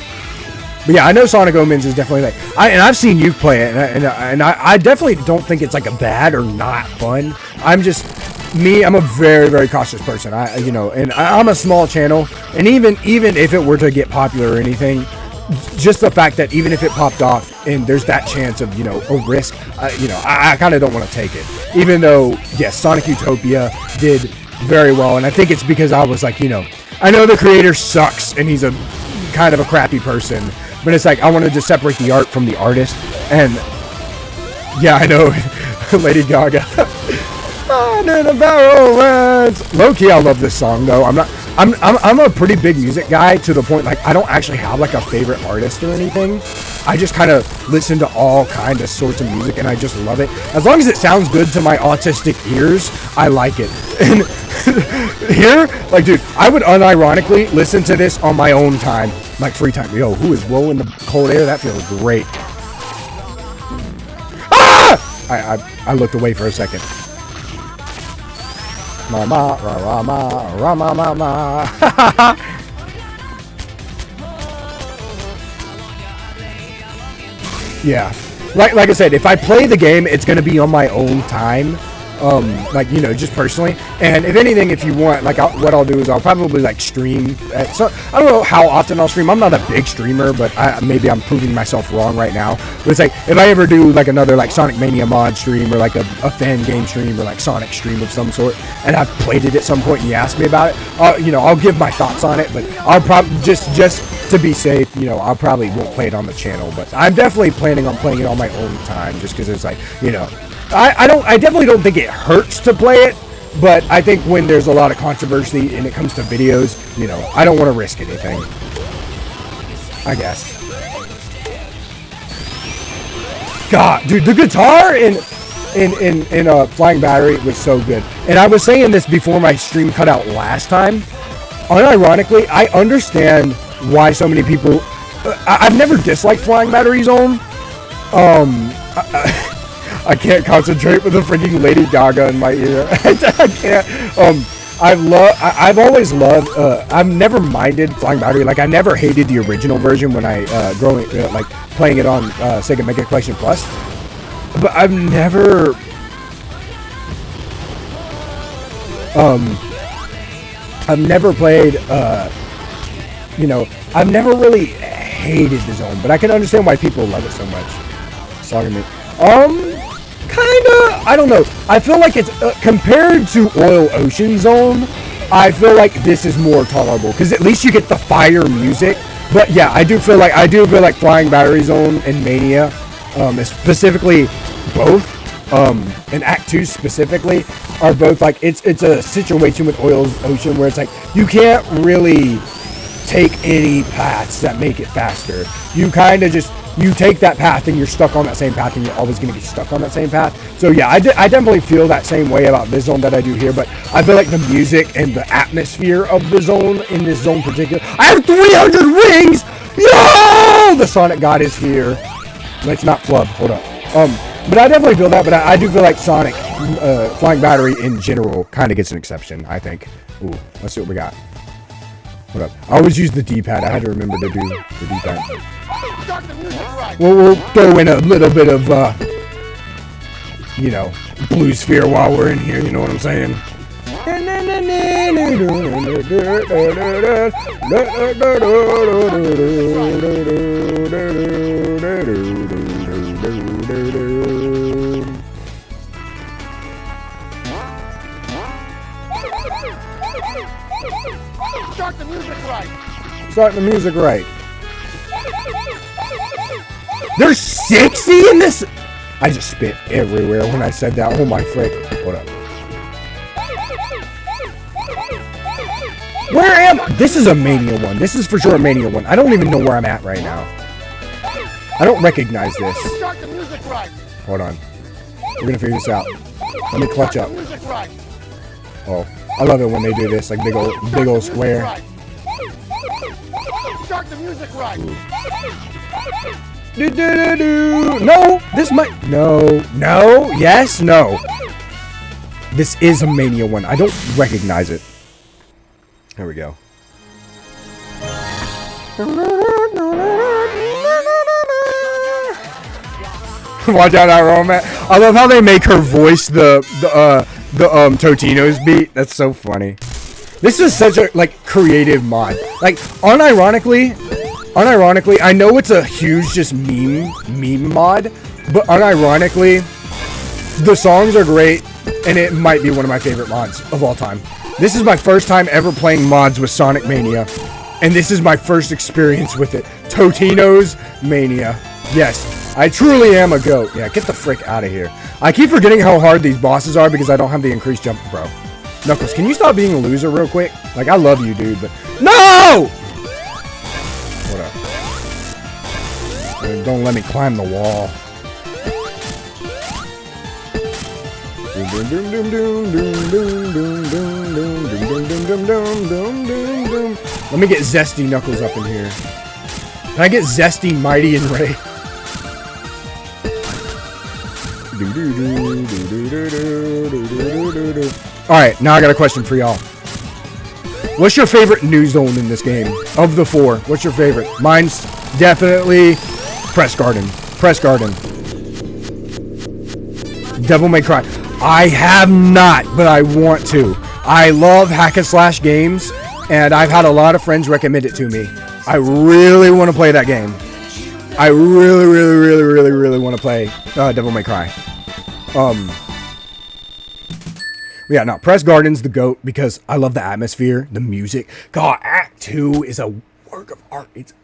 But yeah, I know Sonic Omens is definitely like, I've seen you play it, and I definitely don't think it's like a bad or not fun. I'm a very, very cautious person. I'm a small channel, and even if it were to get popular or anything, just the fact that even if it popped off and there's that chance of, you know, a risk, I kind of don't want to take it. Even though, yes, Sonic Utopia did very well, and I think it's because I was like, you know, I know the creator sucks and he's a kind of a crappy person, but it's like I wanted to separate the art from the artist, and yeah, I know, Lady Gaga. Low key, I love this song though. I'm a pretty big music guy to the point like I don't actually have like a favorite artist or anything. I just kind of listen to all kind of sorts of music and I just love it. As long as it sounds good to my autistic ears, I like it. And here, like, dude, I would unironically listen to this on my own time, like free time. Yo, who is blowing the cold air? That feels great. Ah! I looked away for a second. Mama, rama, rama, mama. Yeah, like I said, if I play the game, it's gonna be on my own time. Like, you know, just personally. And if anything, if you want, like, what I'll do is I'll probably like stream. So I don't know how often I'll stream. I'm not a big streamer, but maybe I'm proving myself wrong right now. But it's like if I ever do like another like Sonic Mania mod stream or like a fan game stream or like Sonic stream of some sort, and I've played it at some point and you ask me about it, you know, I'll give my thoughts on it. But I'll probably just to be safe, you know, I probably won't play it on the channel. But I'm definitely planning on playing it on my own time, just because it's like, you know. I definitely don't think it hurts to play it, but I think when there's a lot of controversy and it comes to videos, you know, I don't want to risk anything. I guess. God, dude, the guitar in Flying Battery was so good. And I was saying this before my stream cut out last time. Unironically, I understand why so many people. I've never disliked Flying Battery Zone. I can't concentrate with a freaking Lady Gaga in my ear. I can't. I've always loved. I've never minded Flying Battery. Like I never hated the original version when I like playing it on Sega Mega Collection Plus. But I've never. I've never played. You know, I've never really hated the zone, but I can understand why people love it so much. Sorry, me. Kinda, I don't know. I feel like it's compared to Oil Ocean Zone. I feel like this is more tolerable because at least you get the fire music. But yeah, I do feel like Flying Battery Zone and Mania, specifically both, and Act 2 specifically, are both like it's a situation with Oil Ocean where it's like you can't really take any paths that make it faster. You kind of just. You take that path and you're stuck on that same path and you're always going to get stuck on that same path. So yeah, I definitely feel that same way about this zone that I do here, but I feel like the music and the atmosphere of the zone, in this zone particular, I have 300 wings! Yo! The Sonic God is here. Let's not flub, hold up. But I definitely feel that, but I do feel like Sonic, Flying Battery in general kind of gets an exception, I think. Ooh, let's see what we got. Hold up. I always use the D-pad. I had to remember to do the D-pad. We'll throw in a little bit of, you know, Blue Sphere while we're in here, you know what I'm saying? Start the music right. Start the music right. There's 60 in this? I just spit everywhere when I said that. Oh my frick. Hold up. Where am I? This is a Mania one. This is for sure a Mania one. I don't even know where I'm at right now. I don't recognize this. Start the music right. Hold on. We're gonna figure this out. Let me clutch up. Music right. Oh, I love it when they do this, like big old square. Start the music right. Do, do, do, do. No, this might. No, no, yes, no. This is a Mania one. I don't recognize it. There we go. Watch out, Aroma. I love how they make her voice the Totinos beat. That's so funny. This is such a creative mod. Like unironically, I know it's a huge just meme mod, but unironically, the songs are great, and it might be one of my favorite mods of all time. This is my first time ever playing mods with Sonic Mania, and this is my first experience with it. Totinos Mania. Yes, I truly am a goat. Yeah, get the frick out of here. I keep forgetting how hard these bosses are because I don't have the increased jump, bro. Knuckles, can you stop being a loser real quick? Like, I love you, dude, but... No! What up? Don't let me climb the wall. Let me get Zesty Knuckles up in here. Can I get Zesty, Mighty, and Ray? Alright, now I got a question for y'all. What's your favorite new zone in this game? Of the four, what's your favorite? Mine's definitely Press Garden. Press Garden. Devil May Cry. I have not, but I want to. I love hack and slash games, and I've had a lot of friends recommend it to me. I really want to play that game. I really want to play Devil May Cry. Yeah, no, Press Garden's the GOAT because I love the atmosphere, the music. God, Act 2 is a work of art. It's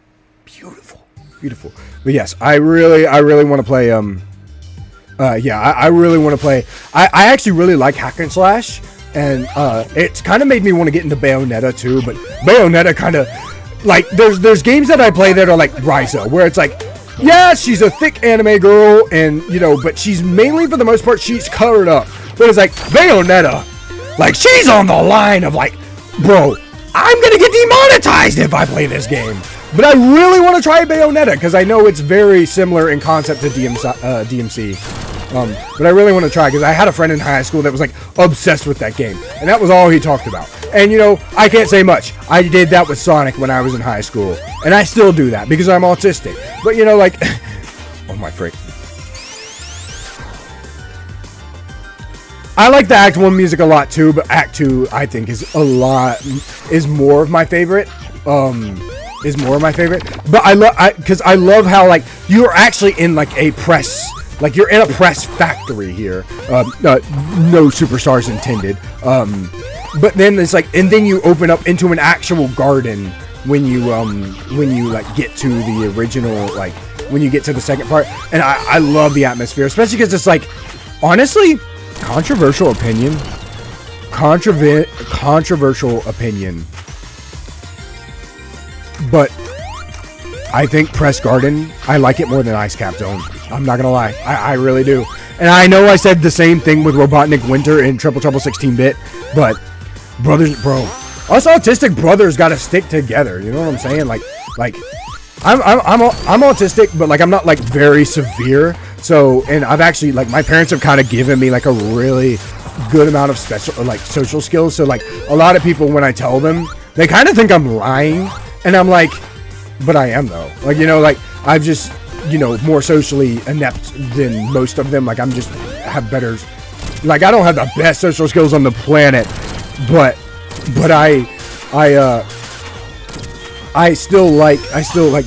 beautiful. Beautiful. But yes, I really want to play, yeah, I really want to play. I actually really like hack and slash, and it's kind of made me want to get into Bayonetta too, but Bayonetta kind of, like, there's games that I play that are like Ryza, where it's like, yeah, she's a thick anime girl, and, you know, but she's mainly, for the most part, she's covered up. But it's like, Bayonetta, like, she's on the line of, like, bro, I'm gonna get demonetized if I play this game. But I really want to try Bayonetta, because I know it's very similar in concept to DMC. But I really want to try, because I had a friend in high school that was, like, obsessed with that game. And that was all he talked about. And, you know, I can't say much. I did that with Sonic when I was in high school. And I still do that, because I'm autistic. But, you know, like... oh, my freak. I like the Act 1 music a lot, too. But Act 2, I think, is more of my favorite. Is more of my favorite. But because I love how, like, you're actually in, like, a press... Like, you're in a press factory here. No superstars intended. But then it's like, and then you open up into an actual garden when you like get to the original, like when you get to the second part. And I love the atmosphere, especially because it's like, honestly, controversial opinion. Controversial opinion. But I think Press Garden, I like it more than Ice Cap Zone. I'm not gonna lie, I really do. And I know I said the same thing with Robotnik Winter and Triple Trouble 16-bit, but brothers, bro, us autistic brothers gotta stick together. You know what I'm saying? Like I'm autistic, but like I'm not like very severe. So, and I've actually, like, my parents have kind of given me like a really good amount of special, like, social skills. So like a lot of people, when I tell them, they kind of think I'm lying, and I'm like, but I am though. Like, you know, like I've just, you know, more socially inept than most of them. Like, I'm just have better like, I don't have the best social skills on the planet, but I still like,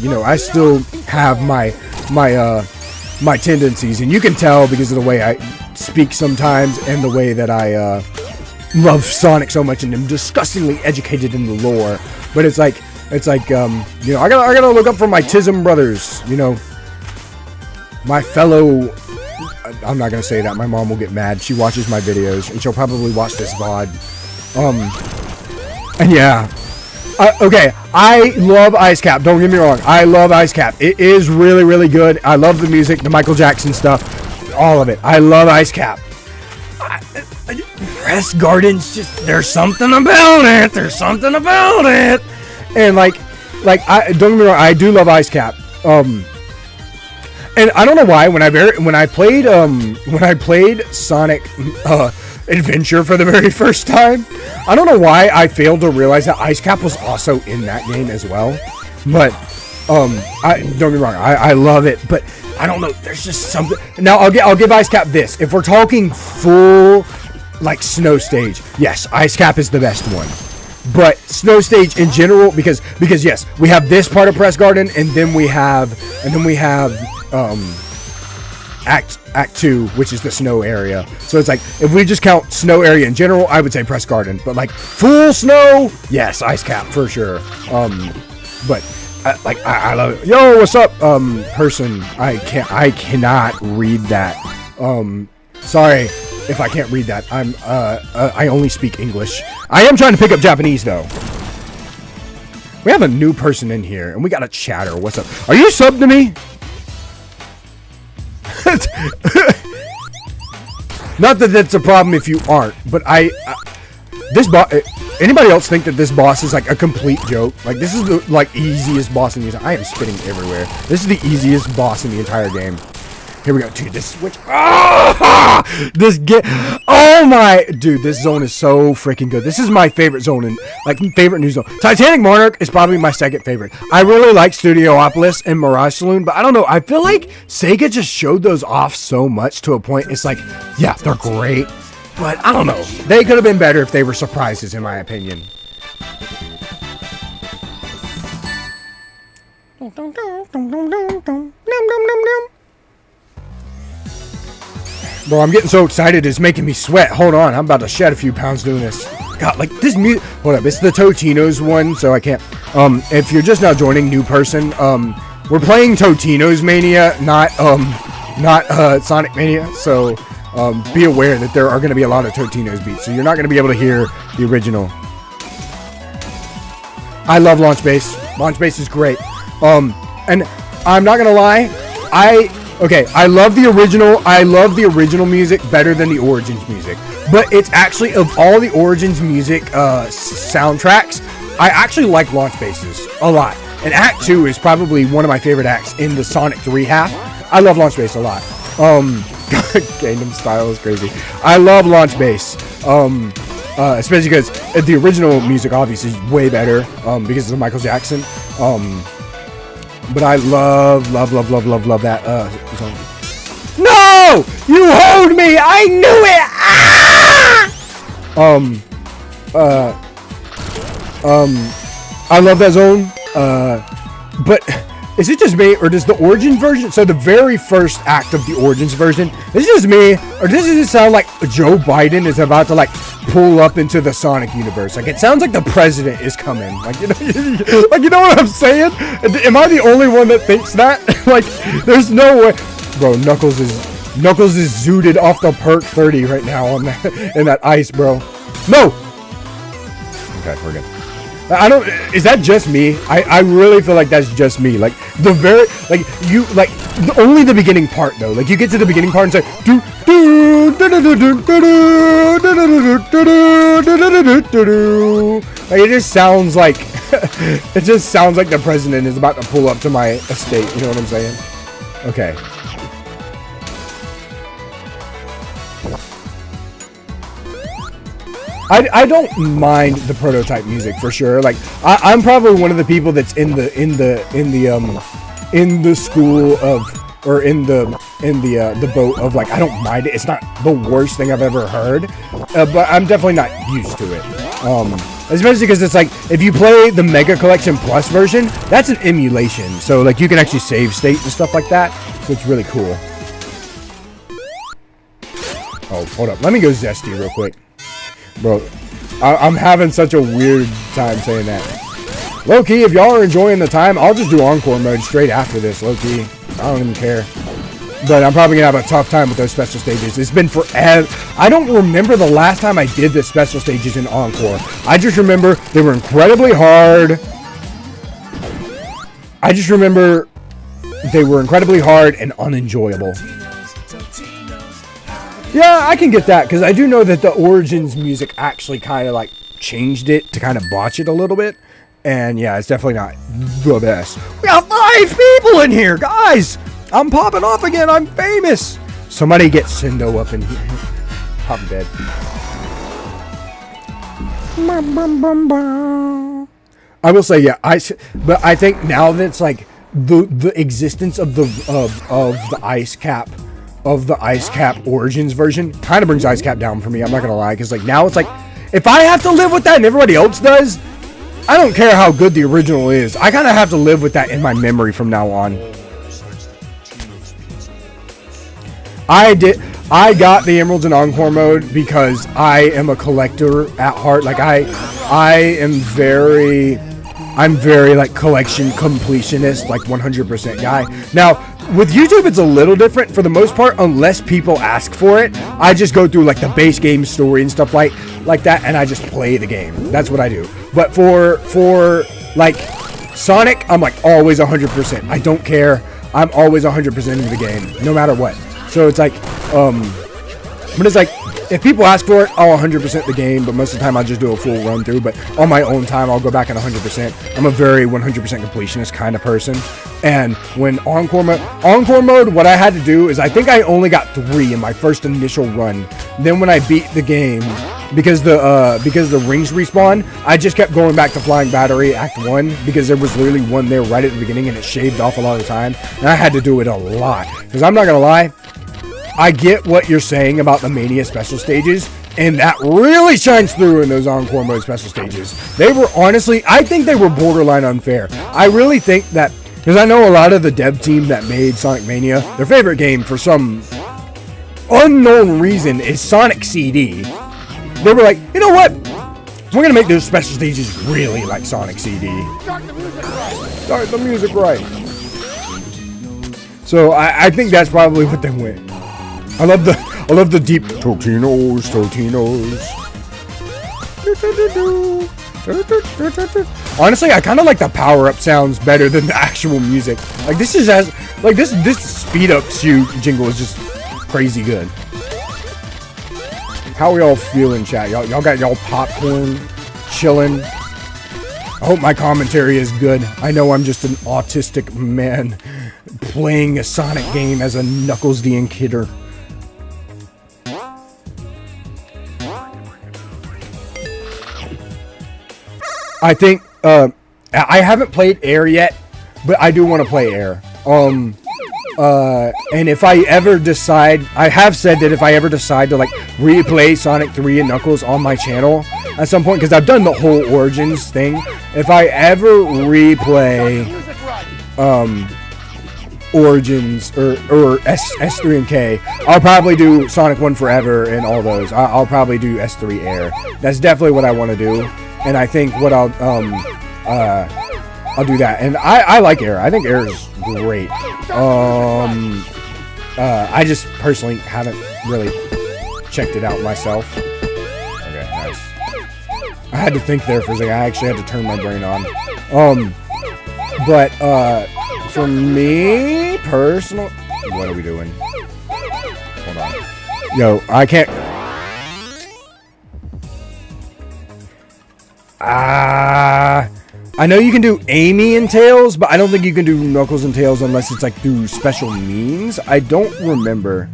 you know, I still have my tendencies, and you can tell because of the way I speak sometimes and the way that I love Sonic so much and am disgustingly educated in the lore. But it's like you know, I gotta look up for my Tism brothers, you know, my fellow. I'm not gonna say that. My mom will get mad. She watches my videos, and she'll probably watch this VOD. And yeah. Okay, I love Ice Cap. Don't get me wrong. I love Ice Cap. It is really, really good. I love the music, the Michael Jackson stuff, all of it. I love Ice Cap. Press Garden's just, there's something about it. There's something about it. And like don't get me wrong. I do love Ice Cap. And I don't know why when I played Sonic Adventure for the very first time, I don't know why I failed to realize that Ice Cap was also in that game as well. But I don't get me wrong, I love it, but I don't know, there's just something. Now I'll give Ice Cap this. If we're talking full like snow stage, yes, Ice Cap is the best one. But snow stage in general, because yes, we have this part of Press Garden, and then we have Act 2, which is the snow area. So it's like, if we just count snow area in general, I would say Press Garden. But like full snow, yes, Ice Cap for sure. But I love it. Yo, what's up, person? I cannot read that. Sorry if I can't read that. I only speak English. I am trying to pick up Japanese though. We have a new person in here, and we got a chatter. What's up? Are you subbed to me? Not that that's a problem if you aren't, but this boss. Anybody else think that this boss is like a complete joke? Like, this is the like easiest boss in the entire. I am spitting everywhere. This is the easiest boss in the entire game. Here we go, dude. This switch. Oh my, dude. This zone is so freaking good. This is my favorite zone and like favorite new zone. Titanic Monarch is probably my second favorite. I really like Studiopolis and Mirage Saloon, but I don't know. I feel like Sega just showed those off so much to a point. It's like, yeah, they're great, but I don't know. They could have been better if they were surprises, in my opinion. Bro, I'm getting so excited, it's making me sweat. Hold on, I'm about to shed a few pounds doing this. God, like this music. Hold up, it's the Totinos one, so I can't. If you're just now joining, new person, we're playing Totinos Mania, not Sonic Mania. So, be aware that there are going to be a lot of Totinos beats, so you're not going to be able to hear the original. I love Launch Base. Launch Base is great. And I'm not gonna lie, I love the original. I love the original music better than the Origins music. But it's actually, of all the Origins music soundtracks, I actually like Launch Bases a lot. And Act 2 is probably one of my favorite acts in the Sonic 3 half. I love Launch Base a lot. Gangnam Style is crazy. I love Launch Base. Especially because the original music obviously is way better because of Michael Jackson. But I love that song. No! You hold me! I knew it! Ah! I love that zone. But is it just me, or does the Origins version, so the very first act of the Origins version, is it just me, or does it sound like Joe Biden is about to like pull up into the Sonic universe? Like, it sounds like the president is coming. Like, you know what I'm saying? Am I the only one that thinks that? Like, there's no way. Bro, Knuckles is zooted off the perk 30 right now on that in that ice, bro. No. Okay, we're good. I don't. Is that just me? I really feel like that's just me. Like the very only the beginning part though. Like you get to the beginning part and say do do do do do do do do do. Like it just sounds like the president is about to pull up to my estate. You know what I'm saying? Okay. I don't mind the prototype music for sure. Like I'm probably one of the people that's in the school of or in the boat of like I don't mind it. It's not the worst thing I've ever heard, but I'm definitely not used to it. Especially because it's like if you play the Mega Collection Plus version, that's an emulation, so like you can actually save state and stuff like that, so it's really cool. Oh, hold up, let me go Zesty real quick, bro. I'm having such a weird time saying that. Low-key, if y'all are enjoying the time, I'll just do Encore mode straight after this, low-key. I don't even care. But I'm probably going to have a tough time with those special stages. It's been forever. I don't remember the last time I did the special stages in Encore. I just remember they were incredibly hard. I just remember they were incredibly hard and unenjoyable. Yeah, I can get that, because I do know that the Origins music actually kind of like changed it to kind of botch it a little bit. And yeah, it's definitely not the best. We got 5 people in here, guys! I'm popping off again, I'm famous! Somebody get Sindo up in here. I'm dead. I will say, yeah, but I think now that it's like the existence of the ice cap, of the ice cap Origins version kind of brings ice cap down for me. I'm not gonna lie, because like now it's like if I have to live with that and everybody else does, I don't care how good the original is. I kind of have to live with that in my memory from now on. I got the emeralds in Encore mode because I am a collector at heart. Like I'm very like collection completionist, like 100% guy. Now with YouTube, it's a little different for the most part, unless people ask for it. I just go through like the base game story and stuff like that, and I just play the game. That's what I do. But for like Sonic, I'm like always 100%. I don't care. I'm always 100% into the game, no matter what. So it's like, but it's like, if people ask for it, I'll 100% the game, but most of the time I'll just do a full run through. But on my own time, I'll go back at 100%. I'm a very 100% completionist kind of person. And when Encore mode, what I had to do is I think I only got 3 in my first initial run. Then when I beat the game, because the rings respawn, I just kept going back to Flying Battery Act 1 because there was literally one there right at the beginning and it shaved off a lot of the time. And I had to do it a lot. Because I'm not going to lie, I get what you're saying about the Mania special stages, and that really shines through in those Encore mode special stages. They were honestly, I think they were borderline unfair. I really think that, because I know a lot of the dev team that made Sonic Mania, their favorite game for some unknown reason is Sonic CD. They were like, you know what? We're going to make those special stages really like Sonic CD. Start the music right. Start the music right. So I think that's probably what they went. I love the deep Totinos. Honestly, I kind of like the power-up sounds better than the actual music. Like this is this speed up jingle is just crazy good. How are y'all feeling, chat? Y'all got y'all popcorn, chilling. I hope my commentary is good. I know I'm just an autistic man playing a Sonic game as a Knuckles the Ink hitter. I think I haven't played Air yet, but I do want to play Air. And if I ever decide, I have said that if I ever decide to like replay Sonic 3 and Knuckles on my channel at some point, because I've done the whole Origins thing, if I ever replay Origins or S3 and K, I'll probably do Sonic 1 Forever and all those. I'll probably do S3 Air. That's definitely what I want to do. And I think what I'll do that. And I like Air. I think Air is great. I just personally haven't really checked it out myself. Okay, nice. I had to think there for a second. I actually had to turn my brain on. But for me personal, what are we doing? Hold on. Yo, I can't. I know you can do Amy and Tails, but I don't think you can do Knuckles and Tails unless it's like through special means. I don't remember.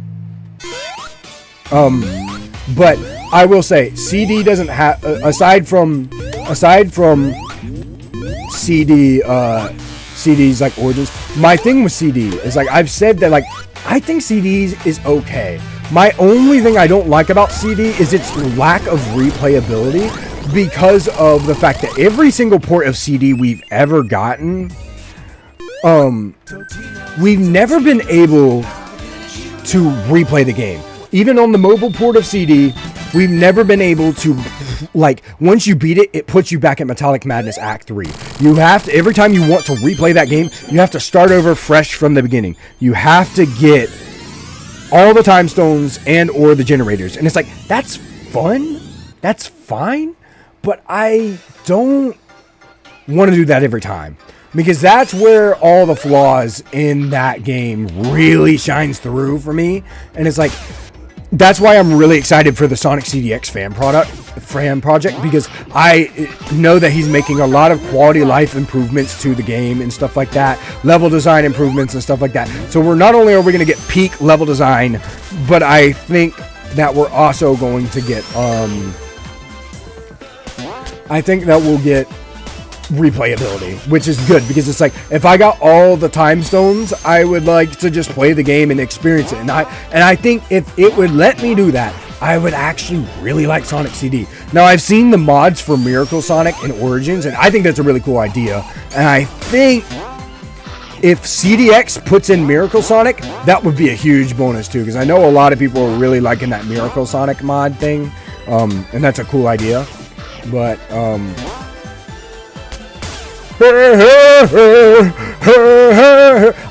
But I will say CD doesn't have aside from CD CDs like Origins. My thing with CD is like I've said that like I think CDs is okay. My only thing I don't like about CD is its lack of replayability because of the fact that every single port of CD we've ever gotten, we've never been able to replay the game. Even on the mobile port of CD, we've never been able to, like, once you beat it, it puts you back at Metallic Madness Act 3. You have to, every time you want to replay that game, you have to start over fresh from the beginning. You have to get all the time stones and or the generators. And it's like, that's fun. That's fine. But I don't want to do that every time. Because that's where all the flaws in that game really shines through for me. And it's like, that's why I'm really excited for the Sonic CDX fan project, because I know that he's making a lot of quality life improvements to the game and stuff like that, level design improvements and stuff like that. So we're not only are we going to get peak level design, but I think that we're also going to get I think that we'll get replayability, which is good, because it's like, if I got all the time stones, I would like to just play the game and experience it. And I think if it would let me do that, I would actually really like Sonic CD. Now, I've seen the mods for Miracle Sonic and Origins, and I think that's a really cool idea. And I think if CDX puts in Miracle Sonic, that would be a huge bonus too, because I know a lot of people are really liking that Miracle Sonic mod thing, and that's a cool idea. But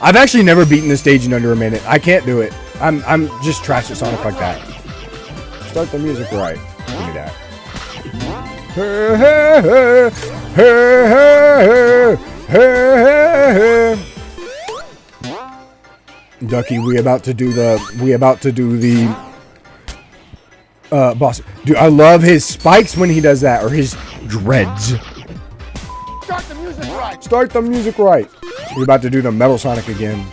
I've actually never beaten this stage in under a minute. I can't do it. I'm just trash at Sonic like that. Start the music right. Give me that. Ducky, we about to do the boss. Dude, I love his spikes when he does that, or his dreads. Start the music right. Start the music right. We're about to do the Metal Sonic again.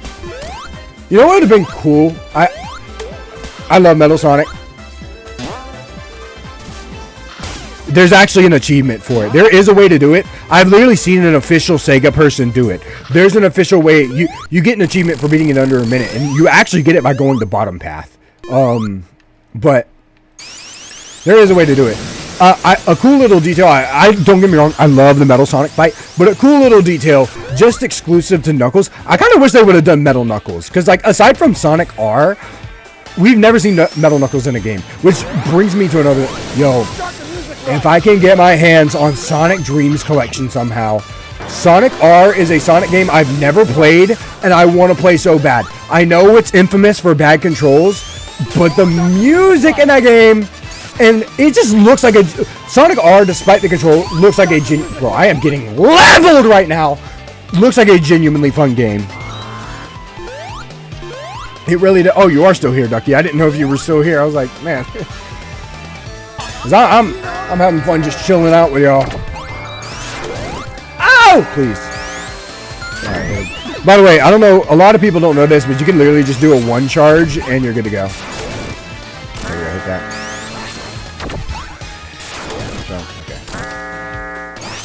You know what would have been cool? I love Metal Sonic. There's actually an achievement for it. There is a way to do it. I've literally seen an official Sega person do it. There's an official way. You get an achievement for beating it under a minute, and you actually get it by going the bottom path. But there is a way to do it. A cool little detail, I don't get me wrong, I love the Metal Sonic fight, but a cool little detail, just exclusive to Knuckles, I kind of wish they would have done Metal Knuckles, because like, aside from Sonic R, we've never seen Metal Knuckles in a game, which brings me to another, if I can get my hands on Sonic Dreams Collection somehow, Sonic R is a Sonic game I've never played, and I want to play so bad. I know it's infamous for bad controls, but the music in that game, and it just looks like a Sonic R, despite the control, looks like a bro, I am getting leveled right now. Looks like a genuinely fun game. It really does. Oh, you are still here, Ducky. I didn't know if you were still here. I was like, man, 'cause I'm having fun just chilling out with y'all. Ow! Please. All right, good. By the way, I don't know. A lot of people don't know this, but you can literally just do a one charge and you're good to go. There you go. Hit that.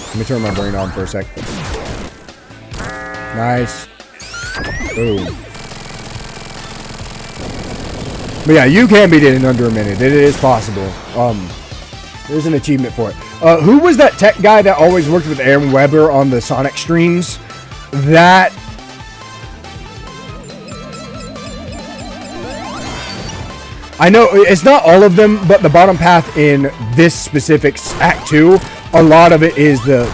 Let me turn my brain on for a sec. Nice. Boom. But yeah, you can beat it in under a minute. It is possible. There's an achievement for it. Who was that tech guy that always worked with Aaron Weber on the Sonic streams? That... I know it's not all of them, but the bottom path in this specific Act 2, a lot of it is the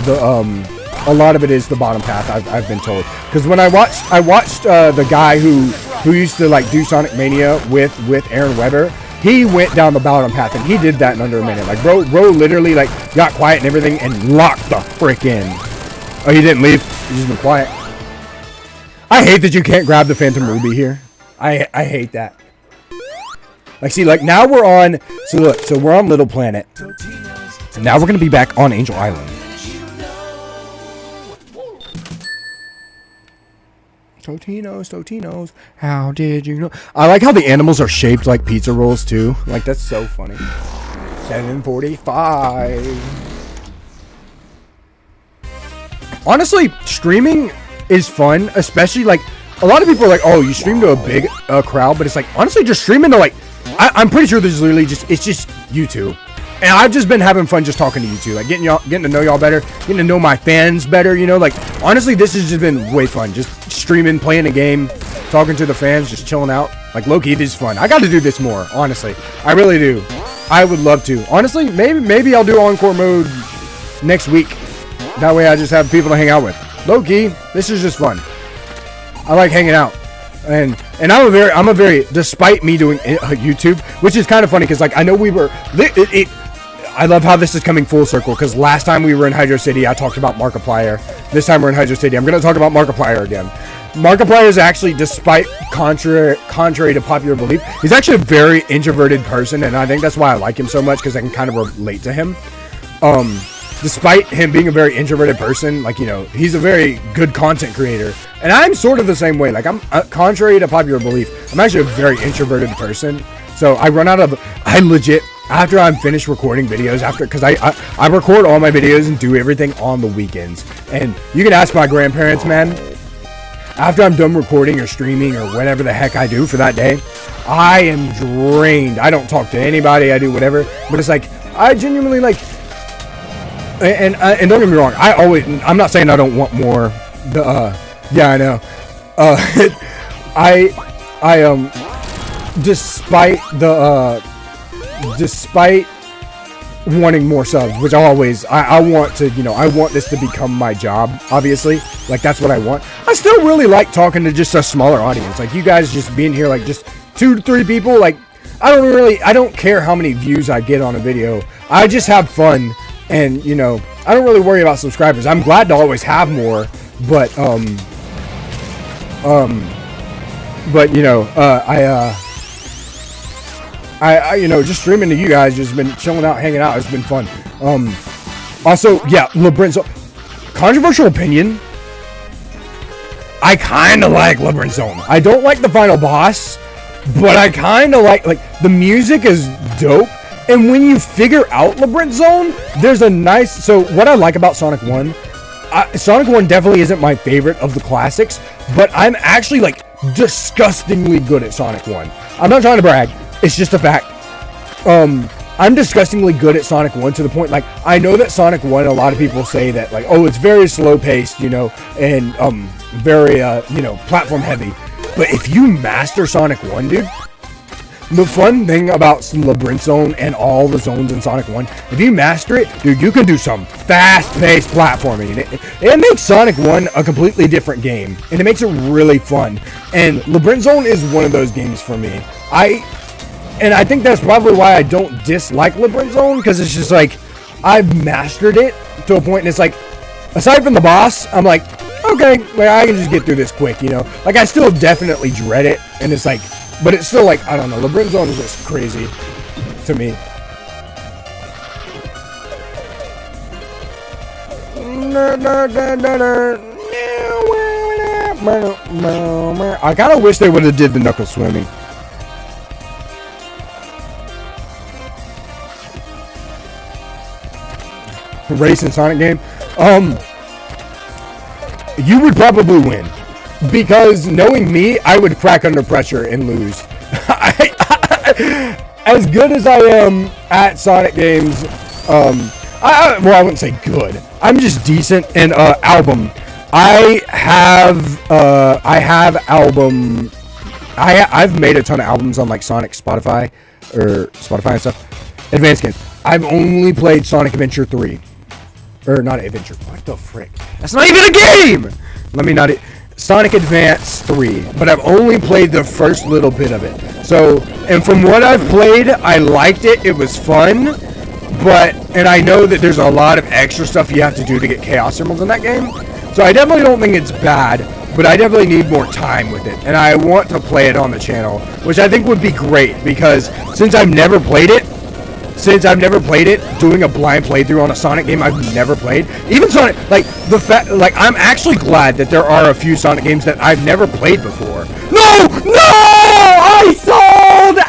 bottom path. I've been told, because when I watched the guy who used to like do Sonic Mania with Aaron Weber. He went down the bottom path and he did that in under a minute. Like bro literally like got quiet and everything and locked the frick in. Oh, he didn't leave. He's just been quiet. I hate that you can't grab the Phantom Ruby here. I hate that. Like, see, like, now we're on... So, look. So, we're on Little Planet. And now we're going to be back on Angel Island. Totinos. How did you know? I like how the animals are shaped like pizza rolls, too. Like, that's so funny. 7:45. Honestly, streaming is fun, especially like a lot of people are like, oh, you stream to a big crowd, but it's like honestly just streaming to like I'm pretty sure this is literally just it's just you two. And I've just been having fun just talking to you two, like getting to know y'all better, getting to know my fans better, you know, like honestly this has just been way fun, just streaming, playing a game, talking to the fans, just chilling out. Like low-key, this is fun. I got to do this more, honestly. I really do. I would love to. Honestly, maybe I'll do encore mode next week. That way I just have people to hang out with. Low-key, this is just fun. I like hanging out. And I'm a very, despite me doing YouTube, which is kind of funny because like I know we were, I love how this is coming full circle because last time we were in Hydro City, I talked about Markiplier. This time we're in Hydro City. I'm going to talk about Markiplier again. Markiplier is actually, despite contrary to popular belief, he's actually a very introverted person, and I think that's why I like him so much because I can kind of relate to him. Despite him being a very introverted person, like, you know, he's a very good content creator, and I'm sort of the same way. Like, I'm contrary to popular belief, I'm actually a very introverted person. So I legit, after I'm finished recording videos, because I record all my videos and do everything on the weekends, and you can ask my grandparents, man. After I'm done recording or streaming or whatever the heck I do for that day, I am drained. I don't talk to anybody. I do whatever. But it's like, I genuinely like, and don't get me wrong. I'm not saying I don't want more. Yeah, I know. Despite wanting more subs, which I want to, you know, I want this to become my job, obviously, like that's what I want. I still really like talking to just a smaller audience, like you guys just being here, like just 2 to 3 people. Like I don't care how many views I get on a video. I just have fun, and you know, I don't really worry about subscribers. I'm glad to always have more, but you know, I you know, just streaming to you guys, just been chilling out, hanging out. It's been fun. Also, yeah, Labrinzo. Controversial opinion. I kind of like Labyrinth Zone. I don't like the final boss, but I kind of like the music is dope. And when you figure out Labyrinth Zone, there's a nice. So what I like about Sonic 1, Sonic 1 definitely isn't my favorite of the classics, but I'm actually like disgustingly good at Sonic 1. I'm not trying to brag. It's just a fact. I'm disgustingly good at Sonic 1 to the point, like, I know that Sonic 1, a lot of people say that, like, oh, it's very slow-paced, you know, and, very, you know, platform heavy. But if you master Sonic 1, dude, the fun thing about Labyrinth Zone and all the zones in Sonic 1, if you master it, dude, you can do some fast-paced platforming. It makes Sonic 1 a completely different game, and it makes it really fun. And Labyrinth Zone is one of those games for me. And I think that's probably why I don't dislike Labyrinth Zone, because it's just like, I've mastered it to a point, and it's like, aside from the boss, I'm like, okay, like, I can just get through this quick, you know? Like, I still definitely dread it, and it's like, but it's still like, I don't know, Labyrinth Zone is just crazy to me. I kind of wish they would have did the knuckle swimming. Racing Sonic game, you would probably win, because knowing me, I would crack under pressure and lose. As good as I am at Sonic games, I wouldn't say good. I'm just decent. And album, I've made a ton of albums on like Sonic Spotify and stuff. Advanced Game. I've only played Sonic Adventure 3. Or not Adventure. What the frick? That's not even a game! Sonic Advance 3. But I've only played the first little bit of it. So, and from what I've played, I liked it. It was fun. And I know that there's a lot of extra stuff you have to do to get Chaos Emeralds in that game. So I definitely don't think it's bad. But I definitely need more time with it. And I want to play it on the channel. Which I think would be great. Because since I've never played it, doing a blind playthrough on a Sonic game I've never played, even Sonic, I'm actually glad that there are a few Sonic games that I've never played before. No! I sold!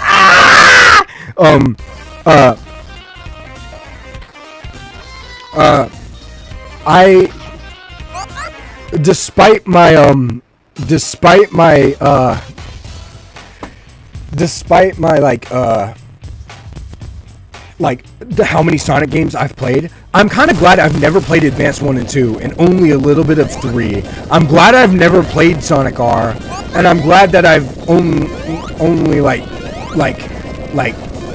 despite my how many Sonic games I've played, I'm kind of glad I've never played Advance 1 and 2 and only a little bit of 3. I'm glad I've never played Sonic R, and I'm glad that I've only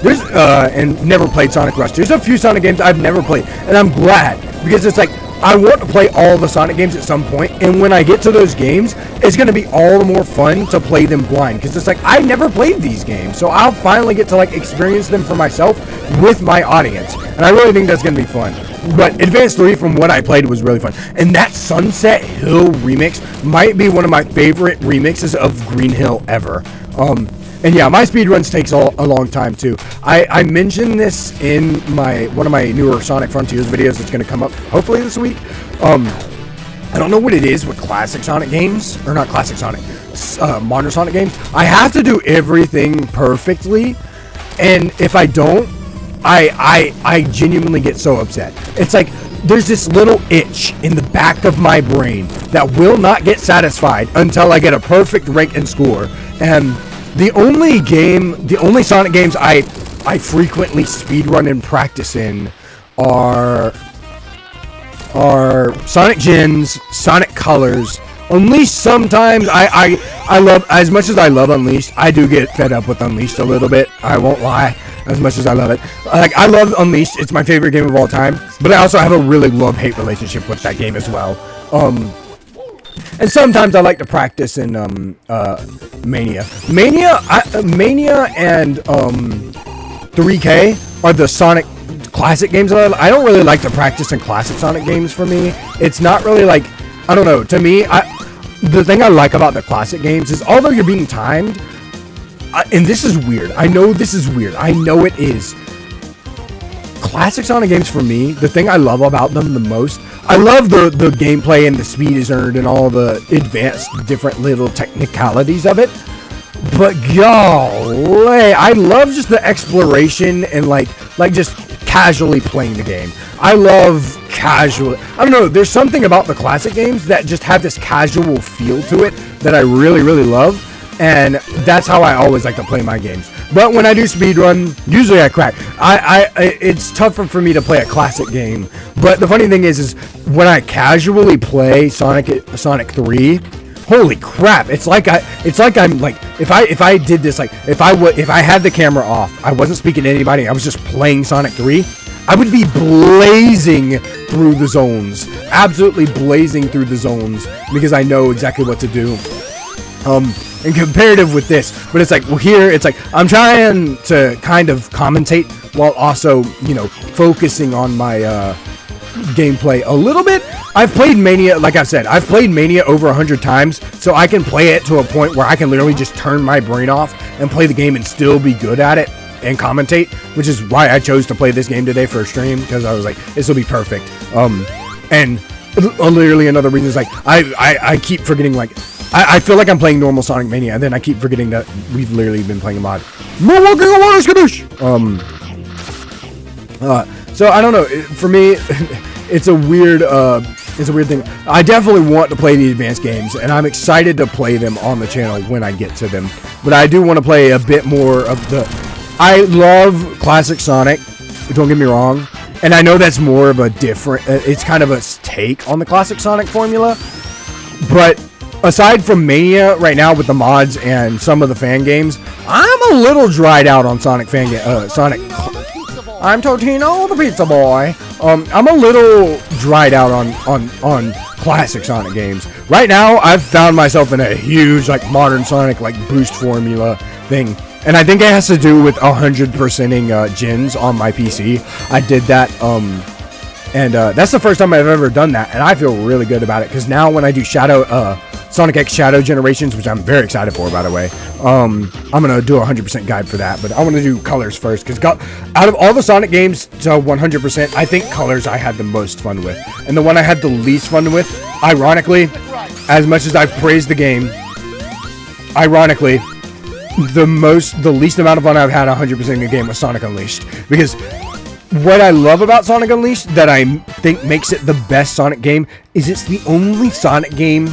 there's and never played Sonic Rush. There's a few Sonic games I've never played, and I'm glad, because it's like I want to play all the Sonic games at some point, and when I get to those games, it's going to be all the more fun to play them blind, because it's like I never played these games, so I'll finally get to like experience them for myself with my audience, and I really think that's going to be fun. But Advance 3, from what I played, was really fun, and that Sunset Hill remix might be one of my favorite remixes of Green Hill ever. And yeah, my speedruns takes a long time too. I mentioned this in one of my newer Sonic Frontiers videos that's going to come up hopefully this week. I don't know what it is with classic Sonic games, or not classic Sonic, modern Sonic games. I have to do everything perfectly, and if I don't, I genuinely get so upset. It's like there's this little itch in the back of my brain that will not get satisfied until I get a perfect rank and score. And the only Sonic games I frequently speedrun and practice in are Sonic Gens, Sonic Colors, Unleashed. Sometimes I love, as much as I love Unleashed, I do get fed up with Unleashed a little bit. I won't lie, as much as I love it. Like, I love Unleashed. It's my favorite game of all time. But I also have a really love-hate relationship with that game as well. And sometimes I like to practice in Mania. Mania and 3K are the Sonic classic games that I don't really like to practice in classic Sonic games. For me, it's not really like, I don't know, to me, the thing I like about the classic games is, although you're being timed, and this is weird, I know this is weird, I know it is, classic Sonic games for me, the thing I love about them the most, I love the gameplay and the speed is earned and all the advanced different little technicalities of it, but golly, I love just the exploration and like just casually playing the game. I love casual. I don't know, there's something about the classic games that just have this casual feel to it that I really, really love, and that's how I always like to play my games. But when I do speedrun, usually I crack. It's tougher for me to play a classic game. But the funny thing is when I casually play Sonic 3, holy crap! It's like I'm like, if I did this, like if I had the camera off, I wasn't speaking to anybody, I was just playing Sonic 3, I would be blazing through the zones, absolutely blazing through the zones, because I know exactly what to do. And comparative with this, but it's like, well, here it's like I'm trying to kind of commentate while also, you know, focusing on my gameplay a little bit. I've played Mania, like I've said, I've played Mania over 100 times, so I can play it to a point where I can literally just turn my brain off and play the game and still be good at it and commentate, which is why I chose to play this game today for a stream, because I was like, this will be perfect. And literally another reason is like, I keep forgetting, like, I feel like I'm playing normal Sonic Mania, and then I keep forgetting that we've literally been playing a mod. So I don't know. For me, it's a weird thing. I definitely want to play the advanced games, and I'm excited to play them on the channel when I get to them. But I do want to play a bit more of the. I love classic Sonic. Don't get me wrong, and I know that's more of a different. It's kind of a take on the classic Sonic formula, but aside from Mania right now with the mods and some of the fan games, I'm a little dried out on Sonic Sonic. I'm Totino, the pizza boy. I'm a little dried out on classic Sonic games. Right now, I've found myself in a huge like modern Sonic like boost formula thing, and I think it has to do with 100%ing gens on my PC. I did that. And that's the first time I've ever done that, and I feel really good about it, because now when I do Sonic X Shadow Generations, which I'm very excited for, by the way, I'm going to do a 100% guide for that, but I want to do Colors first, because out of all the Sonic games to 100%, I think Colors I had the most fun with, and the one I had the least fun with, ironically, as much as I've praised the game, ironically, the least amount of fun I've had 100% in a game was Sonic Unleashed, because what I love about Sonic Unleashed that I think makes it the best Sonic game is it's the only Sonic game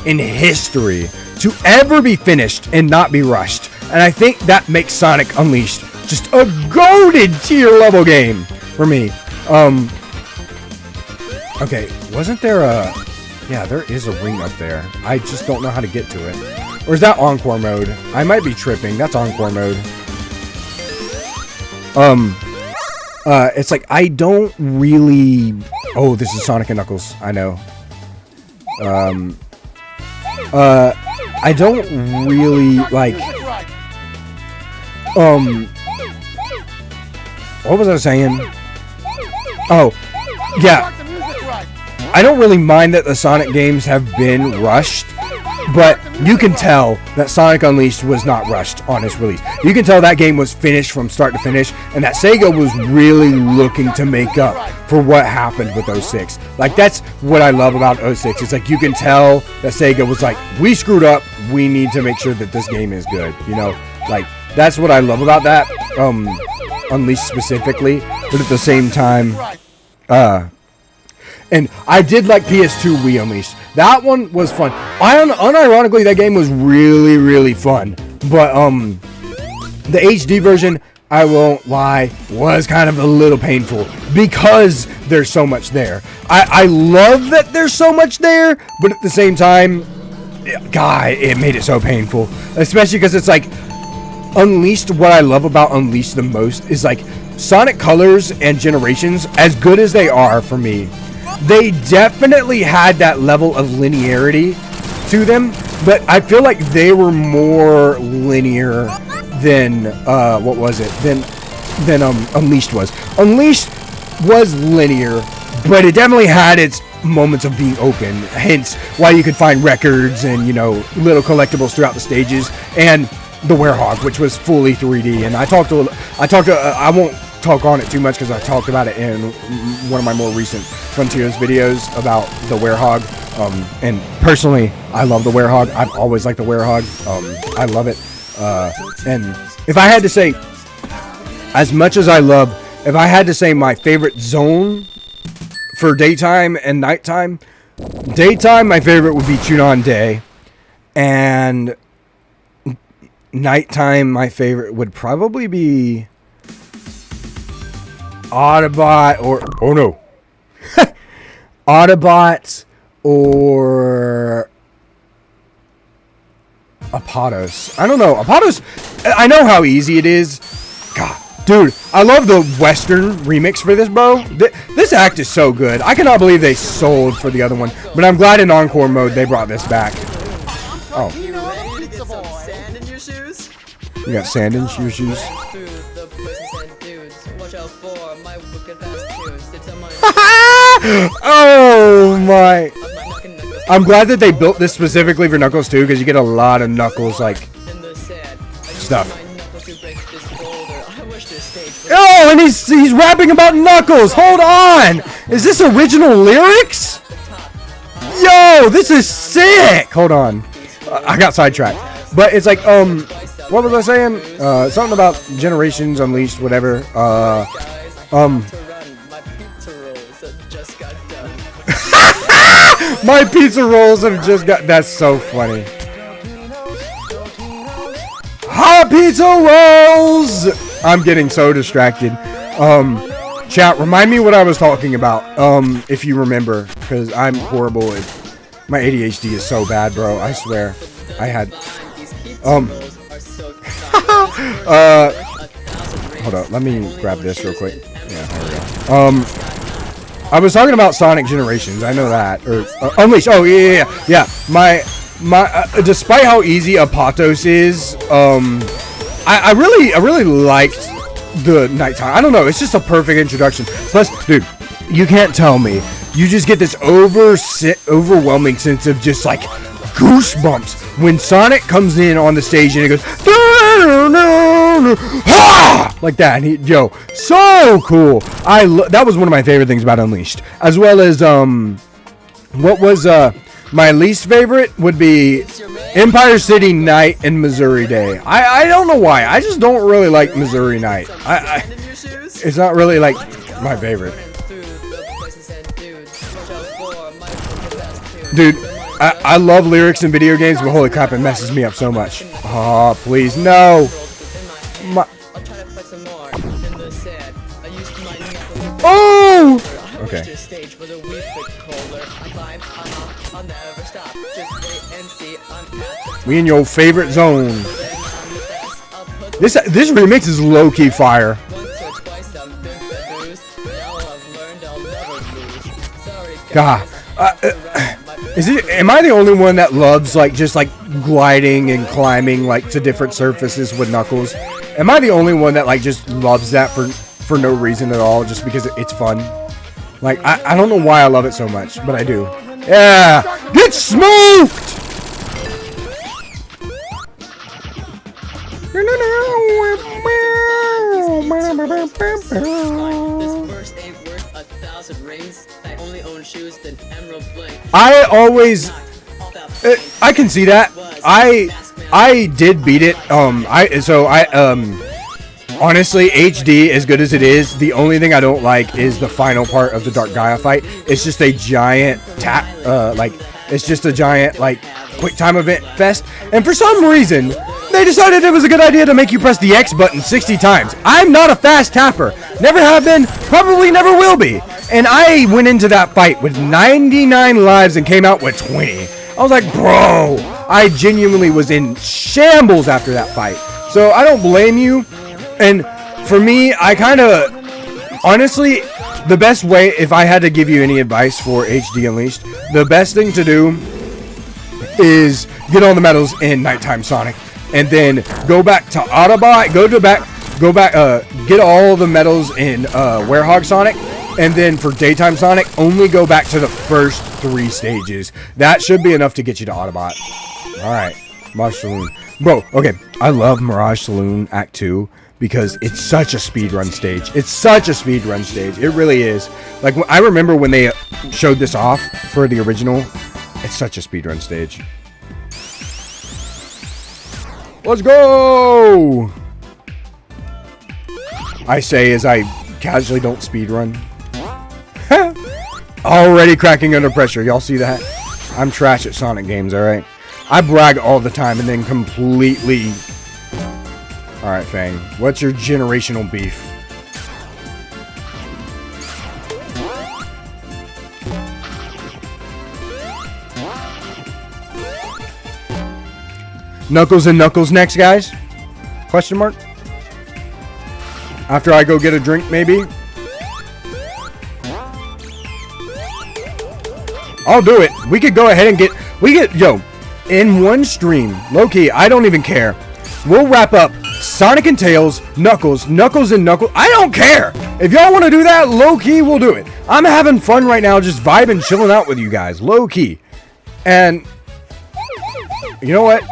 in history to ever be finished and not be rushed. And I think that makes Sonic Unleashed just a goated tier level game for me. Okay, wasn't there a... Yeah, there is a ring up there. I just don't know how to get to it. Or is that Encore mode? I might be tripping. That's Encore mode. It's like, I don't really... Oh, this is Sonic and Knuckles. I know. I don't really, like... What was I saying? Oh, yeah. I don't really mind that the Sonic games have been rushed, but you can tell that Sonic Unleashed was not rushed on its release. You can tell that game was finished from start to finish, and that Sega was really looking to make up for what happened with 06. Like, that's what I love about 06. It's like, you can tell that Sega was like, we screwed up, we need to make sure that this game is good, you know? Like, that's what I love about that, Unleashed specifically, but at the same time, and I did like PS2 Wii Unleashed. That one was fun. Unironically, that game was really, really fun. But the HD version, I won't lie, was kind of a little painful because there's so much there. I love that there's so much there, but at the same time, God, it made it so painful. Especially because it's like, Unleashed, what I love about Unleashed the most is like, Sonic Colors and Generations, as good as they are for me, they definitely had that level of linearity to them, but I feel like they were more linear than what was it? Than Unleashed was. Unleashed was linear, but it definitely had its moments of being open. Hence, why you could find records and, you know, little collectibles throughout the stages, and the Werehog, which was fully 3D. And I won't talk on it too much because I talked about it in one of my more recent Frontiers videos about the Werehog. And personally, I love the Werehog. I've always liked the Werehog. I love it. And if I had to say, as much as I love, if I had to say my favorite zone for daytime and nighttime, daytime, my favorite would be Tune-On Day. And nighttime, my favorite would probably be Autobot or... Oh, no. Autobot or... Apotos. I don't know. Apotos, I know how easy it is. God, dude, I love the Western remix for this, bro. This act is so good. I cannot believe they sold for the other one, but I'm glad in Encore mode they brought this back. Oh. You ready to get some sand in your shoes? You got sand in your shoes? Oh my. I'm glad that they built this specifically for Knuckles too, because you get a lot of Knuckles like stuff. Oh, and he's rapping about Knuckles. Hold on. Is this original lyrics? Yo, this is sick. Hold on. I got sidetracked. But it's like, what was I saying? Something about Generations Unleashed, whatever. My pizza rolls have just got... That's so funny. Hot pizza rolls! I'm getting so distracted. Chat, remind me what I was talking about, if you remember, because I'm horrible at... My ADHD is so bad, bro. I swear. I had... Hold on. Let me grab this real quick. Yeah, there we go. I was talking about Sonic Generations. I know that. Or Unleashed. Oh, yeah. My despite how easy Apotos is, I really liked the nighttime. I don't know. It's just a perfect introduction. Plus, dude, you can't tell me. You just get this overwhelming sense of just like goosebumps when Sonic comes in on the stage and it goes like that. And yo, so cool. That was one of my favorite things about Unleashed, as well as what was my least favorite would be Empire City Night and Missouri Day. I don't know why. I just don't really like Missouri Night. It's not really like my favorite. Dude, I love lyrics in video games, but holy crap, it messes me up so much. Oh, please, no. Oh! Okay. We in your favorite zone. This remix is low-key fire. God. Am I the only one that loves just gliding and climbing to different surfaces with Knuckles? Am I the only one that just loves that for no reason at all, just because it's fun? I don't know why I love it so much, but I do. Yeah, get smoked! I always, I can see that. I did beat it. Honestly, HD, as good as it is, the only thing I don't like is the final part of the Dark Gaia fight. It's just a giant it's just a giant, quick time event fest. And for some reason, they decided it was a good idea to make you press the X button 60 times. I'm not a fast tapper. Never have been, probably never will be. And I went into that fight with 99 lives and came out with 20. I was like, bro, I genuinely was in shambles after that fight. So I don't blame you. And for me, I kind of, honestly, the best way, if I had to give you any advice for HD Unleashed, the best thing to do is get all the medals in Nighttime Sonic, and then go back to Autobot, get all the medals in Werehog Sonic, and then for Daytime Sonic, only go back to the first 3 stages. That should be enough to get you to Autobot. Alright, Mirage Saloon. Bro, okay, I love Mirage Saloon Act 2. Because it's such a speedrun stage. It's such a speedrun stage. It really is. I remember when they showed this off for the original. It's such a speedrun stage. Let's go! I say as I casually don't speedrun. Already cracking under pressure. Y'all see that? I'm trash at Sonic games, alright? I brag all the time and then completely... Alright, Fang. What's your generational beef? Knuckles and Knuckles next, guys? Question mark? After I go get a drink, maybe? I'll do it. We could go ahead and yo, in one stream, low-key, I don't even care. We'll wrap up Sonic and Tails, Knuckles, Knuckles and Knuckles. I don't care. If y'all want to do that, low-key, we'll do it. I'm having fun right now, just vibing, chilling out with you guys, low-key. And, you know what?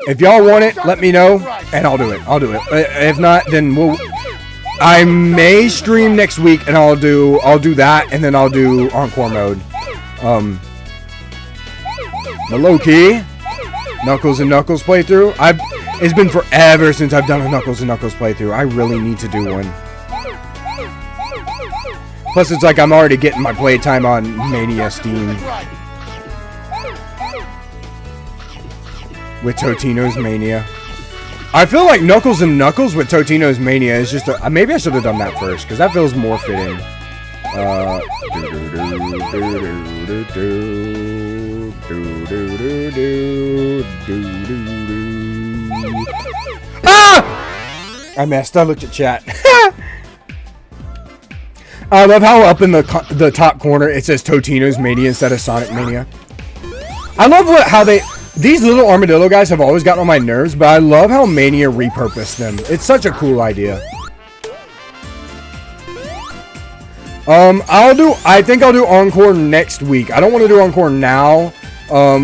If y'all want it, let me know, and I'll do it. I'll do it. If not, then I may stream next week, and I'll do that, and then I'll do Encore mode. But low-key, Knuckles and Knuckles playthrough. It's been forever since I've done a Knuckles and Knuckles playthrough. I really need to do one. Plus, it's I'm already getting my playtime on Mania Steam. With Totinos Mania. I feel like Knuckles and Knuckles with Totinos Mania is just maybe I should have done that first, because that feels more fitting. Ah! I messed. I looked at chat. I love how up in the top corner it says Totinos Mania instead of Sonic Mania. I love how these little armadillo guys have always gotten on my nerves, but I love how Mania repurposed them. It's such a cool idea. I think I'll do Encore next week. I don't want to do Encore now,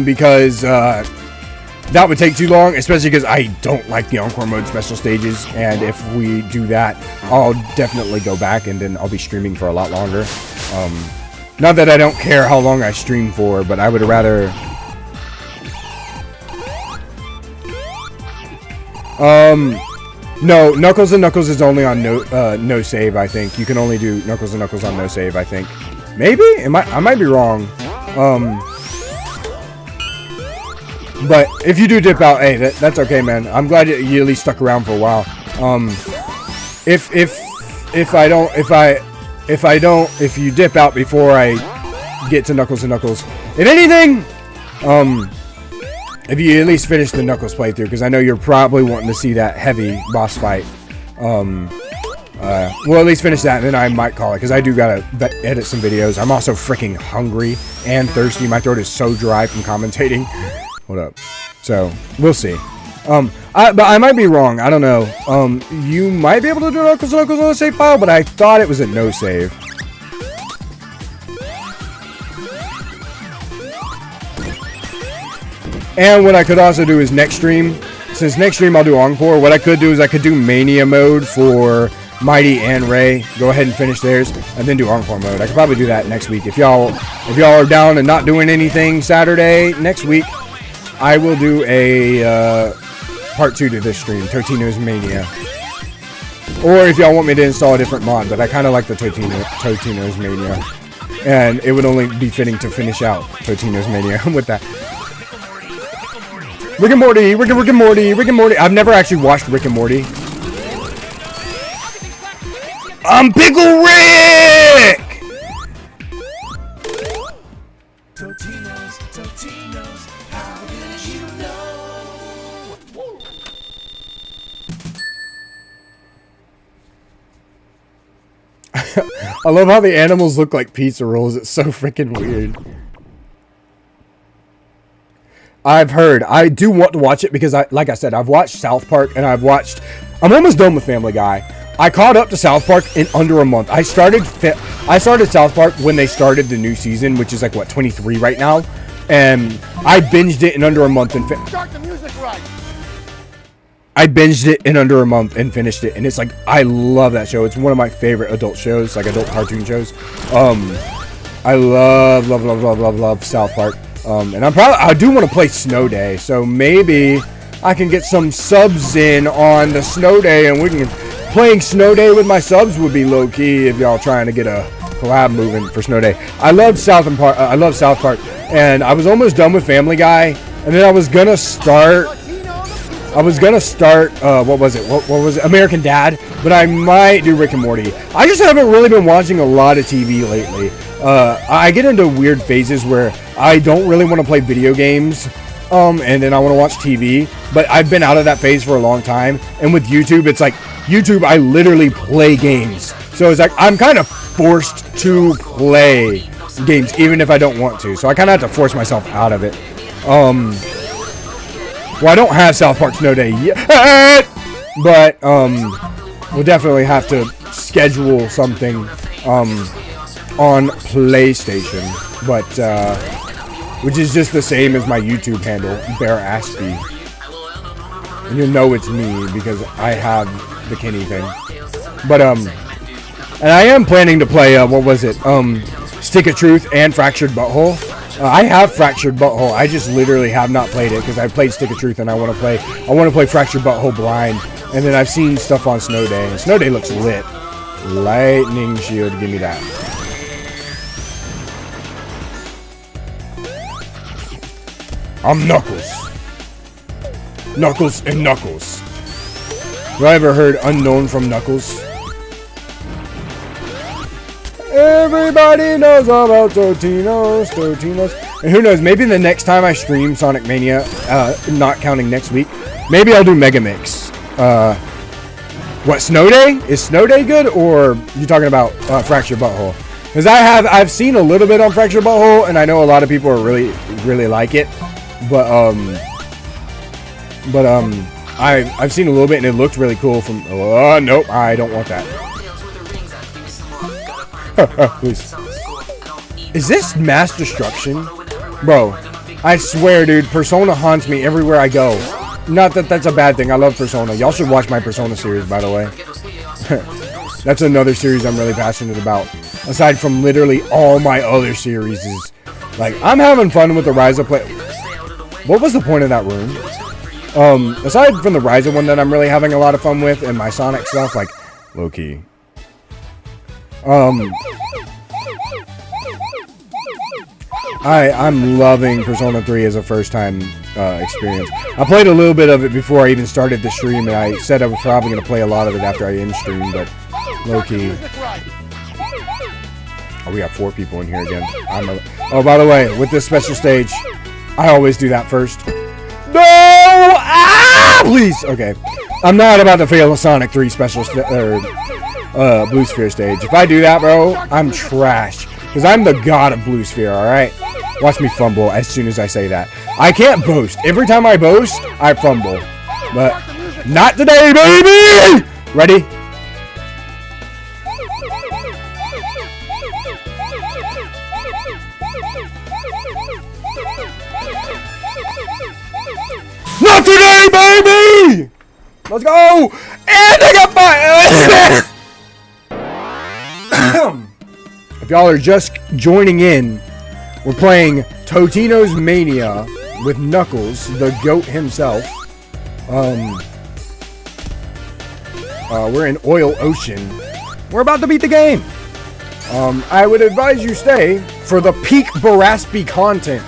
because that would take too long, especially because I don't like the Encore mode special stages, and if we do that, I'll definitely go back, and then I'll be streaming for a lot longer. Not that I don't care how long I stream for, but I would rather... No, Knuckles and Knuckles is only on no save, I think. You can only do Knuckles and Knuckles on no save, I think. Maybe? I might be wrong. But if you do dip out, hey, that's okay, man. I'm glad you at least stuck around for a while. If you dip out before I get to Knuckles and Knuckles, if anything, if you at least finish the Knuckles playthrough, because I know you're probably wanting to see that heavy boss fight. Well, at least finish that, and then I might call it, because I do gotta edit some videos. I'm also freaking hungry and thirsty. My throat is so dry from commentating. Hold up. So, we'll see. But I might be wrong. I don't know. You might be able to do Knuckles and Knuckles on a save file, but I thought it was a no save. And what I could also do is next stream, since next stream I'll do Encore, what I could do is I could do Mania mode for Mighty and Ray. Go ahead and finish theirs, and then do Encore mode. I could probably do that next week. If y'all are down and not doing anything Saturday next week, I will do a part 2 to this stream, Totinos Mania. Or if y'all want me to install a different mod, but I kind of like the Totinos Mania. And it would only be fitting to finish out Totinos Mania with that. Rick and Morty, Rick and Morty, Rick and Morty. I've never actually watched Rick and Morty. I'm Pickle Rick! Totinos, how did you know? I love how the animals look like pizza rolls. It's so freaking weird. I've heard. I do want to watch it because, like I said, I've watched South Park and I'm almost done with Family Guy. I caught up to South Park in under a month. I started South Park when they started the new season, which is like, what, 23 right now? And I binged it in under a month. Start the music right. I binged it in under a month and finished it. And it's like, I love that show. It's one of my favorite adult shows, like adult cartoon shows. I love South Park. And I do want to play Snow Day, so maybe I can get some subs in on the Snow Day, and we can playing Snow Day with my subs would be low key if y'all trying to get a collab moving for Snow Day. I love South Park, and I was almost done with Family Guy, and then I was gonna start. What was it? American Dad, but I might do Rick and Morty. I just haven't really been watching a lot of TV lately. I get into weird phases where I don't really want to play video games, and then I want to watch TV, but I've been out of that phase for a long time, and with YouTube, it's like, YouTube, I literally play games, so it's like, I'm kind of forced to play games, even if I don't want to, so I kind of have to force myself out of it. Well, I don't have South Park Snow Day yet, but, we'll definitely have to schedule something, on PlayStation, but which is just the same as my YouTube handle, Bear Aspie. And you'll know it's me because I have the Kenny thing. But and I am planning to play Stick of Truth and Fractured Butthole. I have Fractured Butthole. I just literally have not played it because I played Stick of Truth and I want to play Fractured Butthole blind. And then I've seen stuff on Snow Day, and Snow Day looks lit. Lightning Shield, give me that. I'm Knuckles. Knuckles and Knuckles. Have I ever heard Unknown from Knuckles? Everybody knows about Totinos. And who knows, maybe the next time I stream Sonic Mania, not counting next week, maybe I'll do Mega Mix. What, Snow Day? Is Snow Day good, or you talking about Fractured Butthole? Because I've seen a little bit on Fractured Butthole, and I know a lot of people are really like it. But I've seen a little bit and it looked really cool from. Nope, I don't want that. Is this mass destruction, bro? I swear, dude, Persona haunts me everywhere I go. Not that that's a bad thing. I love Persona. Y'all should watch my Persona series, by the way. That's another series I'm really passionate about. Aside from literally all my other series, is like I'm having fun with the Rise of Play. What was the point of that room? Aside from the Ryzen one that I'm really having a lot of fun with, and my Sonic stuff, like, low-key. I'm loving Persona 3 as a first-time experience. I played a little bit of it before I even started the stream, and I said I was probably going to play a lot of it after I in-stream, but low-key. Oh, we got 4 people in here again. Oh, by the way, with this special stage, I always do that first. No! Ah! Please! Okay. I'm not about to fail a Sonic 3 special Blue Sphere stage. If I do that, bro, I'm trash. Because I'm the god of Blue Sphere, alright? Watch me fumble as soon as I say that. I can't boast. Every time I boast, I fumble. But not today, baby! Ready? Not today, baby! Let's go! And I got my... If y'all are just joining in, we're playing Totinos Mania with Knuckles, the GOAT himself. We're in Oil Ocean. We're about to beat the game. I would advise you stay for the peak Baraspi content.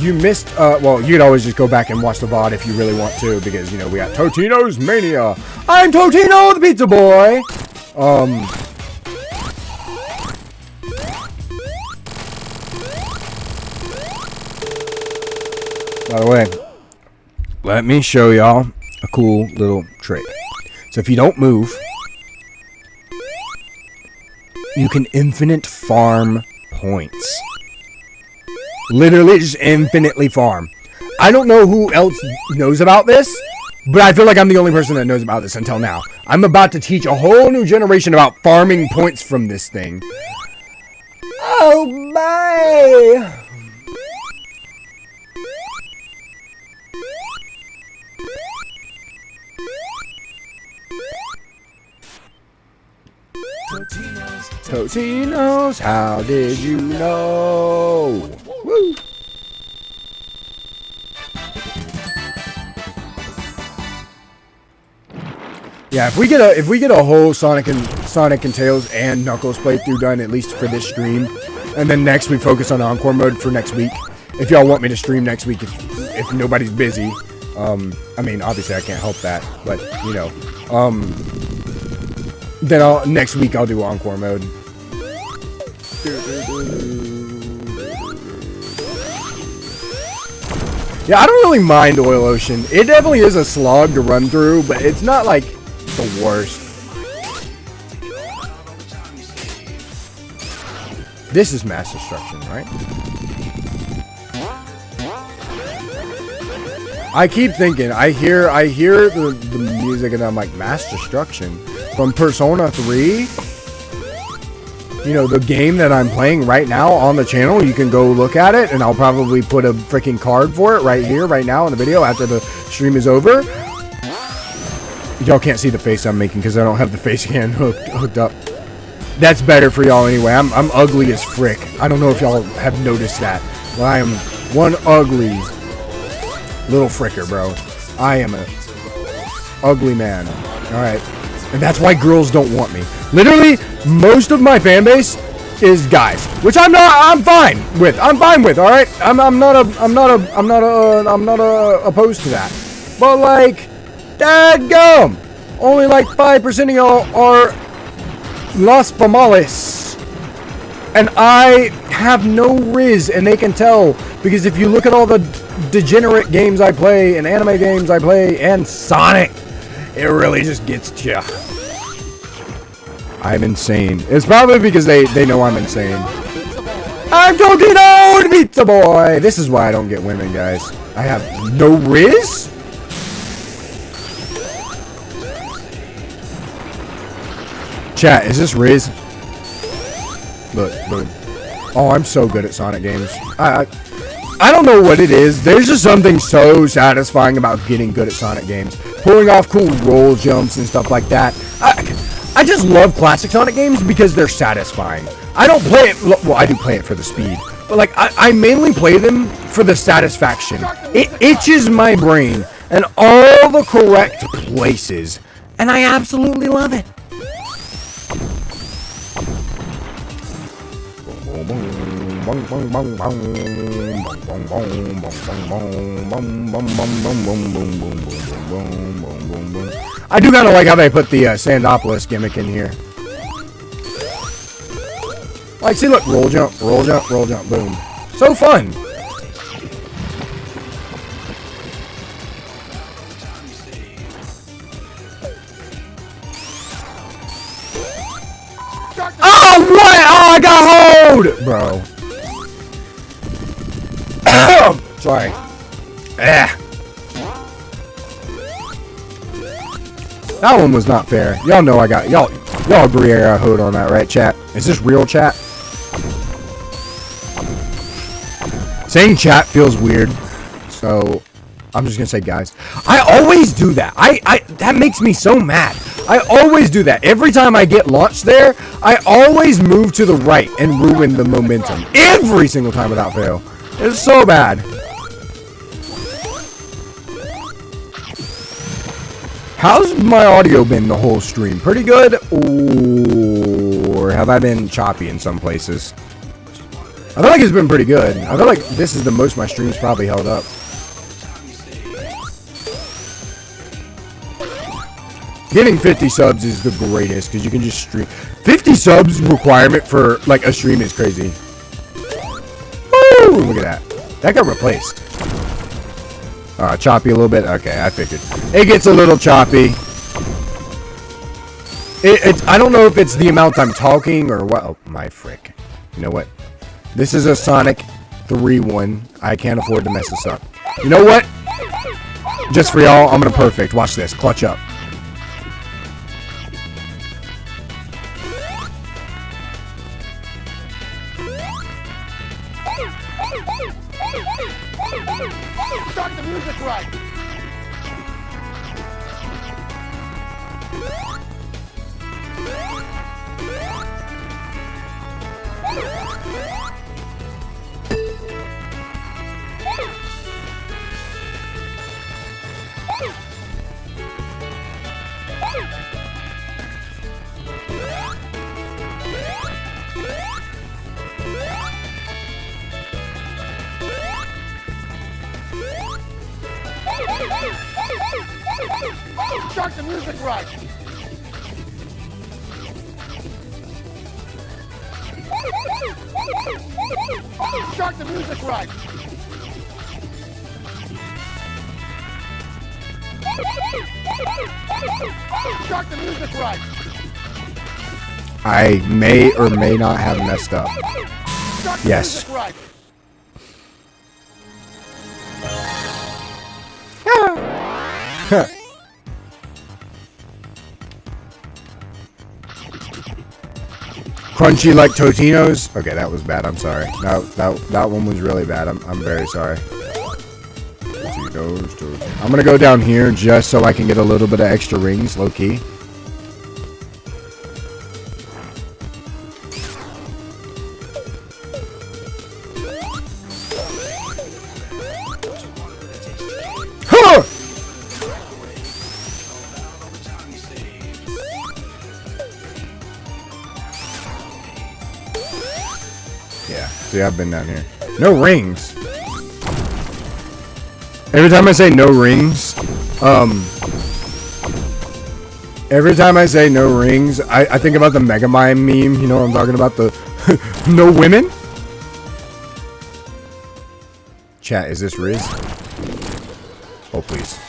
You missed, well, you could always just go back and watch the VOD if you really want to, because, you know, we got Totinos Mania. I'm Totino the Pizza Boy. By the way, let me show y'all a cool little trick. So if you don't move, you can infinite farm points. Literally just infinitely farm. I don't know who else knows about this, but I feel like I'm the only person that knows about this until now. I'm about to teach a whole new generation about farming points from this thing. Oh my! Totinos, how did you know? Woo! Yeah, if we get a whole Sonic and Tails and Knuckles playthrough done, at least for this stream, and then next we focus on Encore mode for next week. If y'all want me to stream next week, if nobody's busy, I mean, obviously I can't help that, but you know, then next week I'll do Encore mode. Yeah, I don't really mind Oil Ocean. It definitely is a slog to run through, but it's not like the worst. This is mass destruction, right? I keep thinking, I hear the music and I'm like, mass destruction from Persona 3? You know, the game that I'm playing right now on the channel, you can go look at it, and I'll probably put a freaking card for it right here, right now in the video after the stream is over. Y'all can't see the face I'm making because I don't have the face cam hooked up. That's better for y'all anyway. I'm ugly as frick. I don't know if y'all have noticed that, but I am one ugly little fricker, bro. I am a ugly man. Alright. And that's why girls don't want me. Literally, most of my fan base is guys, which I'm fine with. I'm fine with, all right? I'm not opposed to that. But like, dadgum, only like 5% of y'all are Las Famales. And I have no riz, and they can tell, because if you look at all the degenerate games I play, and anime games I play, and Sonic, it really just gets to you. I'm insane. It's probably because they know I'm insane. I'm Totino the Pizza Boy! This is why I don't get women, guys. I have no riz? Chat, is this riz? Look, boom. Oh, I'm so good at Sonic games. I don't know what it is. There's just something so satisfying about getting good at Sonic games. Pulling off cool roll jumps and stuff like that. I just love classic Sonic games because they're satisfying. I don't play it, well, I do play it for the speed, but like, I mainly play them for the satisfaction. It itches my brain in all the correct places, and I absolutely love it. I do kind of like how they put the Sandopolis gimmick in here. Like, see, look, roll jump, roll jump, roll jump, boom. So fun. Oh, what? Oh, I got hold! Bro. Sorry. That one was not fair. Y'all know I got... Y'all agree I got hold on that, right, chat? Is this real, chat? Saying chat feels weird. So, I'm just gonna say guys. I always do that. That makes me so mad. I always do that. Every time I get launched there, I always move to the right and ruin the momentum. Every single time without fail. It's so bad. How's my audio been the whole stream? Pretty good? Or have I been choppy in some places? I feel like it's been pretty good. I feel like this is the most my stream's probably held up. Getting 50 subs is the greatest because you can just stream. 50 subs requirement for like a stream is crazy. Woo! Look at that. That got replaced. Choppy a little bit. Okay, I figured. It gets a little choppy. I don't know if it's the amount I'm talking or what. Oh, my frick. You know what? This is a Sonic 3-1. I can't afford to mess this up. You know what? Just for y'all, I'm gonna perfect. Watch this. Clutch up. Start the music right. Start the music right. Start the music right. Start the music right. I may or may not have messed up. Yes. Right. Crunchy like Totinos. Okay, that was bad. I'm sorry. That one was really bad. I'm very sorry. Totinos. I'm gonna go down here just so I can get a little bit of extra rings, low key. Huh! Yeah, see, I've been down here. No rings. Every time I say no rings, every time I say no rings, I think about the Megamind meme. You know what I'm talking about? The no women? Chat, is this Riz? Oh, please.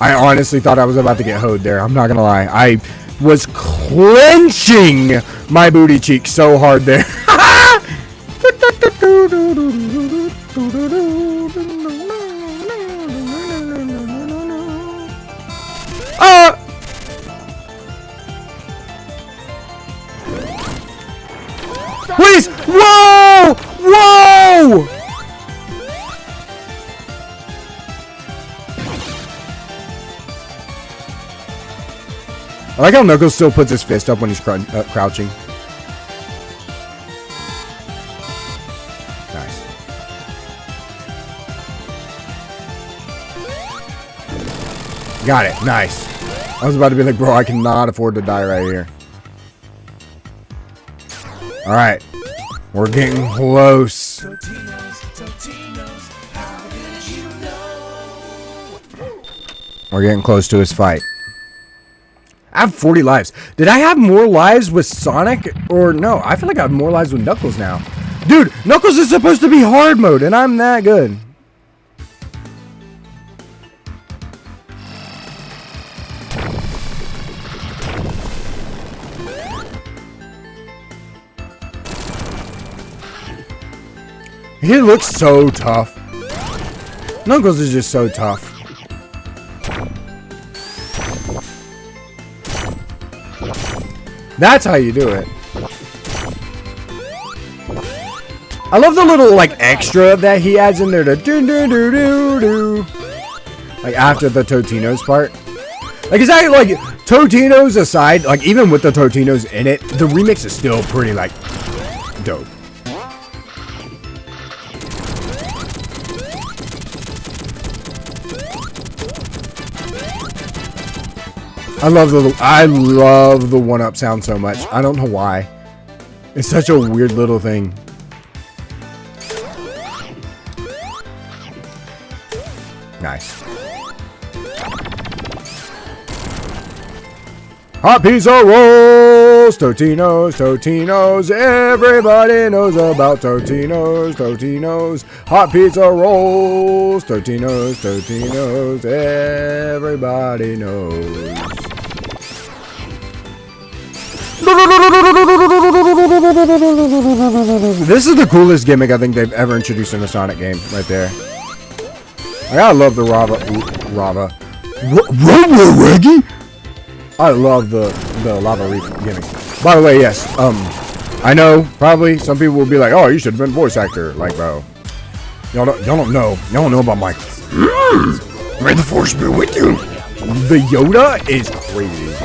I honestly thought I was about to get hoed there. I'm not gonna lie. I was clenching my booty cheek so hard there. Please! Whoa! Whoa! I like how Knuckles still puts his fist up when he's crouching. Nice. Got it. Nice. I was about to be like, bro, I cannot afford to die right here. Alright. We're getting close. We're getting close to his fight. I have 40 lives. Did I have more lives with Sonic? Or no, I feel like I have more lives with Knuckles now. Dude, Knuckles is supposed to be hard mode, and I'm that good. He looks so tough. Knuckles is just so tough. That's how you do it. I love the little like extra that he adds in there to do do do do do. Like after the Totinos part. Like is that like Totinos aside, like even with the Totinos in it, the remix is still pretty like dope. I love the 1-up sound so much. I don't know why. It's such a weird little thing. Nice. Hot pizza rolls, Totinos, Totinos. Everybody knows about Totinos, Totinos. Hot pizza rolls, Totinos, Totinos. Everybody knows. This is the coolest gimmick I think they've ever introduced in a Sonic game, right there. I gotta love the Reggie. I love the lava reef gimmick. By the way, yes, I know probably some people will be like, "Oh, you should have been voice actor." Like, bro, y'all don't know about my. May the force be with you. The Yoda is crazy.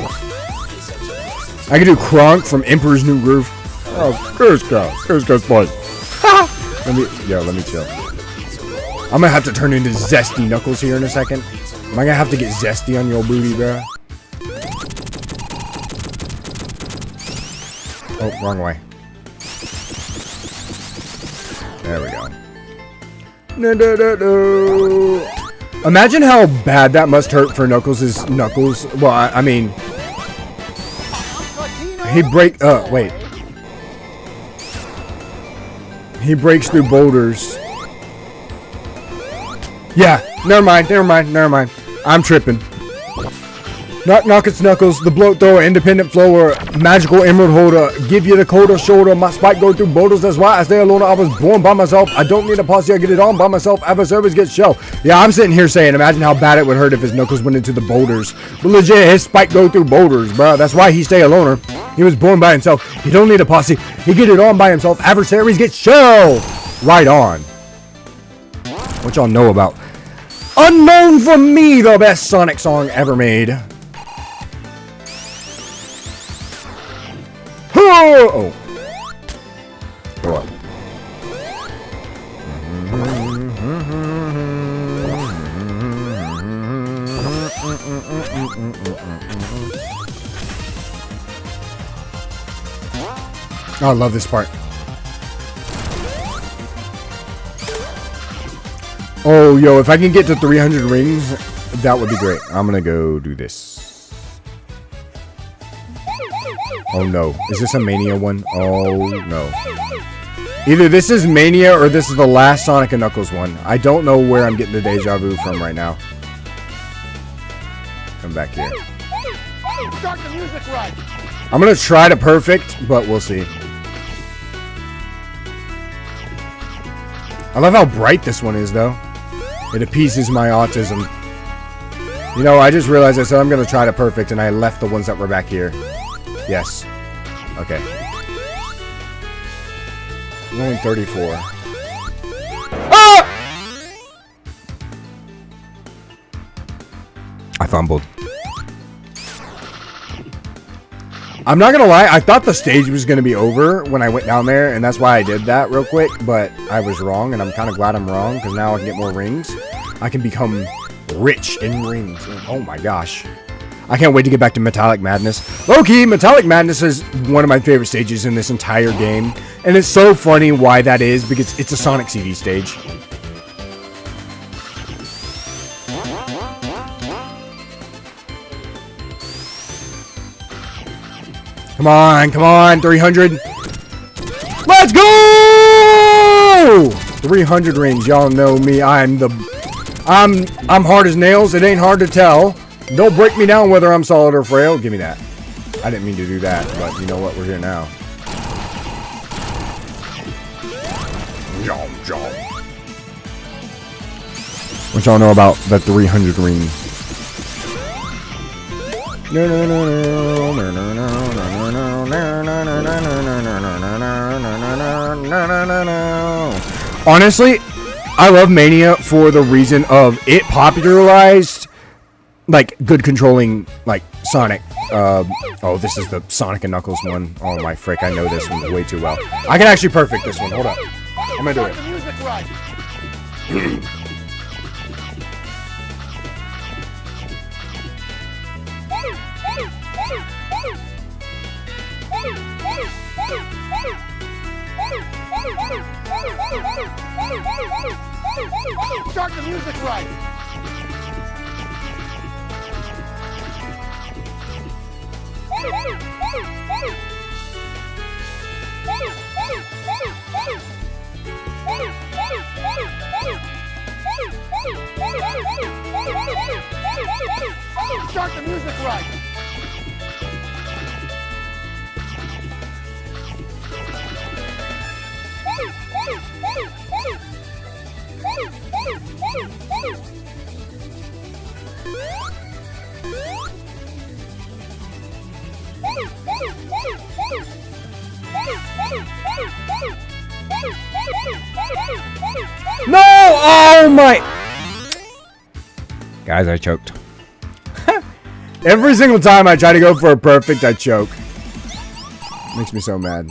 I can do Kronk from Emperor's New Groove. Oh, Cusco's boy. Let me chill. I'm gonna have to turn into Zesty Knuckles here in a second. Am I gonna have to get zesty on your booty, bro? Oh, wrong way. There we go. No. Imagine how bad that must hurt for Knuckles' Knuckles. Well, I mean, wait. He breaks through boulders. Yeah, never mind. I'm tripping. Knock it's Knuckles, the bloat thrower, independent flower, magical emerald holder, give you the cold shoulder, my spike go through boulders, that's why I stay alone, I was born by myself, I don't need a posse, I get it on by myself, ever service gets shell. Yeah, I'm sitting here saying, imagine how bad it would hurt if his Knuckles went into the boulders. But legit, his spike go through boulders, bro, that's why he stay a loner. He was born by himself, he don't need a posse, he get it on by himself, adversaries get shell. Right on. What y'all know about Unknown from me, the best Sonic song ever made. Oh! Go up. Oh, I love this part. Oh, yo, if I can get to 300 rings, that would be great. I'm gonna go do this. Oh no, is this a Mania one? Oh no. Either this is Mania or this is the last Sonic and Knuckles one. I don't know where I'm getting the deja vu from right now. Come back here. Start the music right. I'm gonna try to perfect, but we'll see. I love how bright this one is though. It appeases my autism. You know, I just realized I said I'm gonna try to perfect and I left the ones that were back here. Yes. Okay. I'm only 34. Ah! I fumbled. I'm not gonna lie, I thought the stage was gonna be over when I went down there, and that's why I did that real quick, but I was wrong, and I'm kind of glad I'm wrong, because now I can get more rings. I can become rich in rings. Oh my gosh. I can't wait to get back to Metallic Madness. Low-key, Metallic Madness is one of my favorite stages in this entire game. And it's so funny why that is, because it's a Sonic CD stage. Come on, 300. Let's go! 300 rings, y'all know me. I'm hard as nails. It ain't hard to tell. Don't break me down whether I'm solid or frail. Give me that. I didn't mean to do that, but you know what? We're here now. What y'all know about the 300 rings? Honestly, I love Mania for the reason of it popularized like good controlling like Sonic. Oh, this is the Sonic and Knuckles one. Oh my frick, I know this one way too well. I can actually perfect this one. Hold up. I'm gonna do it. Start the music right. Start the music right. No! Oh my! Guys, I choked. Every single time I try to go for a perfect, I choke. Makes me so mad.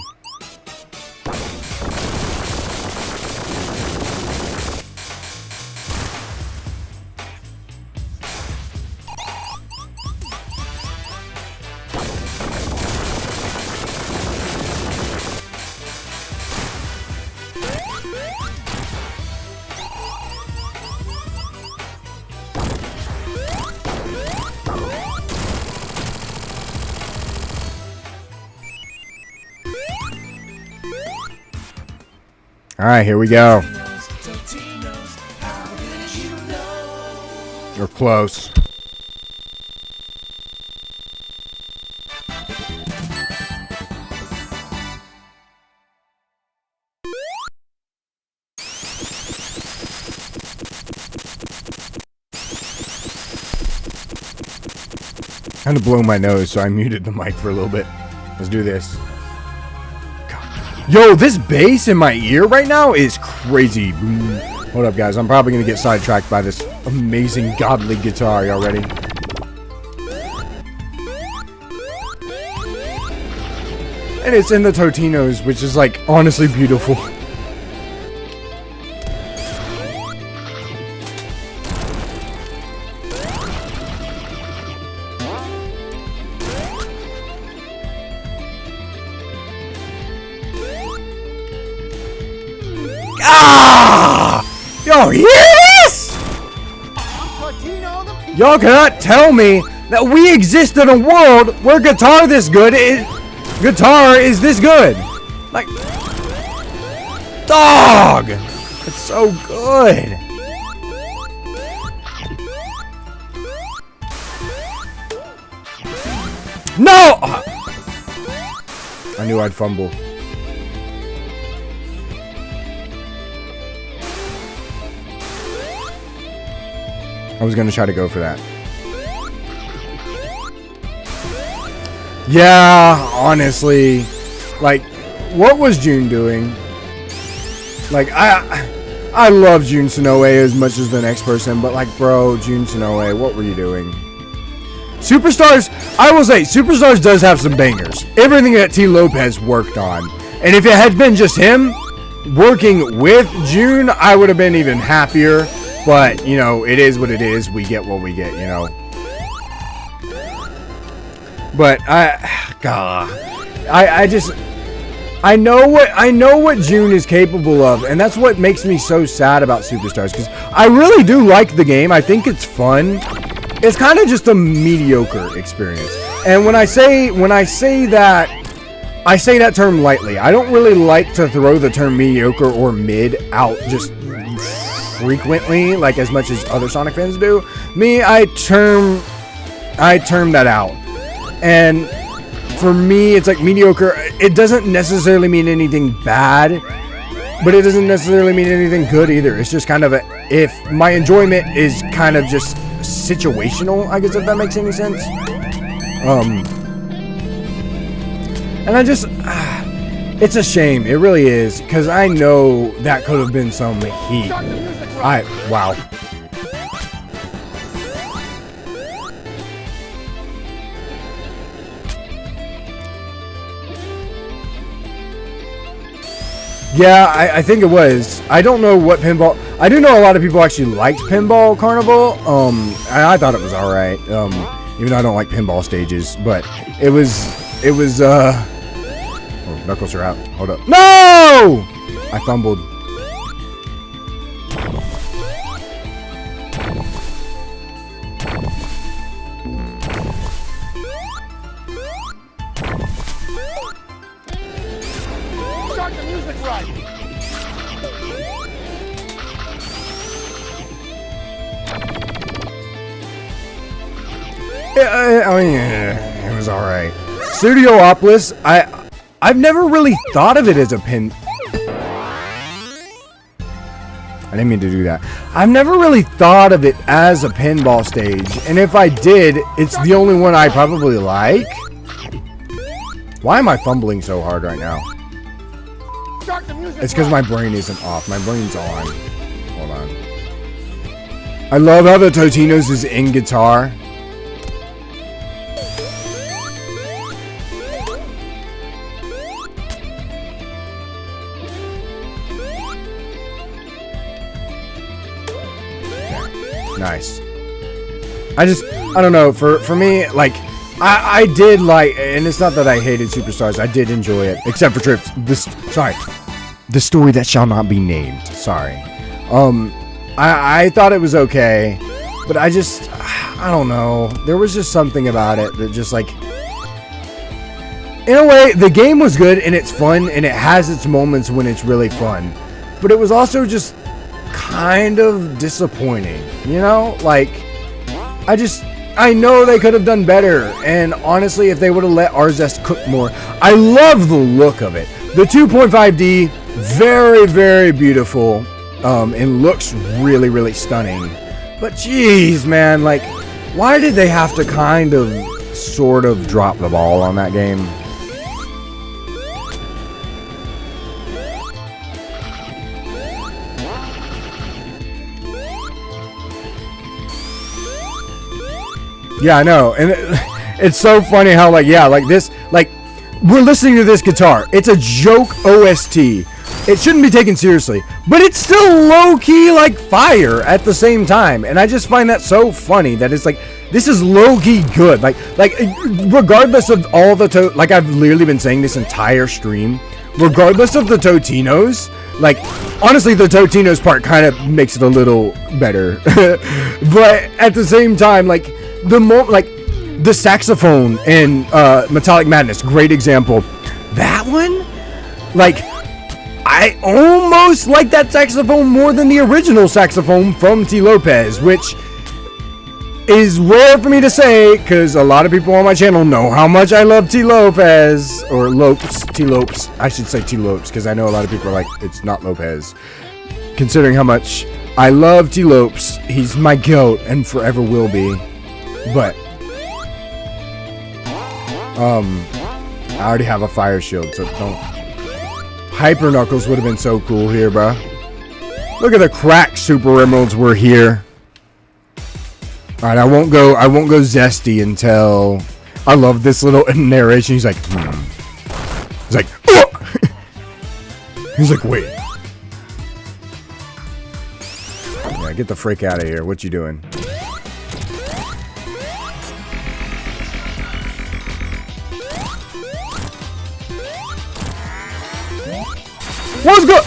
All right, here we go. We're close. I had to blow my nose, so I muted the mic for a little bit. Let's do this. Yo, this bass in my ear right now is crazy. Hold up, guys. I'm probably going to get sidetracked by this amazing, godly guitar. Y'all ready? And it's in the Totinos, which is, like, honestly beautiful. Yo, hear this? Y'all cannot tell me that we exist in a world where guitar is this good. Like, dog, it's so good. No! I knew I'd fumble. I was gonna try to go for that. Yeah, honestly, like, what was June doing? Like, I love Jun Senoue as much as the next person, but like, bro, Jun Senoue, what were you doing? Superstars, I will say, Superstars does have some bangers. Everything that T. Lopez worked on, and if it had been just him working with June, I would have been even happier. But, you know, it is what it is. We get what we get, you know. But I know what June is capable of, and that's what makes me so sad about Superstars, because I really do like the game. I think it's fun. It's kind of just a mediocre experience. And when I say that, I say that term lightly. I don't really like to throw the term mediocre or mid out just frequently, like as much as other Sonic fans do. I term that out. And for me, it's like mediocre. It doesn't necessarily mean anything bad, but it doesn't necessarily mean anything good either. It's just kind of if my enjoyment is kind of just situational, I guess, if that makes any sense. And I just, it's a shame. It really is, because I know that could have been some heat. Wow. Yeah, I think it was. I don't know what pinball. I do know a lot of people actually liked Pinball Carnival. And I thought it was all right. Even though I don't like pinball stages, but it was. Oh, Knuckles are out. Hold up. No! I fumbled. Start the music right. I mean, it was all right. Studiopolis, I've never really thought of it as a pin. I didn't mean to do that. I've never really thought of it as a pinball stage, and if I did, it's the only one I probably like. Why am I fumbling so hard right now? Start the music It's because right. my brain isn't off. My brain's on. Hold on. I love how the Totinos is in guitar. Nice. I don't know, for me, like, I did like, and it's not that I hated Superstars, I did enjoy it, except for Trips, the story that shall not be named, sorry. I thought it was okay, but I don't know, there was just something about it that just, like, in a way, the game was good, and it's fun, and it has its moments when it's really fun, but it was also just kind of disappointing, you know? Like, I know they could have done better, and honestly, if they would have let Arzest cook more, I love the look of it. The 2.5D, very, very beautiful, and looks really, really stunning. But geez, man, like, why did they have to kind of, sort of drop the ball on that game? Yeah, I know, and it's so funny how, like, yeah, like this, like, we're listening to this guitar. It's a joke OST. It shouldn't be taken seriously, but it's still low-key, like, fire at the same time, and I just find that so funny that it's like, this is low-key good. Like, regardless of all the, like, I've literally been saying this entire stream, regardless of the Totinos, like, honestly, the Totinos part kind of makes it a little better, but at the same time, like, the saxophone in Metallic Madness, great example. That one, like, I almost like that saxophone more than the original saxophone from T. Lopez, which is rare for me to say, because a lot of people on my channel know how much I love T. Lopez, or Lopes, T. Lopes. I should say T. Lopes, because I know a lot of people are like, it's not Lopez. Considering how much I love T. Lopes, he's my goat, and forever will be. But, I already have a fire shield, so don't. Hyper Knuckles would have been so cool here, bro. Look at the cracked Super Emeralds were here. Alright, I won't go zesty until I love this little narration. He's like, He's like, oh! He's like, wait. Yeah, get the frick out of here. What you doing? What's good?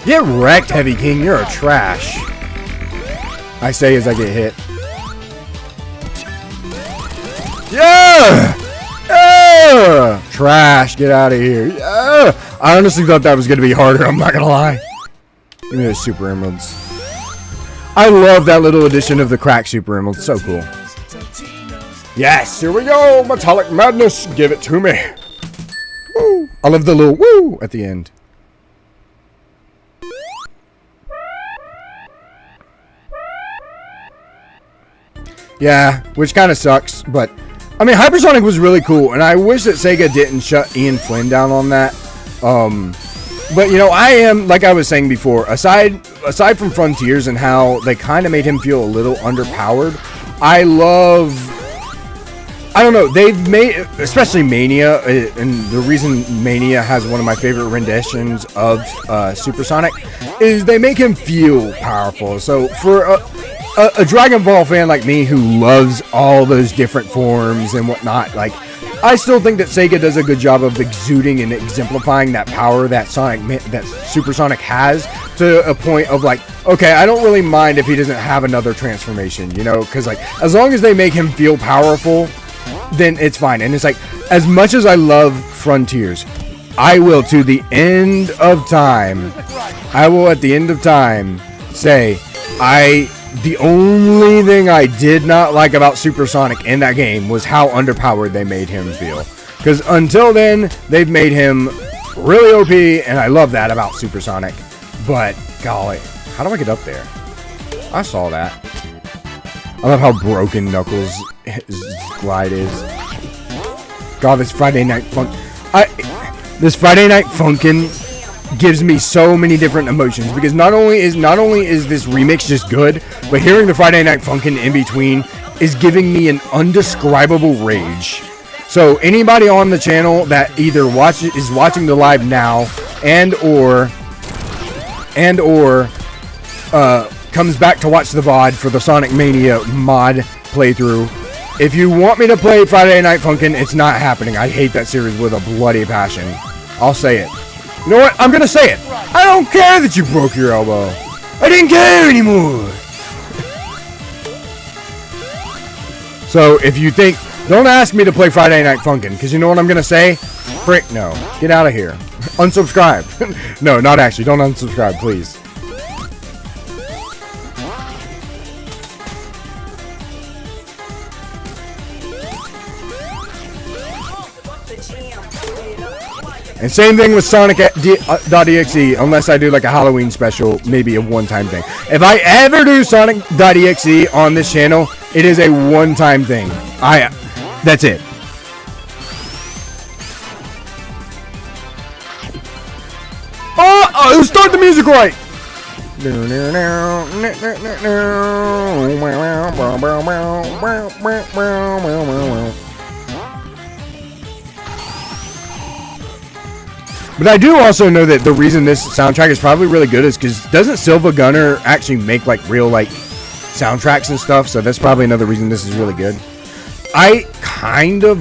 Get wrecked, Heavy King. You're a trash. I say as I get hit. Yeah! Yeah! Trash. Get out of here. Yeah! I honestly thought that was going to be harder. I'm not going to lie. Give me those Super Emeralds. I love that little addition of the crack Super Emeralds. So cool. Yes, here we go. Metallic Madness. Give it to me. Woo. I love the little woo at the end. Yeah, which kind of sucks, but I mean, Hypersonic was really cool, and I wish that Sega didn't shut Ian Flynn down on that. But you know, I am, like I was saying before, aside from Frontiers and how they kind of made him feel a little underpowered, I don't know, they've made, especially Mania, and the reason Mania has one of my favorite renditions of Supersonic is they make him feel powerful. So for a Dragon Ball fan like me who loves all those different forms and whatnot, like, I still think that Sega does a good job of exuding and exemplifying that power that Supersonic has, to a point of like, okay, I don't really mind if he doesn't have another transformation, you know, because like, as long as they make him feel powerful, then it's fine. And it's like, as much as I love Frontiers, I will, to the end of time, I will at the end of time say, the only thing I did not like about Supersonic in that game was how underpowered they made him feel. Because until then, they've made him really OP, and I love that about Supersonic. But, golly, how do I get up there? I saw that. I love how broken Knuckles' glide is. God, this Friday Night Funkin' gives me so many different emotions, because not only is this remix just good, but hearing the Friday Night Funkin' in between is giving me an undescribable rage. So anybody on the channel that either is watching the live now and or comes back to watch the VOD for the Sonic Mania mod playthrough, if you want me to play Friday Night Funkin', it's not happening. I hate that series with a bloody passion. I'll say it. You know what? I'm gonna say it. I don't care that you broke your elbow. I didn't care anymore. So if you think, don't ask me to play Friday Night Funkin', because you know what I'm gonna say? Frick no. Get out of here. Unsubscribe. No, not actually. Don't unsubscribe, please. And same thing with Sonic.exe, unless I do like a Halloween special, maybe a one-time thing. If I ever do Sonic.exe on this channel, it is a one-time thing. That's it. Oh, start the music right. But I do also know that the reason this soundtrack is probably really good is because doesn't Silva Gunner actually make like real like soundtracks and stuff? So that's probably another reason this is really good. I kind of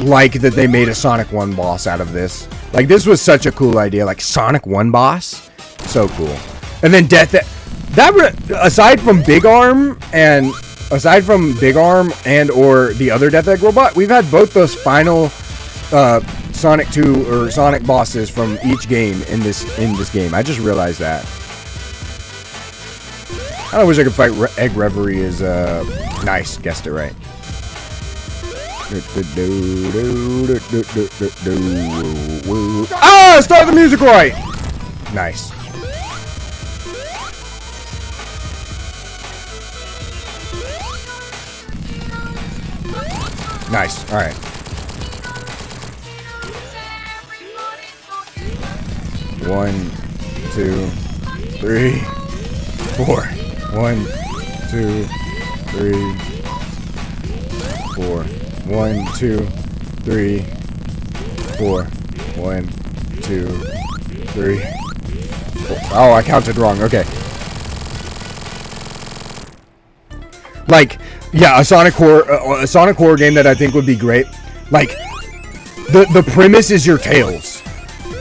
like that they made a Sonic 1 boss out of this. Like, this was such a cool idea. Like, Sonic 1 boss? So cool. And then aside from Big Arm and or the other Death Egg robot, we've had both those final Sonic 2 or Sonic bosses from each game in this game. I just realized that. I wish I could fight Egg Reverie is nice. Guessed it right. Ah! Start the music right! Nice. Nice. Alright. One, two, three, four. 1, 2, 3, 4. 1, 2, 3, 4. 1, 2, 3, 4. Oh, I counted wrong. Okay. Like, yeah, a Sonic horror game that I think would be great. Like, the premise is your Tails,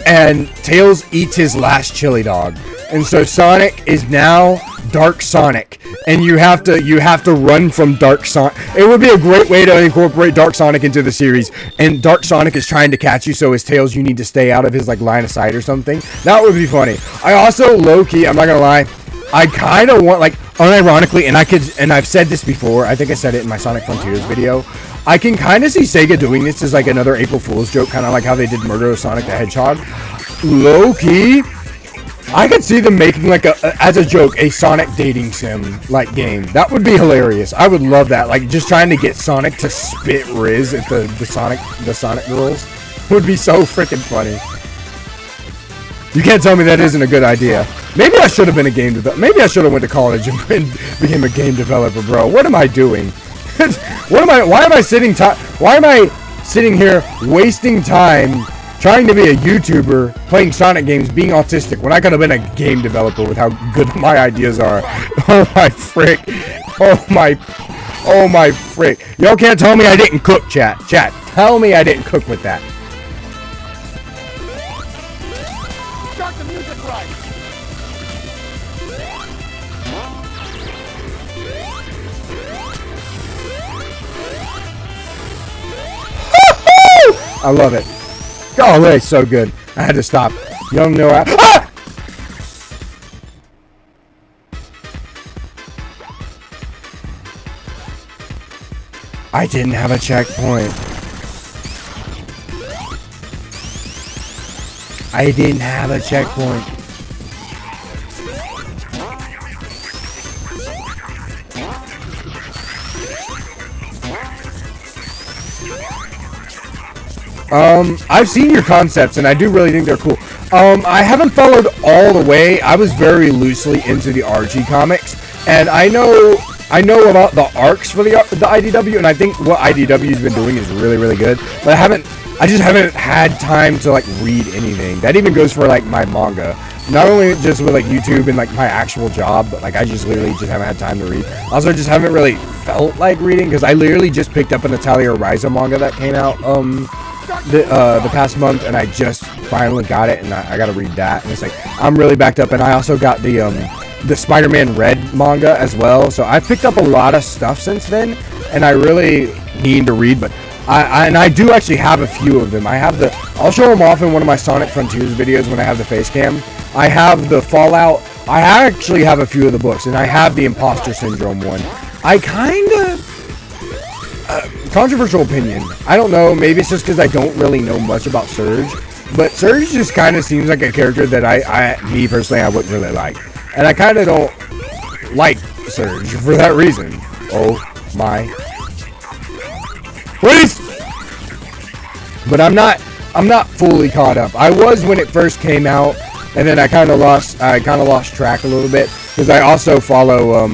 and Tails eats his last chili dog, and so Sonic is now Dark Sonic, and you have to run from Dark Sonic. It would be a great way to incorporate Dark Sonic into the series, and Dark Sonic is trying to catch you, so as Tails you need to stay out of his like line of sight or something. That would be funny. I also low-key, I'm not gonna lie, I kind of want, like, unironically, and I've said this before, I think I said it in my Sonic Frontiers video, I can kind of see Sega doing this as like another April Fool's joke, kind of like how they did Murder of Sonic the Hedgehog. Low-key, I could see them making like as a joke, a Sonic dating sim like game. That would be hilarious. I would love that. Like just trying to get Sonic to spit Riz at the Sonic girls would be so freaking funny. You can't tell me that isn't a good idea. Maybe I should have been a game developer. Maybe I should have went to college and became a game developer, bro. What am I doing? Why am I sitting here wasting time trying to be a YouTuber, playing Sonic games, being autistic, when I could have been a game developer with how good my ideas are? Oh my frick. Oh my frick. Y'all can't tell me I didn't cook, chat. Chat, tell me I didn't cook with that. Start the music right. I love it. Oh, it's so good. I had to stop. You don't know how. Ah! I didn't have a checkpoint. I didn't have a checkpoint. I've seen your concepts, and I do really think they're cool. I haven't followed all the way. I was very loosely into the Archie comics, and I know about the arcs for the IDW, and I think what IDW's been doing is really, really good. But I just haven't had time to like read anything. That even goes for like my manga. Not only just with like YouTube and like my actual job, but like I just literally just haven't had time to read. Also, just haven't really felt like reading because I literally just picked up an Natalia Ryza manga that came out the past month, and I just finally got it, and I got to read that. And it's like I'm really backed up, and I also got the Spider-Man Red manga as well. So I've picked up a lot of stuff since then, and I really need to read. But I do actually have a few of them. I'll show them off in one of my Sonic Frontiers videos when I have the face cam. I have the Fallout. I actually have a few of the books, and I have the Imposter Syndrome one. I kind of controversial opinion. I don't know. Maybe it's just because I don't really know much about Surge, but Surge just kind of seems like a character that me personally, I wouldn't really like, and I kind of don't like Surge for that reason. Oh my! Please! But I'm not fully caught up. I was when it first came out, and then I kind of lost track a little bit because I also follow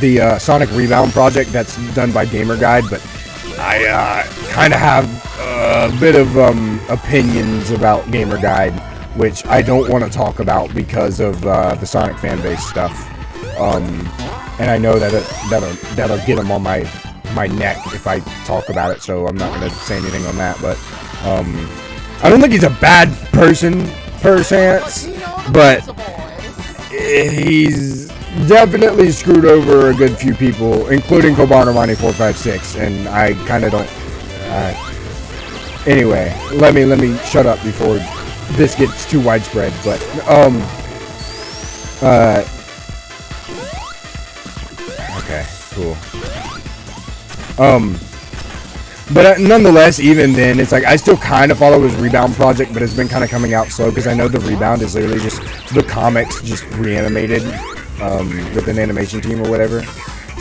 the Sonic Rebound project that's done by Gamer Guide, but I kind of have a bit of opinions about Gamer Guide, which I don't want to talk about because of the Sonic fanbase stuff, and I know that'll get them on my neck if I talk about it, so I'm not going to say anything on that. But I don't think he's a bad person per se, but he's definitely screwed over a good few people, including Kobanomani 456, and I kind of don't. Anyway, let me shut up before this gets too widespread. But okay, cool. But nonetheless, even then, it's like I still kind of follow his Rebound project, but it's been kind of coming out slow because I know the Rebound is literally just the comics just reanimated with an animation team or whatever.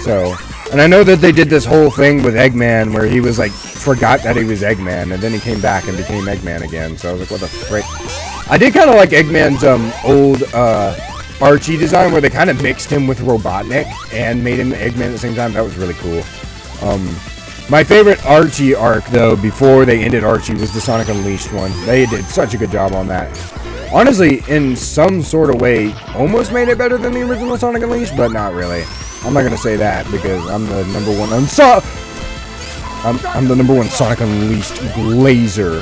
So, and I know that they did this whole thing with Eggman where he was like forgot that he was Eggman, and then he came back and became Eggman again. So I was like, what the frick? I did kind of like Eggman's old Archie design where they kind of mixed him with Robotnik and made him Eggman at the same time. That was really cool. My favorite Archie arc, though, before they ended Archie, was the Sonic Unleashed one. They did such a good job on that. Honestly, in some sort of way, almost made it better than the original Sonic Unleashed, but not really. I'm not gonna say that because I'm the number one. I'm the number one Sonic Unleashed glazer.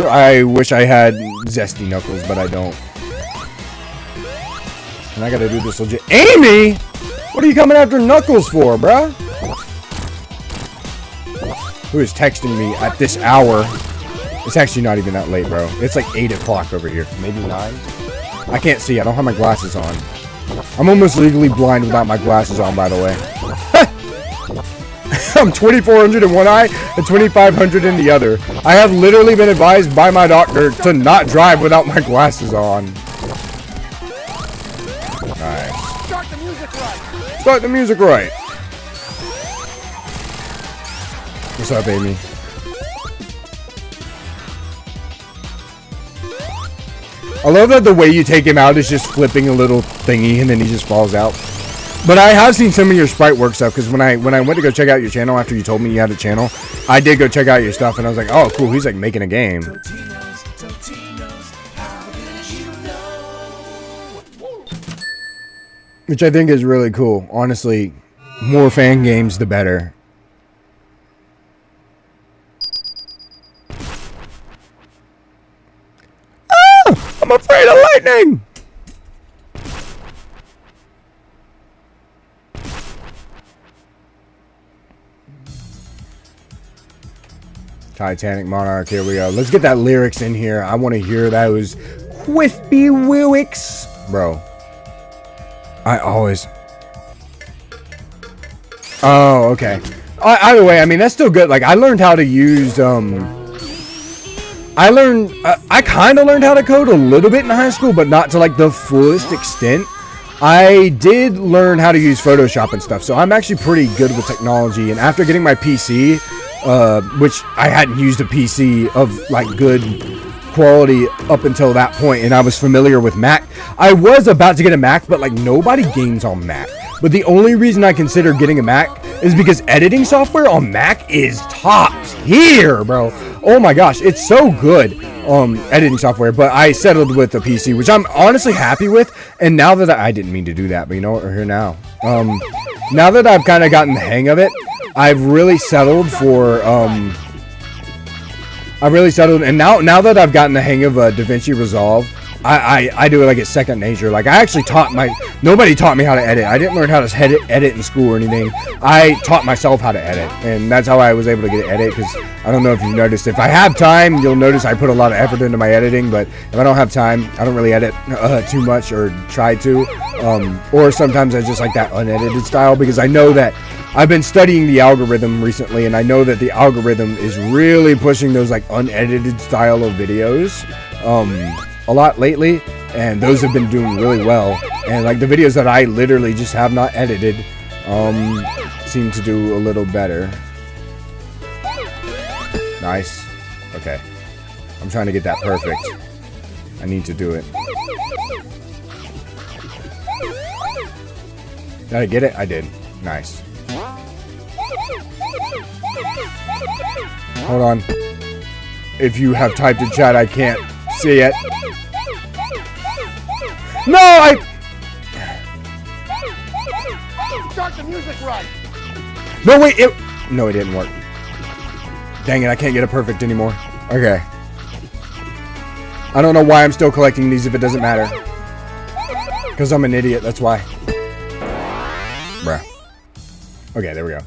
I wish I had Zesty Knuckles, but I don't. And I gotta do this legit. Amy! What are you coming after Knuckles for, bruh? Who is texting me at this hour? It's actually not even that late, bro. It's like 8 o'clock over here. Maybe 9? I can't see. I don't have my glasses on. I'm almost legally blind without my glasses on, by the way. I'm 2,400 in one eye and 2,500 in the other. I have literally been advised by my doctor to not drive without my glasses on. Nice. Start the music right. Start the music right. What's up, Amy? I love that the way you take him out is just flipping a little thingy and then he just falls out. But I have seen some of your sprite work stuff because when I went to go check out your channel after you told me you had a channel, I did go check out your stuff and I was like, oh, cool, he's like making a game. Totinos, how did you know? Which I think is really cool. Honestly, more fan games, the better. Ah! I'm afraid of lightning! Titanic Monarch, here we go. Let's get that lyrics in here. I want to hear those whiffy wicks. Bro. I always... Oh, okay. Either way, I mean, that's still good. Like, I learned how to use, I kind of learned how to code a little bit in high school, but not to, like, the fullest extent. I did learn how to use Photoshop and stuff, so I'm actually pretty good with technology. And after getting my PC, which I hadn't used a PC of, like, good quality up until that point, and I was familiar with Mac. I was about to get a Mac, but, like, nobody games on Mac. But the only reason I consider getting a Mac is because editing software on Mac is top tier, bro. Oh my gosh, it's so good, editing software. But I settled with the PC, which I'm honestly happy with. And now that I didn't mean to do that, but you know what, we're here now. Now that I've kind of gotten the hang of it, I've really settled for, and now that I've gotten the hang of DaVinci Resolve, I do it like it's second nature. Like, I actually nobody taught me how to edit. I didn't learn how to edit in school or anything. I taught myself how to edit, and that's how I was able to get it edit, because I don't know if you've noticed, if I have time, you'll notice I put a lot of effort into my editing, but if I don't have time, I don't really edit too much, or try to, or sometimes I just like that unedited style, because I know that I've been studying the algorithm recently, and I know that the algorithm is really pushing those, like, unedited style of videos a lot lately, and those have been doing really well. And, like, the videos that I literally just have not edited seem to do a little better. Nice. Okay. I'm trying to get that perfect. I need to do it. Did I get it? I did. Nice. Hold on. If you have typed in chat, I can't see it. No, Start the music right. No, wait, no, it didn't work. Dang it, I can't get it perfect anymore. Okay. I don't know why I'm still collecting these if it doesn't matter. Because I'm an idiot, that's why. Bruh. Okay, there we go.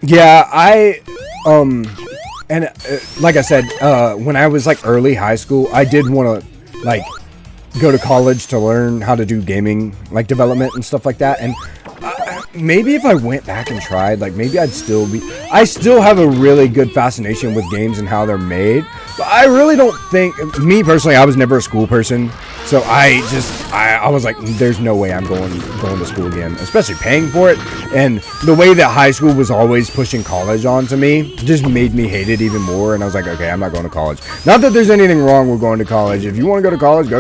Yeah, and like I said, when I was, like, early high school, I did want to, like, go to college to learn how to do gaming, like, development and stuff like that. And maybe if I went back and tried, like, maybe I still have a really good fascination with games and how they're made. But I really don't think, me personally, I was never a school person. So I was like, there's no way I'm going to school again, especially paying for it. And the way that high school was always pushing college onto me just made me hate it even more. And I was like, okay, I'm not going to college. Not that there's anything wrong with going to college. If you want to go to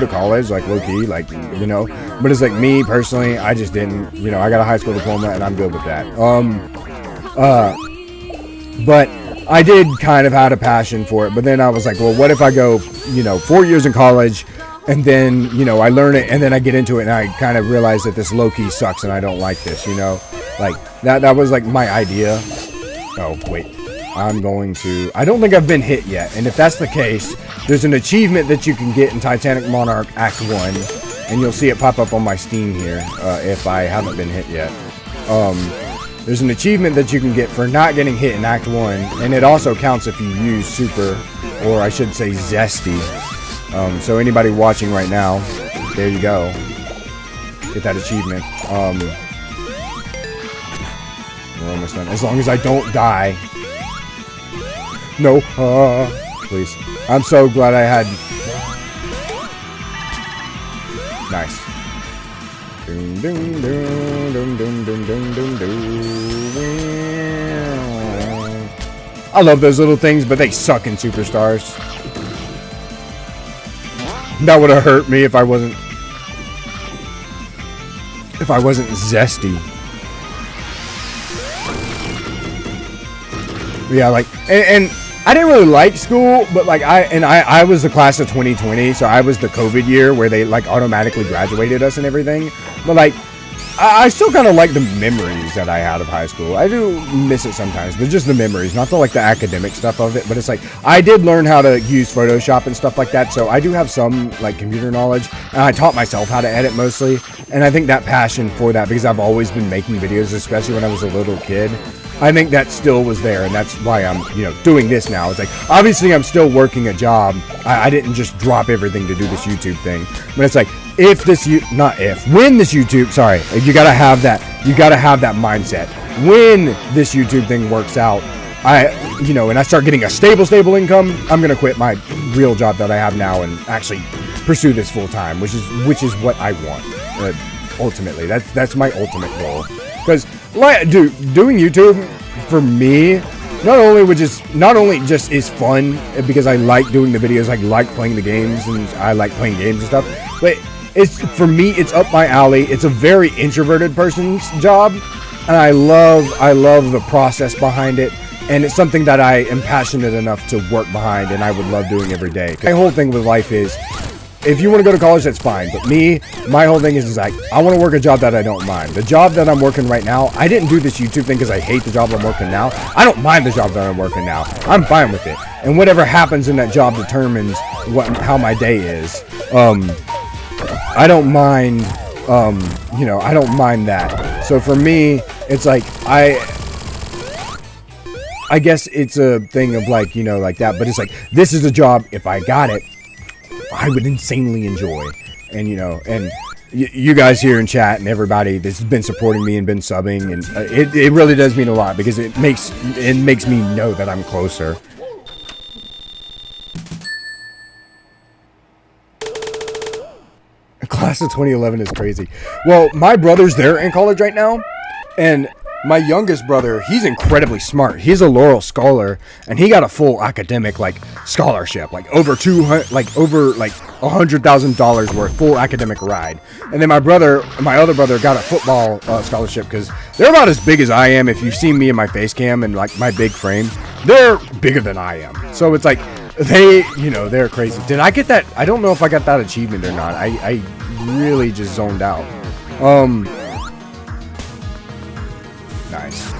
college, like, low key, like, you know. But it's like me personally, I just didn't, you know, I got a high school diploma and I'm good with that. But I did kind of had a passion for it. But then I was like, well, what if I go, you know, 4 years in college and then, you know, I learn it and then I get into it and I kind of realize that this low-key sucks and I don't like this, you know? Like, that was like my idea. Oh, wait. I don't think I've been hit yet. And if that's the case, there's an achievement that you can get in Titanic Monarch Act 1. And you'll see it pop up on my Steam here, if I haven't been hit yet. There's an achievement that you can get for not getting hit in Act 1. And it also counts if you use Super, or I should say Zesty. So anybody watching right now, there you go. Get that achievement. We're almost done. As long as I don't die. No, please. I'm so glad I had. Nice. Doom, doom, doom, doom, doom, doom, doom, doom, doom. I love those little things, but they suck in Superstars. That would have hurt me if I wasn't zesty. Yeah, like, and I didn't really like school, but like I was the class of 2020, so I was the COVID year where they like automatically graduated us and everything. But like, I still kind of like the memories that I had of high school. I do miss it sometimes, but just the memories, not the like the academic stuff of it. But it's like I did learn how to use Photoshop and stuff like that, so I do have some like computer knowledge, and I taught myself how to edit mostly. And I think that passion for that, because I've always been making videos, especially when I was a little kid, I think that still was there, and that's why I'm, you know, doing this now. It's like, obviously I'm still working a job. I didn't just drop everything to do this YouTube thing. But it's like, when this YouTube, sorry, you gotta have that mindset. When this YouTube thing works out, and I start getting a stable income, I'm gonna quit my real job that I have now and actually pursue this full time, which is what I want. Ultimately, that's my ultimate goal. Because, doing YouTube for me, not only just is fun because I like doing the videos, I like playing the games, and I like playing games and stuff, but for me, it's up my alley. It's a very introverted person's job, and I love the process behind it, and it's something that I am passionate enough to work behind, and I would love doing every day. My whole thing with life is, if you want to go to college, that's fine. But my whole thing is like, I want to work a job that I don't mind. The job that I'm working right now, I didn't do this YouTube thing because I hate the job I'm working now. I don't mind the job that I'm working now. I'm fine with it. And whatever happens in that job determines how my day is. I don't mind, I don't mind that. So for me, it's like, I guess it's a thing of like, like that. But it's like, this is a job, if I got it, I would insanely enjoy. And you guys here in chat and everybody that's been supporting me and been subbing, and it really does mean a lot, because it makes me know that I'm closer. Class of 2011 is crazy. Well, my brother's there in college right now, and my youngest brother, he's incredibly smart. He's a Laurel Scholar, and he got a full academic scholarship, over $100,000 worth, full academic ride. And then my other brother, got a football scholarship, because they're about as big as I am. If you've seen me in my face cam and my big frame, they're bigger than I am. So it's like they're crazy. Did I get that? I don't know if I got that achievement or not. I really just zoned out. Nice.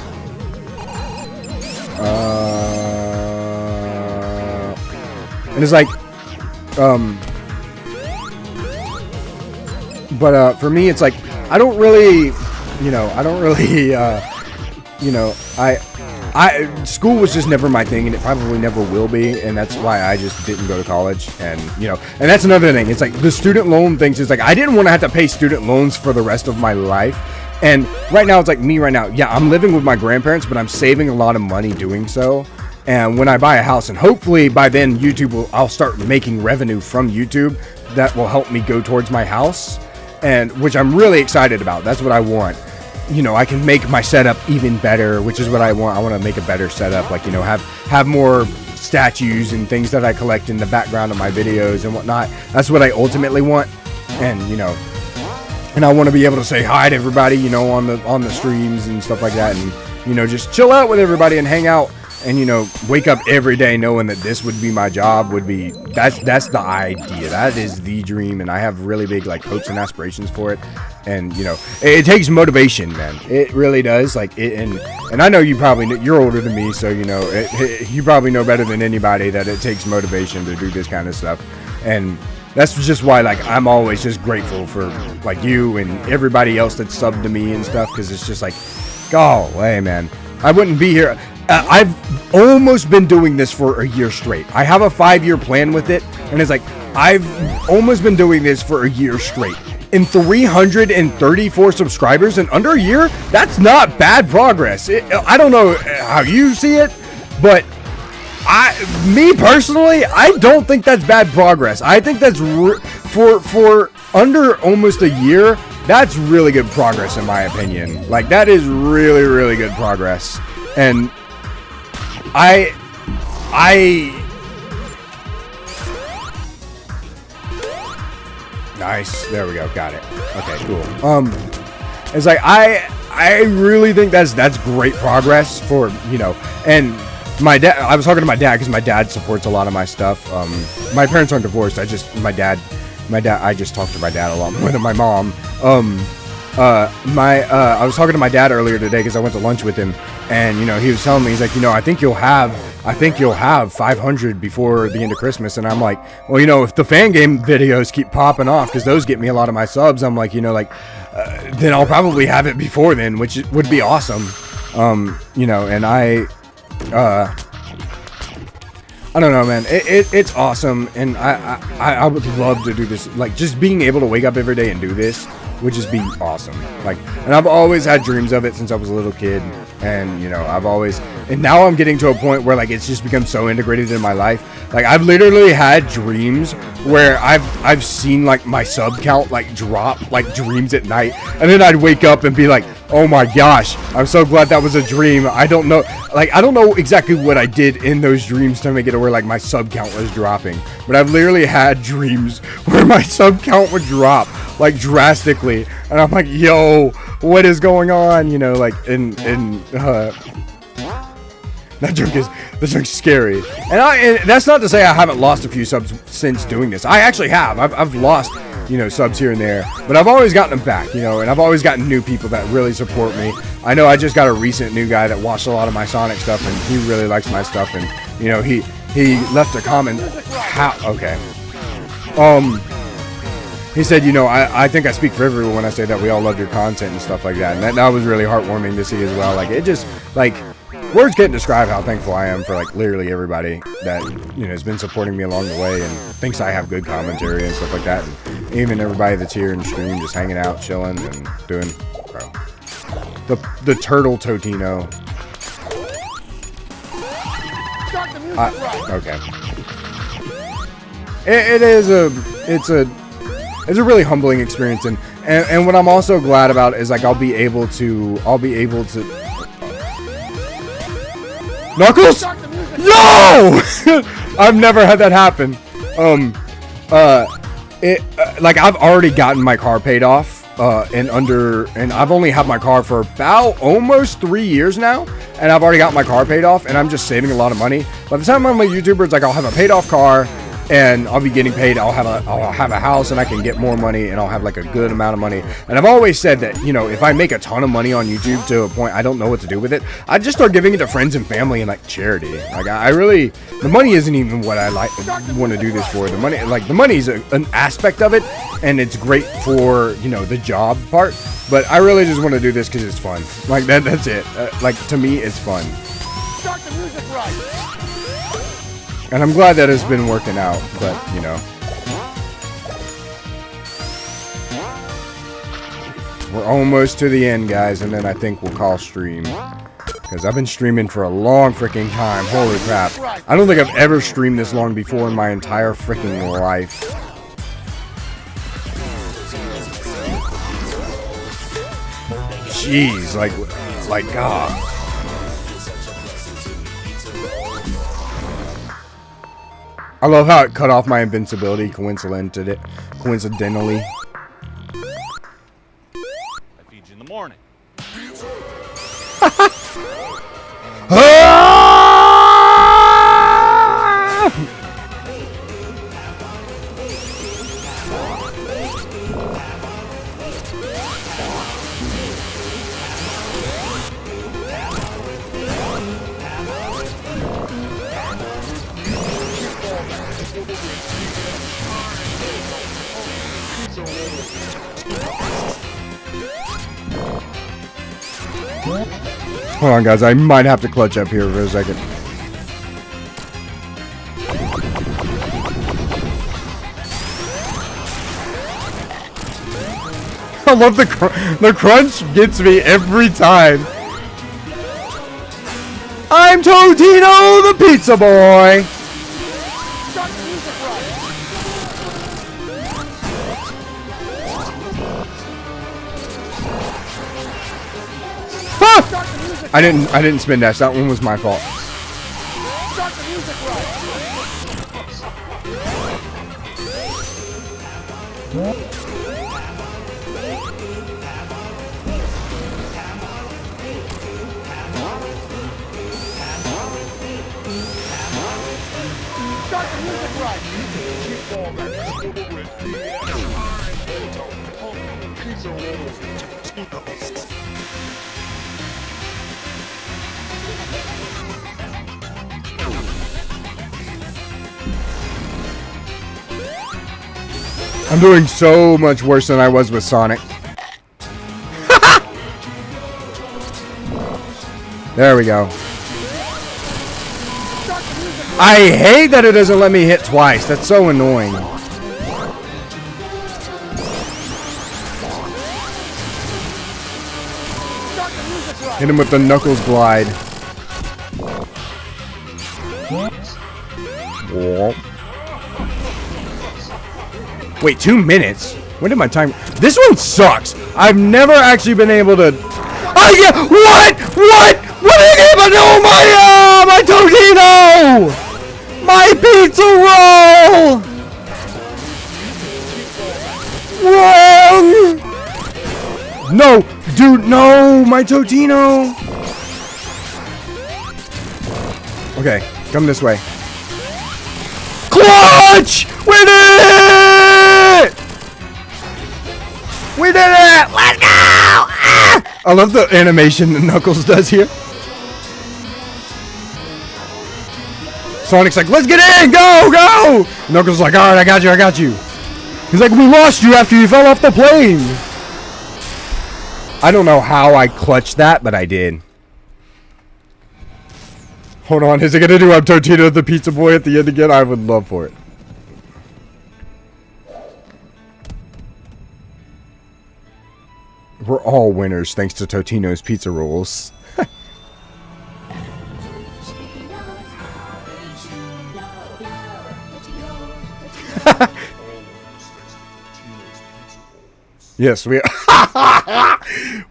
And it's like, for me, it's like, school was just never my thing, and it probably never will be, and that's why I just didn't go to college. And and that's another thing. It's like the student loan things. It's like, I didn't want to have to pay student loans for the rest of my life. And right now, it's like me right now. Yeah, I'm living with my grandparents, but I'm saving a lot of money doing so. And when I buy a house, and hopefully by then I'll start making revenue from YouTube that will help me go towards my house, and which I'm really excited about. That's what I want. I can make my setup even better, which is what I want. I want to make a better setup, have more statues and things that I collect in the background of my videos and whatnot. That's what I ultimately want. And and I want to be able to say hi to everybody, you know, on the streams and stuff like that, and you know, just chill out with everybody and hang out, and you know, wake up every day knowing that this would be my job. That's the idea. That is the dream, and I have really big like hopes and aspirations for it. And you know, it takes motivation, man. It really does. Like it, and I know you probably you're older than me, so you know you probably know better than anybody that it takes motivation to do this kind of stuff. And that's just why, like, I'm always just grateful for like you and everybody else that's subbed to me and stuff, because it's just like, go away, man. I wouldn't be here. I've almost been doing this for a year straight. I have a 5-year plan with it, and it's like I've almost been doing this for a year straight. In 334 subscribers in under a year, that's not bad progress. I don't know how you see it, but me personally, I don't think that's bad progress. I think that's for under almost a year, that's really good progress in my opinion. Like that is really, really good progress. And nice. There we go. Got it. Okay, cool. It's like I really think that's great progress for, you know, and my dad, I was talking to my dad because my dad supports a lot of my stuff. My parents aren't divorced. I just talk to my dad a lot more than my mom. I was talking to my dad earlier today because I went to lunch with him, and you know, he was telling me, he's like, you know, I think you'll have 500 before the end of Christmas. And I'm like, well, you know, if the fan game videos keep popping off, because those get me a lot of my subs, I'm like, you know, like, then I'll probably have it before then, which would be awesome. You know, and I don't know, man. It's awesome, and I would love to do this. Like, just being able to wake up every day and do this would just be awesome. Like, and I've always had dreams of it since I was a little kid, and you know, and now I'm getting to a point where like it's just become so integrated in my life. Like, I've literally had dreams where I've seen like my sub count like drop, like dreams at night, and then I'd wake up and be like, oh my gosh, I'm so glad that was a dream. I don't know exactly what I did in those dreams to make it where like my sub count was dropping, but I've literally had dreams where my sub count would drop like drastically, and I'm like, yo, what is going on? You know, like, and that joke's scary. And that's not to say I haven't lost a few subs since doing this. I actually have. I've lost, you know, subs here and there, but I've always gotten them back, you know, and I've always gotten new people that really support me. I know I just got a recent new guy that watched a lot of my Sonic stuff, and he really likes my stuff, and you know, he left a comment. He said, you know, I think I speak for everyone when I say that we all love your content and stuff like that, and that was really heartwarming to see as well. Like, it just, like, words can't describe how thankful I am for like literally everybody that, you know, has been supporting me along the way and thinks I have good commentary and stuff like that, and even everybody that's here in stream just hanging out, chilling, and doing, bro. The turtle Totino. Start the music right. Okay. It's a really humbling experience, and what I'm also glad about is like I'll be able to Knuckles? No! I've never had that happen. Like, I've already gotten my car paid off, and I've only had my car for about almost 3 years now, and I've already got my car paid off, and I'm just saving a lot of money. By the time I'm a YouTuber, it's like I'll have a paid off car, and I'll be getting paid. I'll have a house, and I can get more money, and I'll have like a good amount of money. And I've always said that, you know, if I make a ton of money on YouTube to a point I don't know what to do with it, I just start giving it to friends and family and like charity. Like, the money isn't even what I want to do this for. The money is an aspect of it, and it's great for, you know, the job part. But I really just want to do this because it's fun. Like that's it. Like, to me, it's fun. Start the music right. And I'm glad that it's been working out, but, you know. We're almost to the end, guys, and then I think we'll call stream. Because I've been streaming for a long freaking time. Holy crap. I don't think I've ever streamed this long before in my entire freaking life. Jeez, like, God. I love how it cut off my invincibility coincidentally. Hold on, guys. I might have to clutch up here for a second. I love the crunch gets me every time. I'm Totino the Pizza Boy. Start the music right. Ah! Start the music. I didn't spin dash. That one was my fault. Start the music right. Start the music right. I'm doing so much worse than I was with Sonic. There we go. I hate that it doesn't let me hit twice. That's so annoying. Hit him with the Knuckles glide. Whoa. Wait, 2 minutes? When did my time... This one sucks. I've never actually been able to... Oh, yeah! What? What? What are you gonna do? My Totino! My pizza roll! Wrong! No! Dude, no! My Totino! Okay, come this way. Clutch! We did it! We did it! Let's go! Ah! I love the animation that Knuckles does here. Sonic's like, let's get in! Go! Go! Knuckles is like, alright, I got you, I got you. He's like, we lost you after you fell off the plane. I don't know how I clutched that, but I did. Hold on, is it gonna do I'm Totino the Pizza Boy at the end again? I would love for it. We're all winners thanks to Totino's Pizza Rolls. Yes, we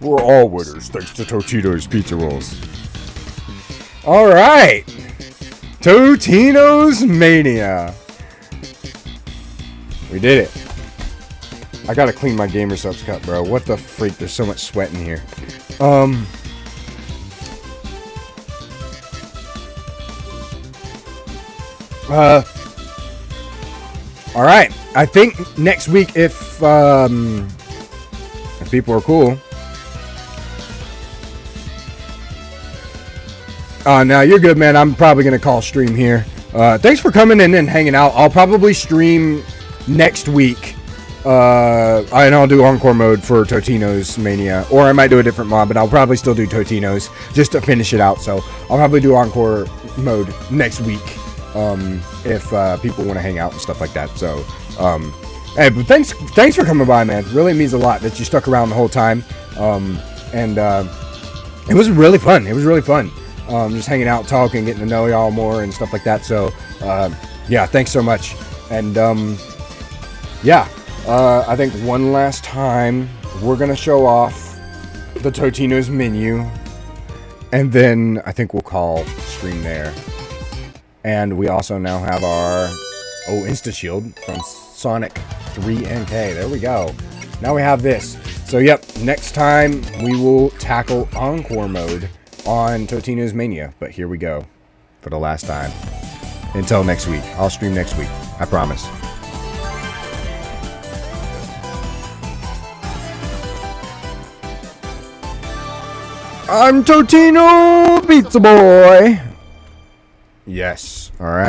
we're all winners thanks to Totino's Pizza Rolls. Alright! Totinos Mania. We did it. I gotta clean my gamer subs cup, bro. What the freak? There's so much sweat in here. Alright. I think next week, if people are cool. No, you're good, man. I'm probably gonna call stream here. Thanks for coming in and hanging out. I'll probably stream next week. And I'll do Encore mode for Totinos Mania. Or I might do a different mod, but I'll probably still do Totinos just to finish it out. So I'll probably do Encore mode next week. If people want to hang out and stuff like that. So, hey, but thanks for coming by, man. Really means a lot that you stuck around the whole time. It was really fun. It was really fun. Just hanging out, talking, getting to know y'all more and stuff like that. So, yeah, thanks so much. And, yeah, I think one last time we're going to show off the Totinos menu. And then I think we'll call stream there. And we also now have our, Insta Shield from Sonic 3 NK. There we go. Now we have this. So, yep, next time we will tackle Encore mode. on Totinos Mania. But here we go for the last time. Until next week. I'll stream next week. I promise. I'm Totino Pizza Boy. Yes. All right.